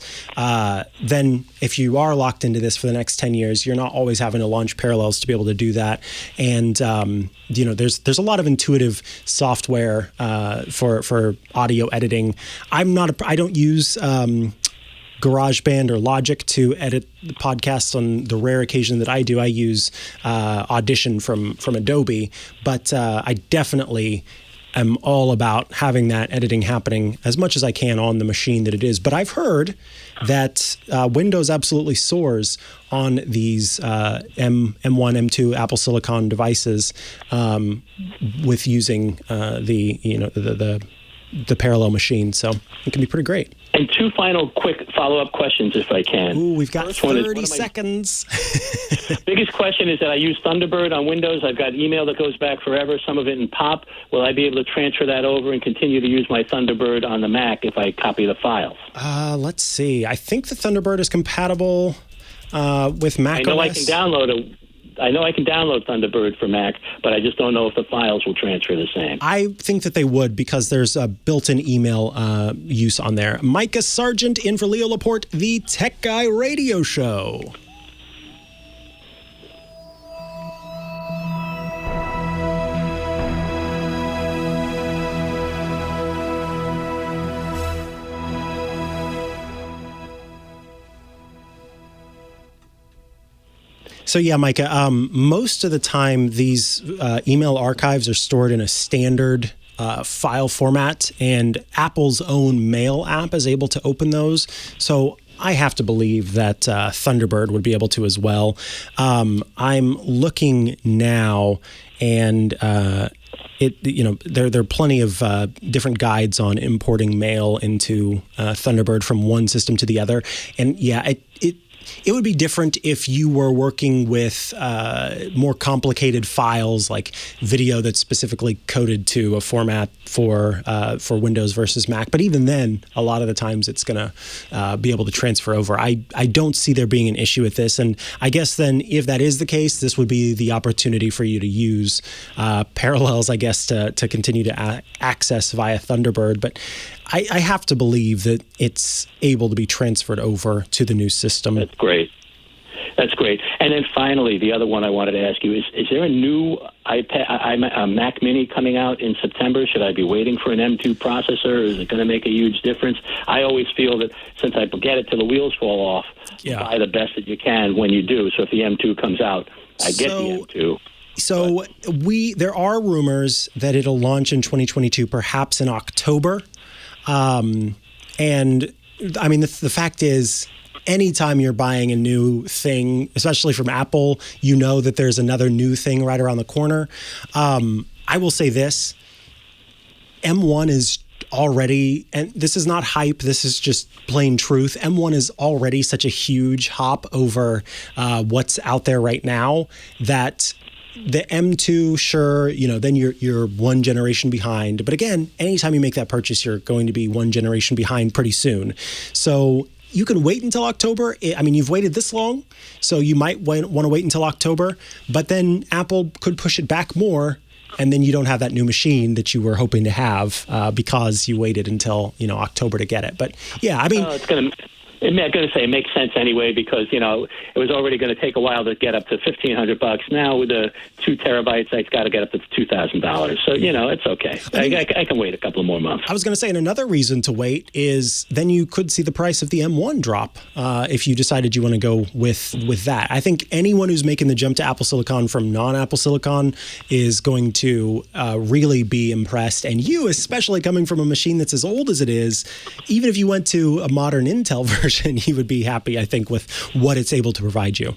then if you are locked into this for the next 10 years, you're not always having to launch Parallels to be able to do that. And there's a lot of intuitive software for audio editing. I don't use GarageBand or Logic to edit the podcasts on the rare occasion that I do. I use Audition from Adobe, but I definitely am all about having that editing happening as much as I can on the machine that it is. But I've heard that Windows absolutely soars on these M1, M2 Apple Silicon devices with using the parallel machine. So it can be pretty great. And two final quick follow-up questions, if I can. Ooh, we've got 30 seconds. Biggest question is that I use Thunderbird on Windows. I've got email that goes back forever, some of it in POP. Will I be able to transfer that over and continue to use my Thunderbird on the Mac if I copy the files? Let's see. I think the Thunderbird is compatible with Mac I know OS. I know I can download Thunderbird for Mac, but I just don't know if the files will transfer the same. I think that they would, because there's a built-in email use on there. Micah Sargent in for Leo Laporte, the Tech Guy Radio Show. So yeah, Micah, most of the time these email archives are stored in a standard file format, and Apple's own Mail app is able to open those. So I have to believe that Thunderbird would be able to as well. I'm looking now, and there are plenty of different guides on importing mail into Thunderbird from one system to the other, and yeah, it would be different if you were working with more complicated files, like video that's specifically coded to a format for Windows versus Mac. But even then, a lot of the times it's going to be able to transfer over. I don't see there being an issue with this. And I guess then if that is the case, this would be the opportunity for you to use Parallels, I guess, to continue to access via Thunderbird. But I have to believe that it's able to be transferred over to the new system. That's great. That's great. And then finally, the other one I wanted to ask you is there a new iPad, Mac Mini coming out in September? Should I be waiting for an M2 processor? Is it going to make a huge difference? I always feel that since I get it till the wheels fall off, buy the best that you can when you do. So if the M2 comes out, I get the M2. So there are rumors that it'll launch in 2022, perhaps in October. And I mean, the fact is, anytime you're buying a new thing, especially from Apple, you know that there's another new thing right around the corner. I will say this, M1 is already, and this is not hype, this is just plain truth, M1 is already such a huge hop over what's out there right now that the M2, sure, then you're one generation behind. But again, anytime you make that purchase, you're going to be one generation behind pretty soon. So you can wait until October. I mean, you've waited this long, so you might want to wait until October. But then Apple could push it back more, and then you don't have that new machine that you were hoping to have because you waited until October to get it. But yeah, I mean, I'm going to say it makes sense anyway because, it was already going to take a while to get up to $1,500. Now with the 2 terabytes, it's got to get up to $2,000. So, it's okay. I can wait a couple of more months. I was going to say, and another reason to wait is then you could see the price of the M1 drop if you decided you want to go with that. I think anyone who's making the jump to Apple Silicon from non-Apple Silicon is going to really be impressed. And you, especially coming from a machine that's as old as it is, even if you went to a modern Intel version, you would be happy, I think, with what it's able to provide you.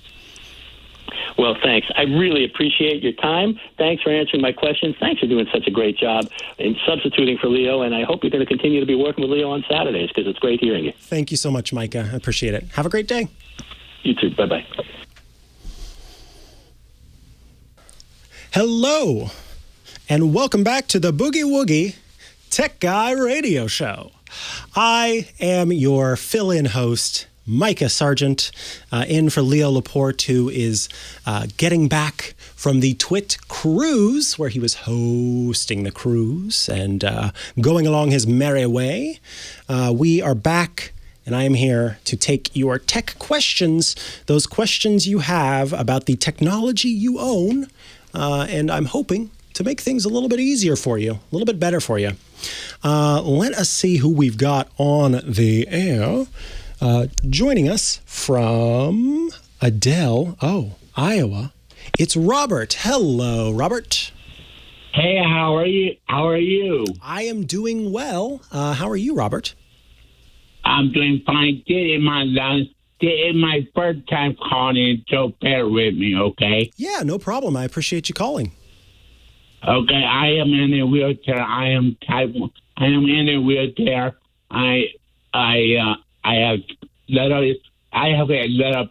Well, thanks. I really appreciate your time. Thanks for answering my questions. Thanks for doing such a great job in substituting for Leo, and I hope you're going to continue to be working with Leo on Saturdays because it's great hearing you. Thank you so much, Micah. I appreciate it. Have a great day. You too. Bye-bye. Hello, and welcome back to the Boogie Woogie Tech Guy Radio Show. I am your fill-in host, Micah Sargent, in for Leo Laporte, who is getting back from the Twit cruise, where he was hosting the cruise and going along his merry way. We are back, and I am here to take your tech questions, those questions you have about the technology you own, and I'm hoping to make things a little bit easier for you, a little bit better for you. Let us see who we've got on the air. Joining us from Iowa, it's Robert. Hello, Robert. Hey, how are you? I am doing well. How are you, Robert? I'm doing fine. This is my first time calling, so bear with me, okay? Yeah, no problem. I appreciate you calling. Okay, I am in a wheelchair. I am in a wheelchair. I have a little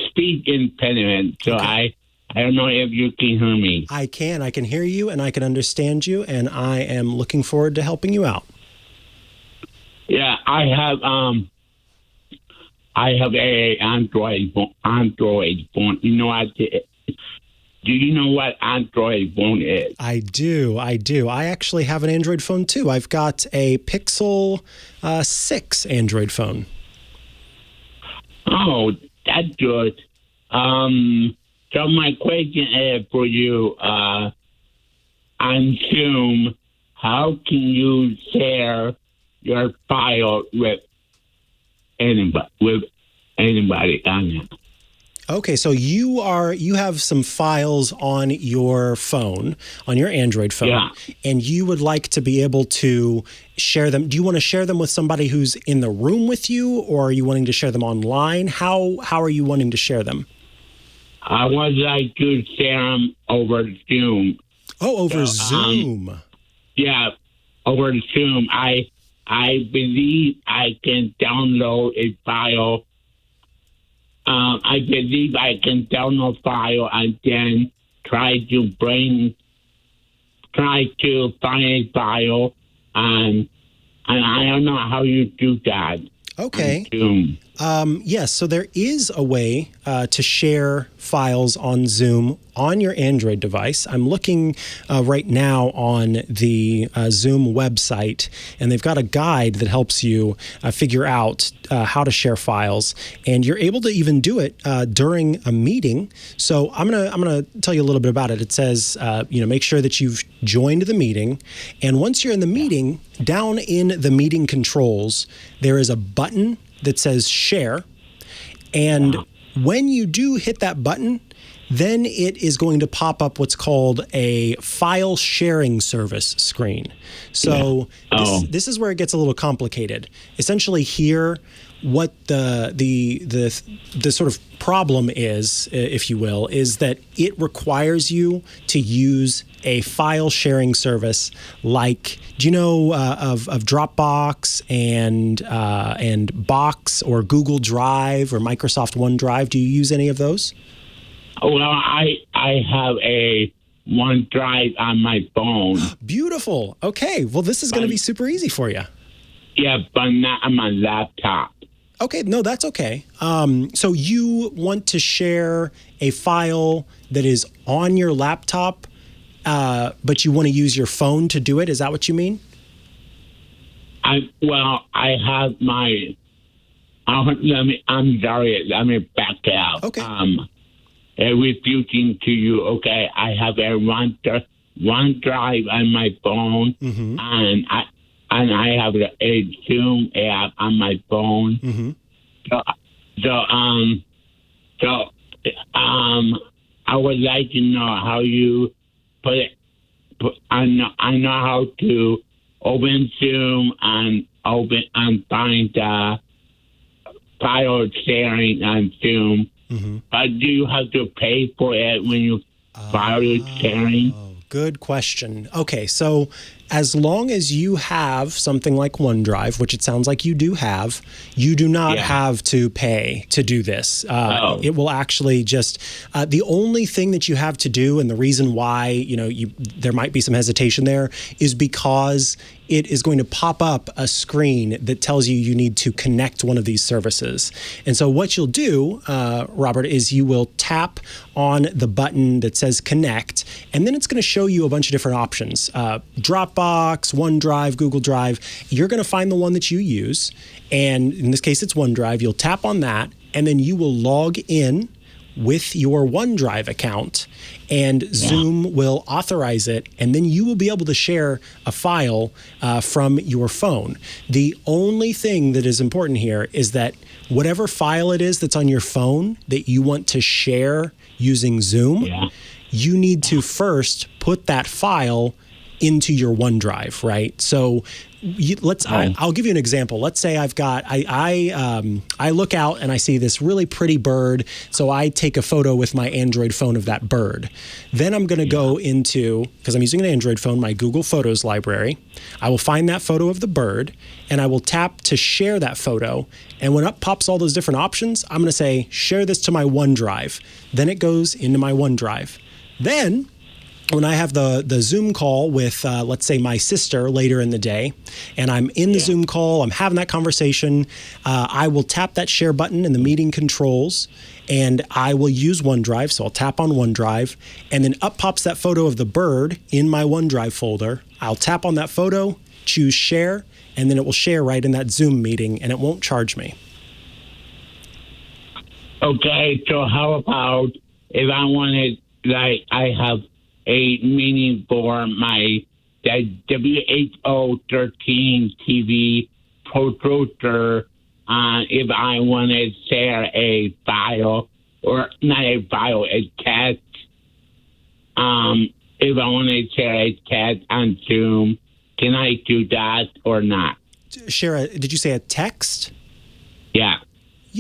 speech impediment, so okay. I don't know if you can hear me. I can hear you, and I can understand you, and I am looking forward to helping you out. Yeah, I have a Android phone. You know Do you know what Android phone is? I do. I actually have an Android phone, too. I've got a Pixel 6 Android phone. Oh, that's good. So my question is for you, on Zoom, how can you share your file with anybody on it? Okay, so you have some files on your phone, on your Android phone, yeah, and you would like to be able to share them. Do you want to share them with somebody who's in the room with you, or are you wanting to share them online? How are you wanting to share them? I would like to share them over Zoom. Oh, over Zoom. Yeah, over Zoom. I believe I can download a file. I believe I can download a file and then try to find a file, and I don't know how you do that. Okay. Yes, so there is a way to share files on Zoom on your Android device. I'm looking right now on the Zoom website, and they've got a guide that helps you figure out how to share files, and you're able to even do it during a meeting. So I'm gonna tell you a little bit about it. It says, make sure that you've joined the meeting, and once you're in the meeting, down in the meeting controls, there is a button that says share. And when you do hit that button, then it is going to pop up what's called a file sharing service screen. So this is where it gets a little complicated. Essentially here, what the sort of problem is, if you will, is that it requires you to use a file sharing service like, do you know of Dropbox and Box or Google Drive or Microsoft OneDrive? Do you use any of those? Well, I I have a OneDrive on my phone. Beautiful. Okay. Well, this is going to be super easy for you. Yeah, but not on my laptop. Okay. No, that's okay. So you want to share a file that is on your laptop, but you want to use your phone to do it? Is that what you mean? I have my. I'm sorry. Let me back out. Okay. Refusing to you. Okay, I have a OneDrive on my phone, and I have a Zoom app on my phone. So I would like to know how you put it. I know how to open Zoom and find file sharing on Zoom. But do you have to pay for it when you file sharing? Good question. Okay, so as long as you have something like OneDrive, which it sounds like you do have, you do not have to pay to do this. It will actually just the only thing that you have to do, and the reason why there might be some hesitation there, is because it is going to pop up a screen that tells you need to connect one of these services. And so what you'll do, Robert, is you will tap on the button that says connect, and then it's going to show you a bunch of different options. Dropbox, OneDrive, Google Drive. You're going to find the one that you use. And in this case, it's OneDrive. You'll tap on that, and then you will log in with your OneDrive account, and Zoom will authorize it, and then you will be able to share a file from your phone. The only thing that is important here is that whatever file it is that's on your phone that you want to share using Zoom, you need to first put that file into your OneDrive, right? So I'll give you an example. Let's say I've got, I look out and I see this really pretty bird. So I take a photo with my Android phone of that bird. Then I'm going to go into, because I'm using an Android phone, my Google Photos library. I will find that photo of the bird and I will tap to share that photo. And when up pops all those different options, I'm going to say, share this to my OneDrive. Then it goes into my OneDrive. Then when I have the Zoom call with, let's say, my sister later in the day, and I'm in the Zoom call, I'm having that conversation, I will tap that share button in the meeting controls, and I will use OneDrive. So I'll tap on OneDrive, and then up pops that photo of the bird in my OneDrive folder. I'll tap on that photo, choose share, and then it will share right in that Zoom meeting, and it won't charge me. Okay, so how about if I wanted, like, I have a meeting for my WHO13 TV producer, if I want to share a file, or not a file, a text. If I want to share a text on Zoom, can I do that or not? Did you say a text? Yeah.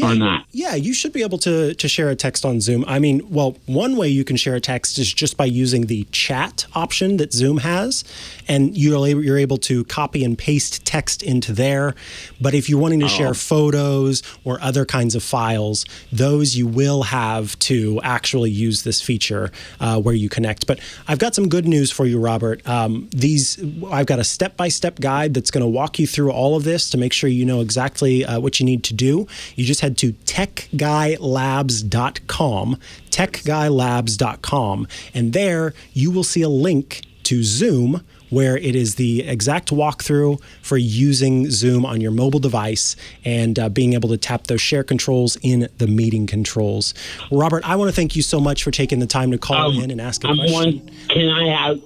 Or not? Yeah, you should be able to share a text on Zoom. I mean, well, one way you can share a text is just by using the chat option that Zoom has, and you're able to copy and paste text into there. But if you're wanting to share photos or other kinds of files, those you will have to actually use this feature where you connect. But I've got some good news for you, Robert. I've got a step-by-step guide that's going to walk you through all of this to make sure you know exactly what you need to do. You just head to techguylabs.com, and there you will see a link to Zoom where it is the exact walkthrough for using Zoom on your mobile device and being able to tap those share controls in the meeting controls. Robert, I want to thank you so much for taking the time to call in and ask a question. Can I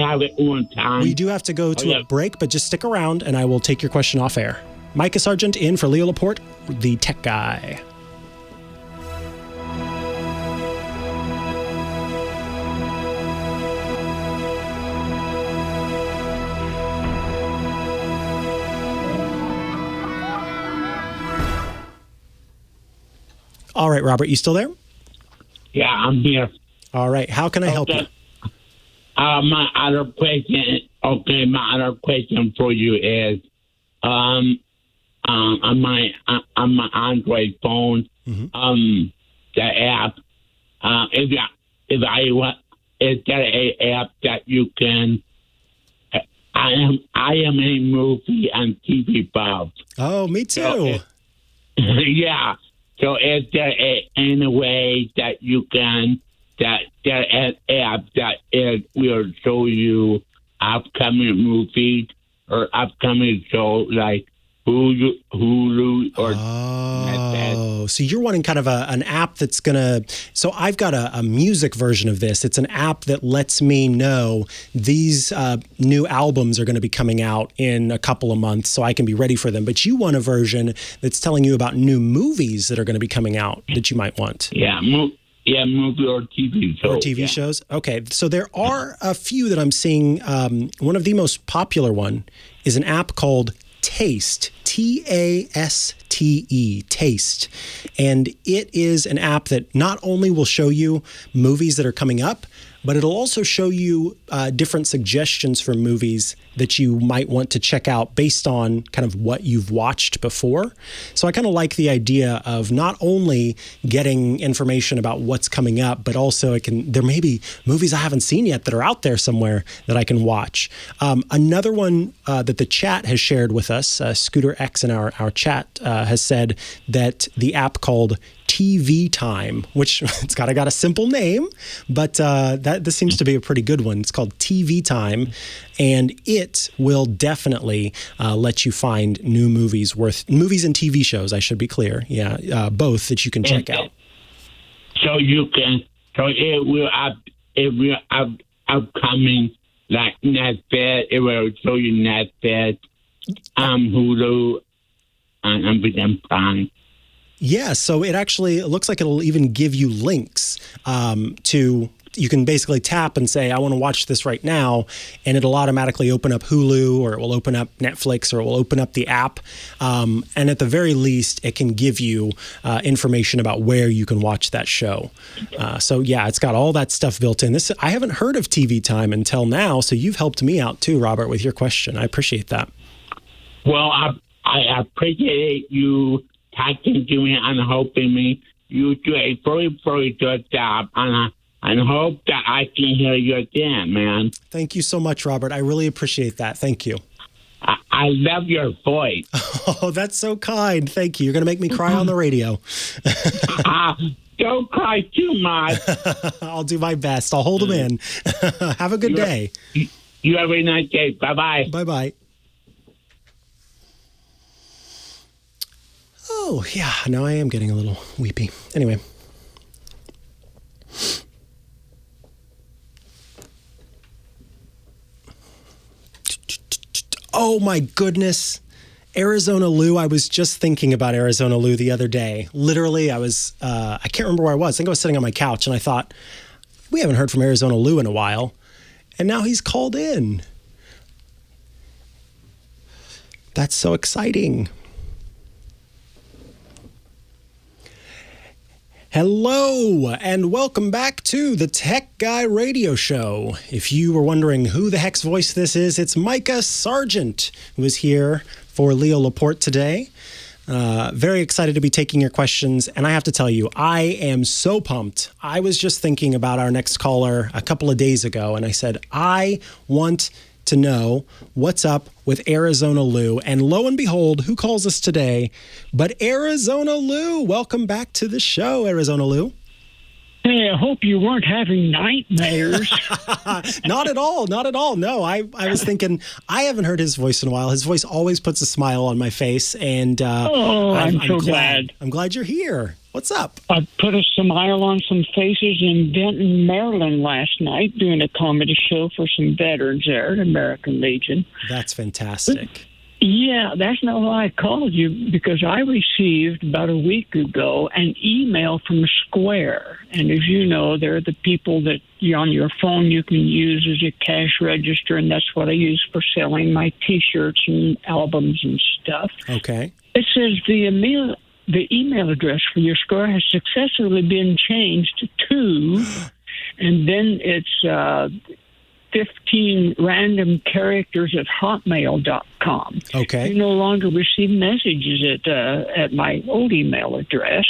have it one time? We do have to go to a break, but just stick around and I will take your question off air. Micah Sargent in for Leo Laporte, the tech guy. All right, Robert, you still there? Yeah, I'm here. All right, how can I help you? My other question for you is, on my Android phone, the app, is there a app that you can? I am a movie and TV buff. Oh, me too. So yeah. So is there any way that you can that there an app that will show you upcoming movies or upcoming shows like Hulu or so you're wanting kind of an app that's gonna. So I've got a music version of this. It's an app that lets me know these new albums are going to be coming out in a couple of months, so I can be ready for them. But you want a version that's telling you about new movies that are going to be coming out that you might want. Yeah, movie or TV shows. Or TV shows. Okay, so there are a few that I'm seeing. One of the most popular one is an app called Taste, T-A-S-T-E, Taste. And it is an app that not only will show you movies that are coming up, but it'll also show you different suggestions for movies that you might want to check out based on kind of what you've watched before. So I kind of like the idea of not only getting information about what's coming up, but also there may be movies I haven't seen yet that are out there somewhere that I can watch. Another one that the chat has shared with us, Scooter X in our chat has said that the app called TV Time, which it's got a simple name, but this seems to be a pretty good one. It's called TV Time, and it will definitely let you find new movies and TV shows. I should be clear, both that you can check out. So you can, it will upcoming like Netflix. It will show you Netflix, Hulu, and Amazon Prime. Yeah, so it looks like it'll even give you links you can basically tap and say, I want to watch this right now, and it'll automatically open up Hulu, or it will open up Netflix, or it will open up the app. And at the very least, it can give you information about where you can watch that show. So yeah, it's got all that stuff built in. I haven't heard of TV Time until now, so you've helped me out too, Robert, with your question. I appreciate that. Well, I appreciate you talking to me and helping me. You do a very, very good job, and hope that I can hear you again, man. Thank you so much, Robert. I really appreciate that. Thank you. I love your voice. Oh, that's so kind. Thank you. You're going to make me cry on the radio. Don't cry too much. I'll do my best. I'll hold them in. Have a good day. You have a nice day. Bye-bye. Bye-bye. Oh, yeah. Now I am getting a little weepy. Anyway. Oh, my goodness. Arizona Lou. I was just thinking about Arizona Lou the other day. Literally, I can't remember where I was. I think I was sitting on my couch, and I thought, we haven't heard from Arizona Lou in a while. And now he's called in. That's so exciting. Hello, and welcome back to the Tech Guy Radio Show. If you were wondering who the heck's voice this is, it's Micah Sargent, who is here for Leo Laporte today. Very excited to be taking your questions, and I have to tell you, I am so pumped. I was just thinking about our next caller a couple of days ago, and I said, I want to know what's up with Arizona Lou. And lo and behold, who calls us today but Arizona Lou? Welcome back to the show, Arizona Lou. Hey, I hope you weren't having nightmares. Not at all. Not at all. No, I was thinking, I haven't heard his voice in a while. His voice always puts a smile on my face. And I'm so glad. I'm glad you're here. What's up? I put a smile on some faces in Denton, Maryland last night doing a comedy show for some veterans there at American Legion. That's fantastic. Yeah, that's not why I called you, because I received about a week ago an email from Square. And as you know, they're the people that on your phone you can use as a cash register, and that's what I use for selling my T-shirts and albums and stuff. Okay. It says the email address for your Square has successfully been changed to, and then it's 15 random characters at hotmail.com. Okay. You no longer receive messages at my old email address.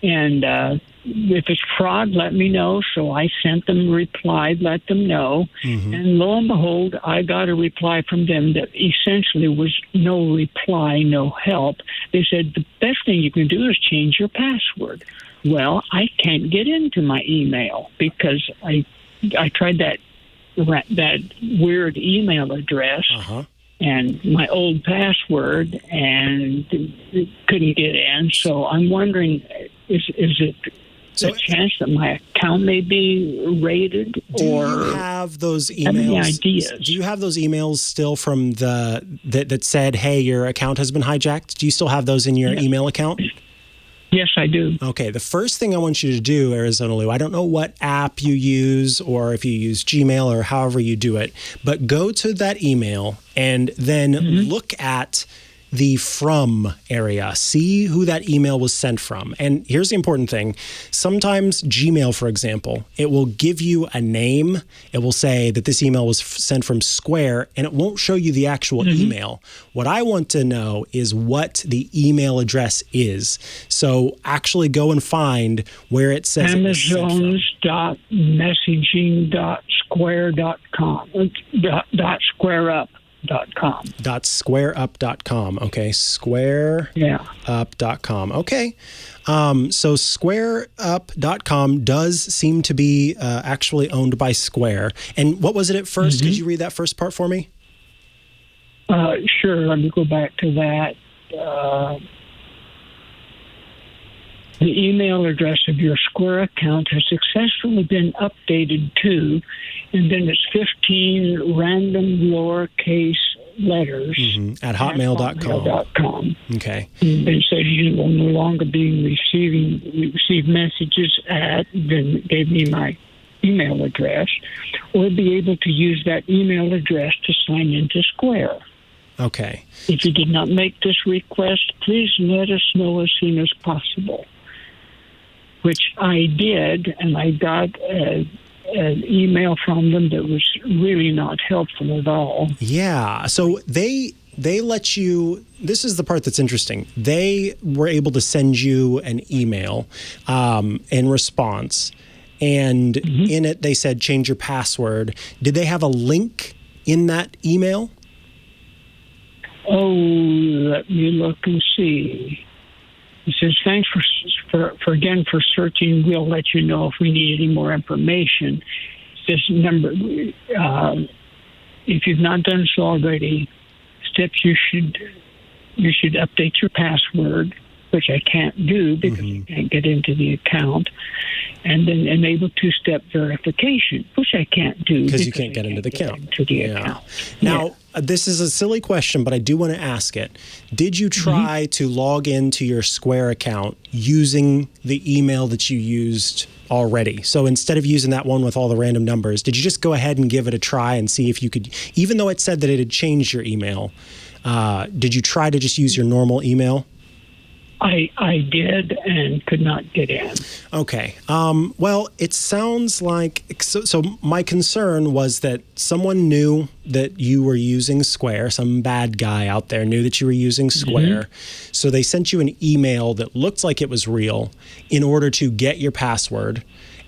And if it's fraud, let me know. So I sent them a reply, let them know. And lo and behold, I got a reply from them that essentially was no reply, no help. They said, the best thing you can do is change your password. Well, I can't get into my email because I tried that weird email address and my old password and couldn't get in. So I'm wondering, is it a chance that my account may be raided? Do you have those emails? Any ideas? Do you have those emails still from that said, "Hey, your account has been hijacked"? Do you still have those in your email account? Yes, I do. Okay, the first thing I want you to do, Arizona Lou, I don't know what app you use or if you use Gmail or however you do it, but go to that email and then look at the from area. See who that email was sent from. And here's the important thing. Sometimes Gmail, for example, it will give you a name. It will say that this email was sent from Square, and it won't show you the actual email. What I want to know is what the email address is. So actually go and find where it says Amazons.messaging.square.com. .squareup.com. .squareup.com. Okay, squareup.com. Okay. So squareup.com does seem to be actually owned by Square. And what was it at first? Could you read that first part for me? Sure. Let me go back to that. The email address of your Square account has successfully been updated to, and then it's 15 random lowercase letters at hotmail.com. Okay. And it says you will no longer be receive messages at, then gave me my email address, or be able to use that email address to sign into Square. Okay. If you did not make this request, please let us know as soon as possible. Which I did, and I got an email from them that was really not helpful at all. Yeah. So they let you, this is the part that's interesting. They were able to send you an email in response, and in it they said, change your password. Did they have a link in that email? Oh, let me look and see. He says, thanks for searching. We'll let you know if we need any more information. This number, if you've not done so already, steps you should update your password, which I can't do because I can't get into the account, and then enable two-step verification, which I can't do because you can't get into the account. Now, this is a silly question, but I do want to ask it. Did you try to log into your Square account using the email that you used already? So instead of using that one with all the random numbers, did you just go ahead and give it a try and see if you could, even though it said that it had changed your email, did you try to just use your normal email? I did and could not get in. Okay. Well, it sounds like, so my concern was that someone knew that you were using Square, some bad guy out there knew that you were using Square. So they sent you an email that looked like it was real in order to get your password.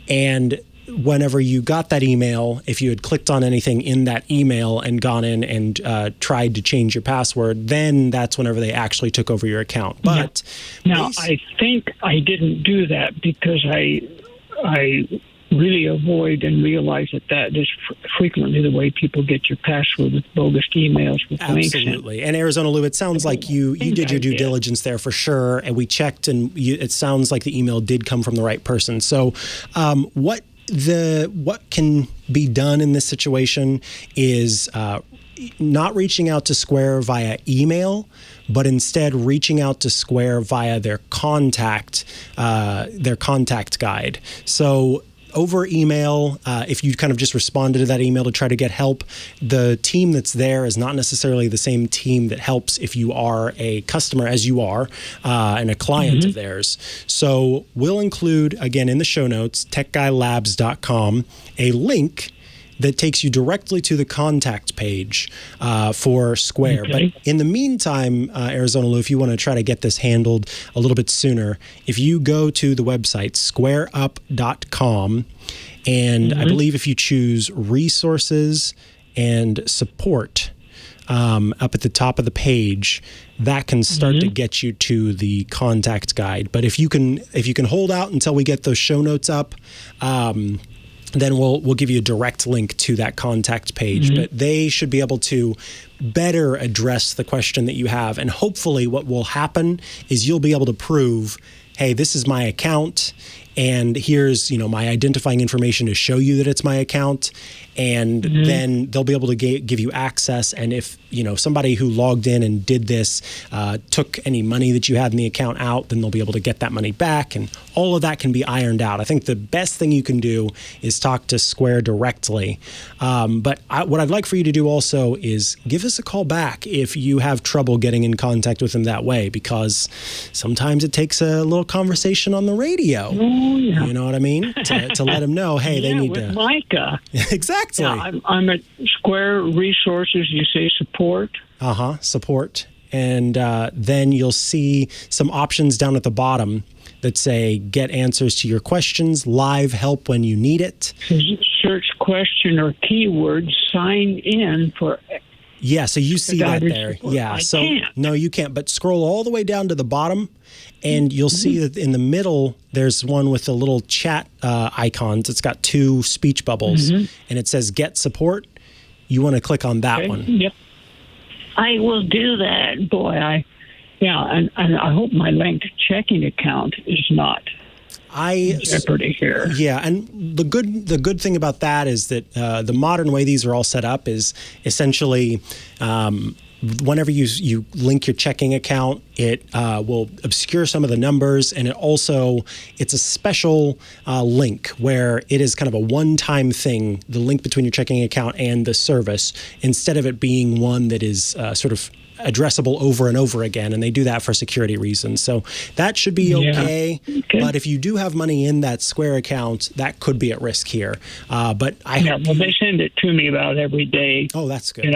And whenever you got that email, if you had clicked on anything in that email and gone in and tried to change your password, then that's whenever they actually took over your account. But now I think I didn't do that because I really avoid and realize that is frequently the way people get your password, with bogus emails with links. Absolutely. And Arizona Lou, it sounds like you did your due diligence there for sure, and we checked, and it sounds like the email did come from the right person. So what can be done in this situation is not reaching out to Square via email, but instead reaching out to Square via their contact guide. So over email, if you kind of just responded to that email to try to get help, the team that's there is not necessarily the same team that helps if you are a customer, as you are, and a client of theirs. So we'll include, again, in the show notes, techguylabs.com, a link that takes you directly to the contact page for Square. Okay. But in the meantime, Arizona Lou, if you want to try to get this handled a little bit sooner, if you go to the website squareup.com, and I believe if you choose resources and support up at the top of the page, that can start to get you to the contact guide. But if you can hold out until we get those show notes up, then we'll give you a direct link to that contact page. But they should be able to better address the question that you have. And hopefully what will happen is you'll be able to prove, hey, this is my account, and here's, my identifying information to show you that it's my account. And then they'll be able to give you access. And if, somebody who logged in and did this took any money that you had in the account out, then they'll be able to get that money back. And all of that can be ironed out. I think the best thing you can do is talk to Square directly. But what I'd like for you to do also is give us a call back if you have trouble getting in contact with them that way, because sometimes it takes a little conversation on the radio. Oh, yeah. You know what I mean? To let them know, hey, they need with to. Micah. Exactly. Yeah, I'm at Square Resources. You say support? Support. And then you'll see some options down at the bottom that say get answers to your questions, live help when you need it. Search question or keyword, sign in for. Yeah, so you see that there. Support. Yeah, I can't. No, you can't. But scroll all the way down to the bottom, and you'll see that in the middle, there's one with the little chat icons. It's got two speech bubbles, and it says get support. You want to click on that one. Yep. I will do that. Boy, and I hope my linked checking account is not jeopardy here. Yeah, and the good thing about that is that the modern way these are all set up is essentially whenever you link your checking account, it will obscure some of the numbers, and it's a special link where it is kind of a one-time thing, the link between your checking account and the service, instead of it being one that is sort of addressable over and over again, and they do that for security reasons. So that should be okay. But if you do have money in that Square account, that could be at risk here. Well, they send it to me about every day. Oh, that's good.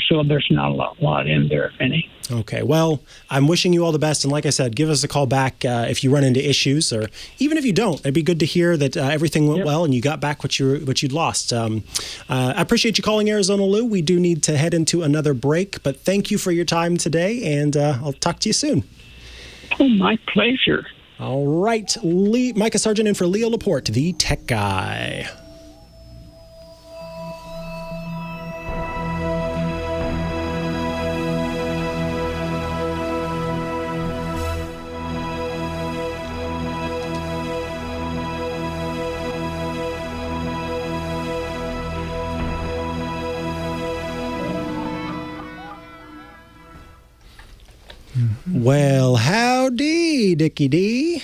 So there's not a lot in there, if any. Okay. Well, I'm wishing you all the best. And like I said, give us a call back if you run into issues, or even if you don't. It'd be good to hear that everything went well and you got back what you'd lost. I appreciate you calling, Arizona Lou. We do need to head into another break, but thank you for your time today, and I'll talk to you soon. Oh, my pleasure. All right. Micah Sargent in for Leo Laporte, the tech guy. Well, howdy, Dickie D.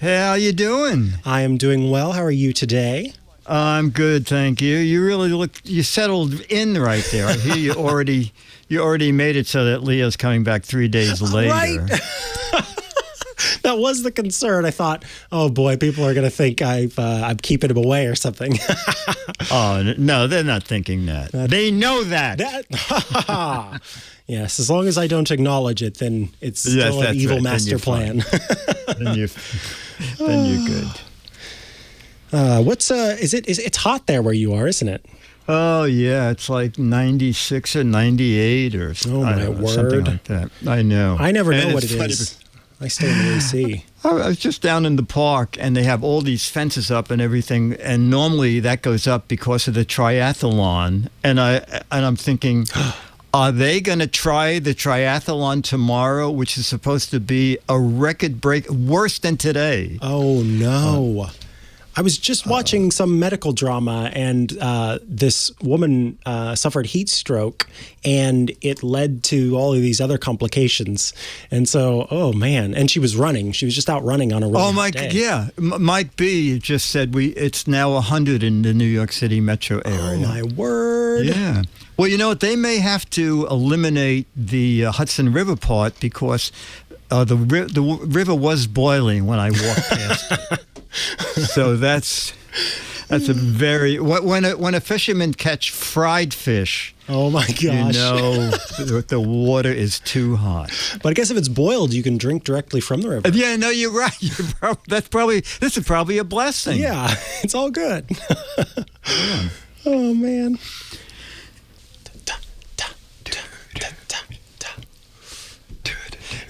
How you doing? I am doing well. How are you today? I'm good, thank you. You really you settled in right there. I hear you already made it so that Leo's coming back 3 days later. Right. That was the concern. I thought, oh boy, people are going to think I'm keeping him away or something. Oh, no, they're not thinking that. They know that. Yes, as long as I don't acknowledge it, then it's still an evil master plan. Then you're good. It's hot there where you are, isn't it? Oh, yeah. It's like 96 or 98 or something like that. I know. I never know what it is. I stay in the AC. I was just down in the park, and they have all these fences up and everything, and normally that goes up because of the triathlon. And I'm thinking, are they going to try the triathlon tomorrow, which is supposed to be a record break, worse than today? Oh, no. I was just watching some medical drama, and this woman suffered heat stroke, and it led to all of these other complications. And so, oh man! And she was running; she was just out running on a really hot day. Yeah, Mike B just said it's now 100 in the New York City metro area. Oh my word! Yeah. Well, you know what? They may have to eliminate the Hudson River part because the river was boiling when I walked past it. So that's That's a very when a fisherman catch fried fish. Oh my gosh! You know the water is too hot. But I guess if it's boiled, you can drink directly from the river. Yeah, no, you're right. This is probably a blessing. Yeah, it's all good. Oh man.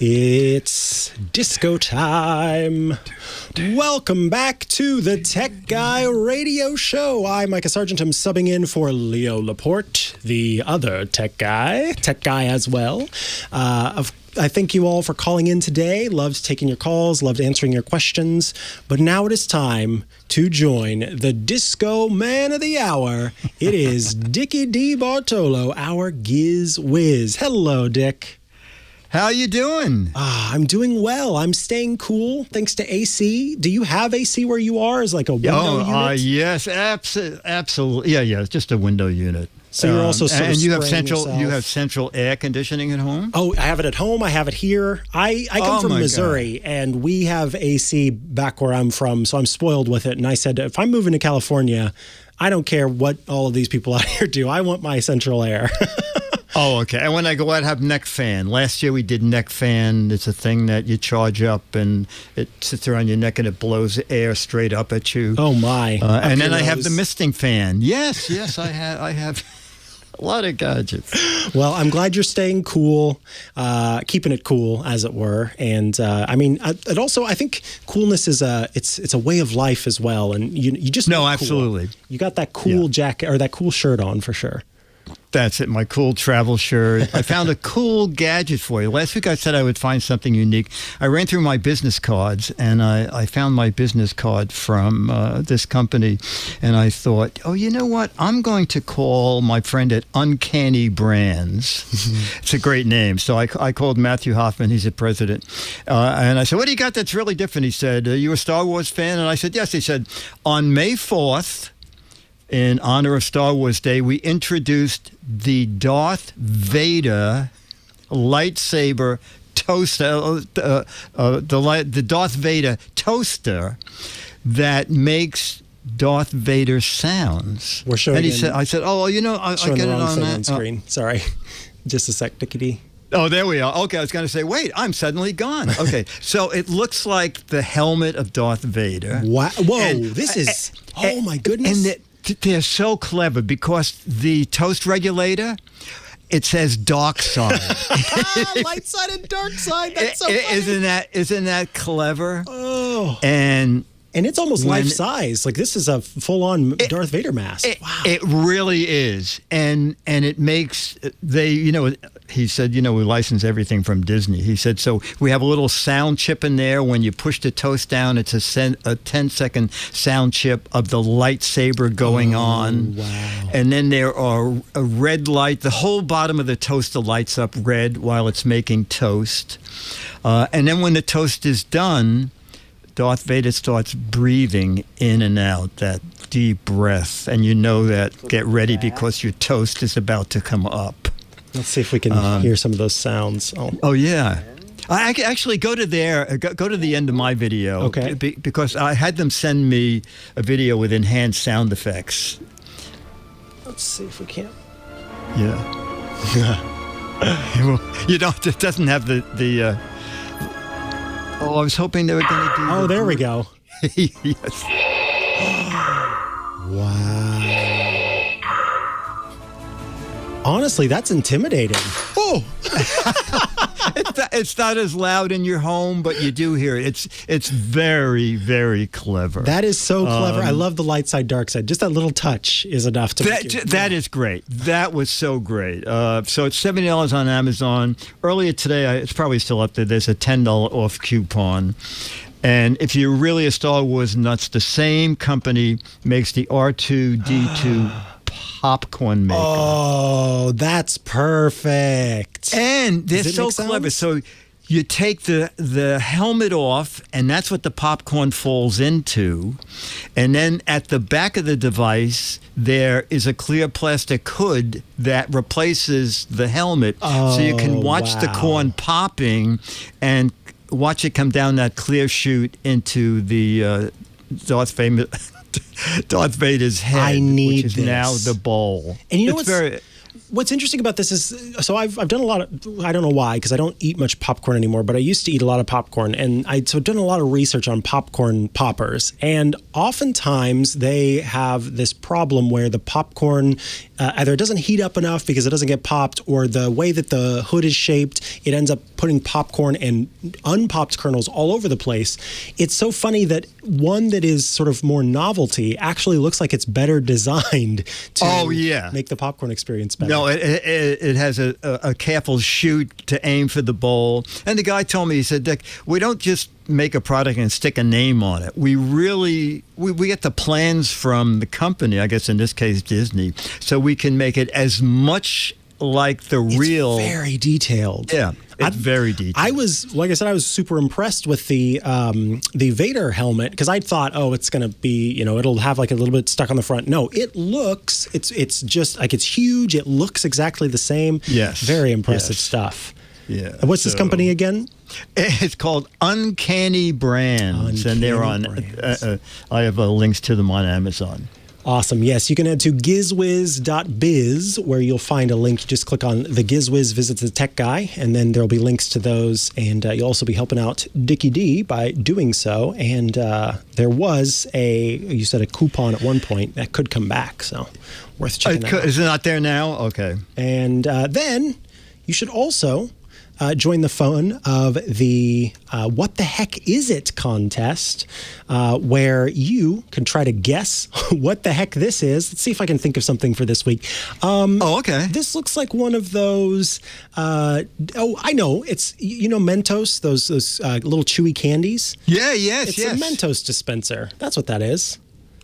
It's disco time. Welcome back to the Tech Guy Radio Show. I'm Micah Sargent. I'm subbing in for Leo Laporte, the other tech guy as well. I thank you all for calling in today. Loved taking your calls, loved answering your questions. But now it is time to join the Disco Man of the Hour. It is Dickie D. Bartolo, our Giz Wiz. Hello, Dick. How you doing? I'm doing well. I'm staying cool thanks to AC. Do you have AC where you are? Is like a window unit? Yes, absolutely. Yeah, it's just a window unit. So you're also and you have central yourself. You have central air conditioning at home? Oh, I have it at home. I have it here. I come from Missouri, and we have AC back where I'm from, so I'm spoiled with it. And I said, if I'm moving to California, I don't care what all of these people out here do. I want my central air. Oh, okay. And when I go out, I have neck fan. Last year we did neck fan. It's a thing that you charge up and it sits around your neck and it blows air straight up at you. Oh my! And then I have the misting fan. Yes, I have a lot of gadgets. Well, I'm glad you're staying cool, keeping it cool, as it were. And I mean, it also, I think coolness is it's a way of life as well. And you just no, cool. absolutely. You got that cool jacket or that cool shirt on for sure. That's it, my cool travel shirt. I found a cool gadget for you. Last week I said I would find something unique. I ran through my business cards, and I found my business card from this company, and I thought, oh, you know what? I'm going to call my friend at Uncanny Brands. It's a great name. So I called Matthew Hoffman. He's the president. And I said, what do you got that's really different? He said, are you a Star Wars fan? And I said, yes. He said, on May 4th, in honor of Star Wars Day, we introduced the Darth Vader lightsaber toaster, the Darth Vader toaster that makes Darth Vader sounds. We're showing. And he said, "I said, oh, you know, I get it on that on screen. Sorry, just a sec, Dickety. Oh, there we are. Okay, I was going to say, wait, I'm suddenly gone. Okay, so it looks like the helmet of Darth Vader. Wow! Whoa! This is. Oh my goodness! And they're so clever because the toast regulator, it says dark side. Light side and dark side. That's so funny. Isn't that clever? Oh. And it's almost life size. Like this is a full on Darth Vader mask. Wow. It really is. And it makes he said, we license everything from Disney. He said, so we have a little sound chip in there. When you push the toast down, it's a 10-second sound chip of the lightsaber going on. Wow. And then there are a red light. The whole bottom of the toaster lights up red while it's making toast. And then when the toast is done, Darth Vader starts breathing in and out, that deep breath. And you know that, get ready because your toast is about to come up. Let's see if we can hear some of those sounds. Oh yeah. I actually go to the end of my video. Okay. Because I had them send me a video with enhanced sound effects. Let's see if we can. Yeah. It doesn't have the Oh, I was hoping they were going to do. Oh, there we go. Yes. Wow. Honestly, that's intimidating. Oh, it's not as loud in your home, but you do hear it. It's very, very clever. That is so clever. I love the light side, dark side. Just that little touch is enough to. That is great. That was so great. So it's $70 on Amazon. Earlier today, it's probably still up there. There's a $10 off coupon. And if you're really a Star Wars nuts, the same company makes the R2-D2 popcorn maker. Oh, that's perfect. And they're so clever. So you take the helmet off, and that's what the popcorn falls into. And then at the back of the device, there is a clear plastic hood that replaces the helmet. Oh, so you can watch the corn popping and watch it come down that clear chute into the Darth Darth Vader's head, I need which is this. now the bowl. And you know it's what's interesting about this is, so I've done a lot of, I don't know why, because I don't eat much popcorn anymore, but I used to eat a lot of popcorn, and I've done a lot of research on popcorn poppers, and oftentimes they have this problem where the popcorn either it doesn't heat up enough because it doesn't get popped, or the way that the hood is shaped, it ends up putting popcorn and unpopped kernels all over the place. It's so funny that one that is sort of more novelty actually looks like it's better designed to make the popcorn experience better. No, it has a careful chute to aim for the bowl. And the guy told me, he said, Dick, we don't just make a product and stick a name on it. We really, we get the plans from the company, I guess in this case Disney, so we can make it as much like the real. It's very detailed. Yeah. It's very detailed. I was, like I said, I was super impressed with the Vader helmet, because I thought, oh, it's going to be, it'll have like a little bit stuck on the front. No, it looks, it's just like it's huge. It looks exactly the same. Yes. Very impressive stuff. Yeah. And what's this company again? It's called Uncanny Brands, and they're on. I have links to them on Amazon. Awesome. Yes, you can head to gizwiz.biz, where you'll find a link. You just click on the Gizwiz Visits the Tech Guy, and then there'll be links to those. And you'll also be helping out Dickie D by doing so. And there was you said a coupon at one point that could come back, so worth checking out. Is it not there now? Okay. And then you should also join the fun of the What the Heck Is It contest, where you can try to guess what the heck this is. Let's see if I can think of something for this week. Okay. This looks like one of those, I know. It's, Mentos, those little chewy candies. Yeah, yes, It's a Mentos dispenser. That's what that is.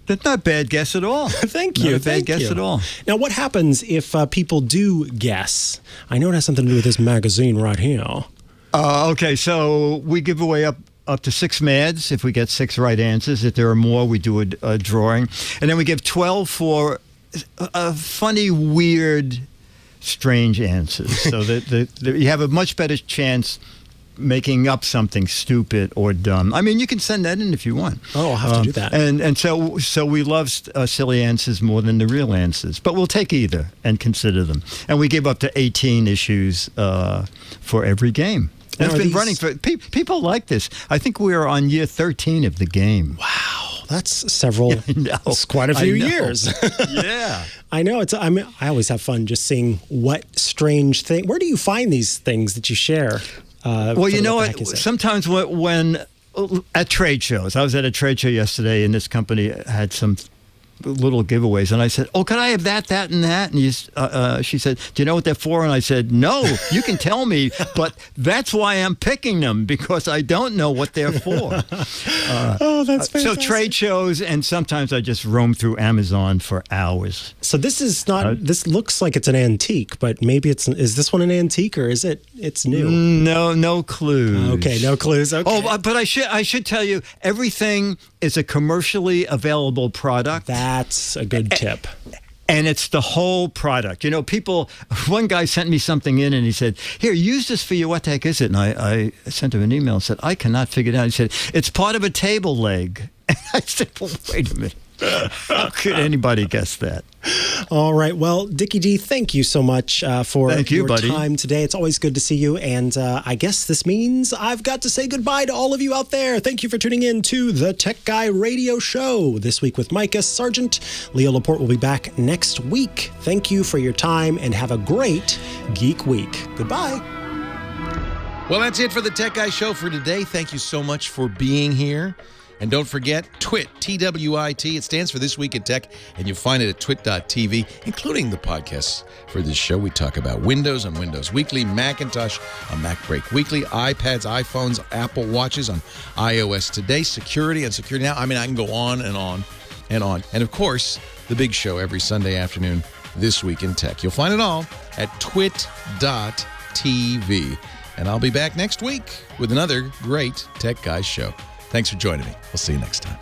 That's not a bad guess at all. Thank you. Not a bad guess at all. Now, what happens if people do guess? I know it has something to do with this magazine right here. Okay, so we give away up to 6 Mads if we get 6 right answers. If there are more, we do a drawing. And then we give 12 for funny, weird, strange answers. So that you have a much better chance making up something stupid or dumb. I mean, you can send that in if you want. Oh, I'll have to do that. And so we love silly answers more than the real answers, but we'll take either and consider them. And we give up to 18 issues for every game. And it's been running for people like this. I think we are on year 13 of the game. Wow, that's several. That's quite a few years. Yeah, I know. I always have fun just seeing what strange thing. Where do you find these things that you share? Well, you know what? Sometimes when at trade shows, I was at a trade show yesterday, and this company had some little giveaways, and I said, "Oh, can I have that, and that?" And she said, "Do you know what they're for?" And I said, "No, you can tell me, but that's why I'm picking them, because I don't know what they're for." Oh, that's fantastic. So trade shows, and sometimes I just roam through Amazon for hours. So this is not. This looks like it's an antique, but maybe is this one an antique, or is it's new? No clues. Okay, no clues. Okay. Oh, but I should tell you, everything is a commercially available product. That's a good tip. And it's the whole product. One guy sent me something in and he said, "Here, use this for your what the heck is it?" And I sent him an email and said, "I cannot figure it out." He said, "It's part of a table leg." And I said, "Well, wait a minute. How could anybody guess that?" All right. Well, Dickie D, thank you so much for your buddy. time today. It's always good to see you. And I guess this means I've got to say goodbye to all of you out there. Thank you for tuning in to the Tech Guy Radio Show this week with Micah Sargent. Leo Laporte will be back next week. Thank you for your time and have a great Geek Week. Goodbye. Well, that's it for the Tech Guy Show for today. Thank you so much for being here. And don't forget, TWIT, T-W-I-T. It stands for This Week in Tech, and you'll find it at twit.tv, including the podcasts for this show. We talk about Windows on Windows Weekly, Macintosh on Mac Break Weekly, iPads, iPhones, Apple Watches on iOS Today, security on Security Now. I mean, I can go on and on and on. And, of course, the big show every Sunday afternoon, This Week in Tech. You'll find it all at twit.tv. And I'll be back next week with another great Tech Guys show. Thanks for joining me. We'll see you next time.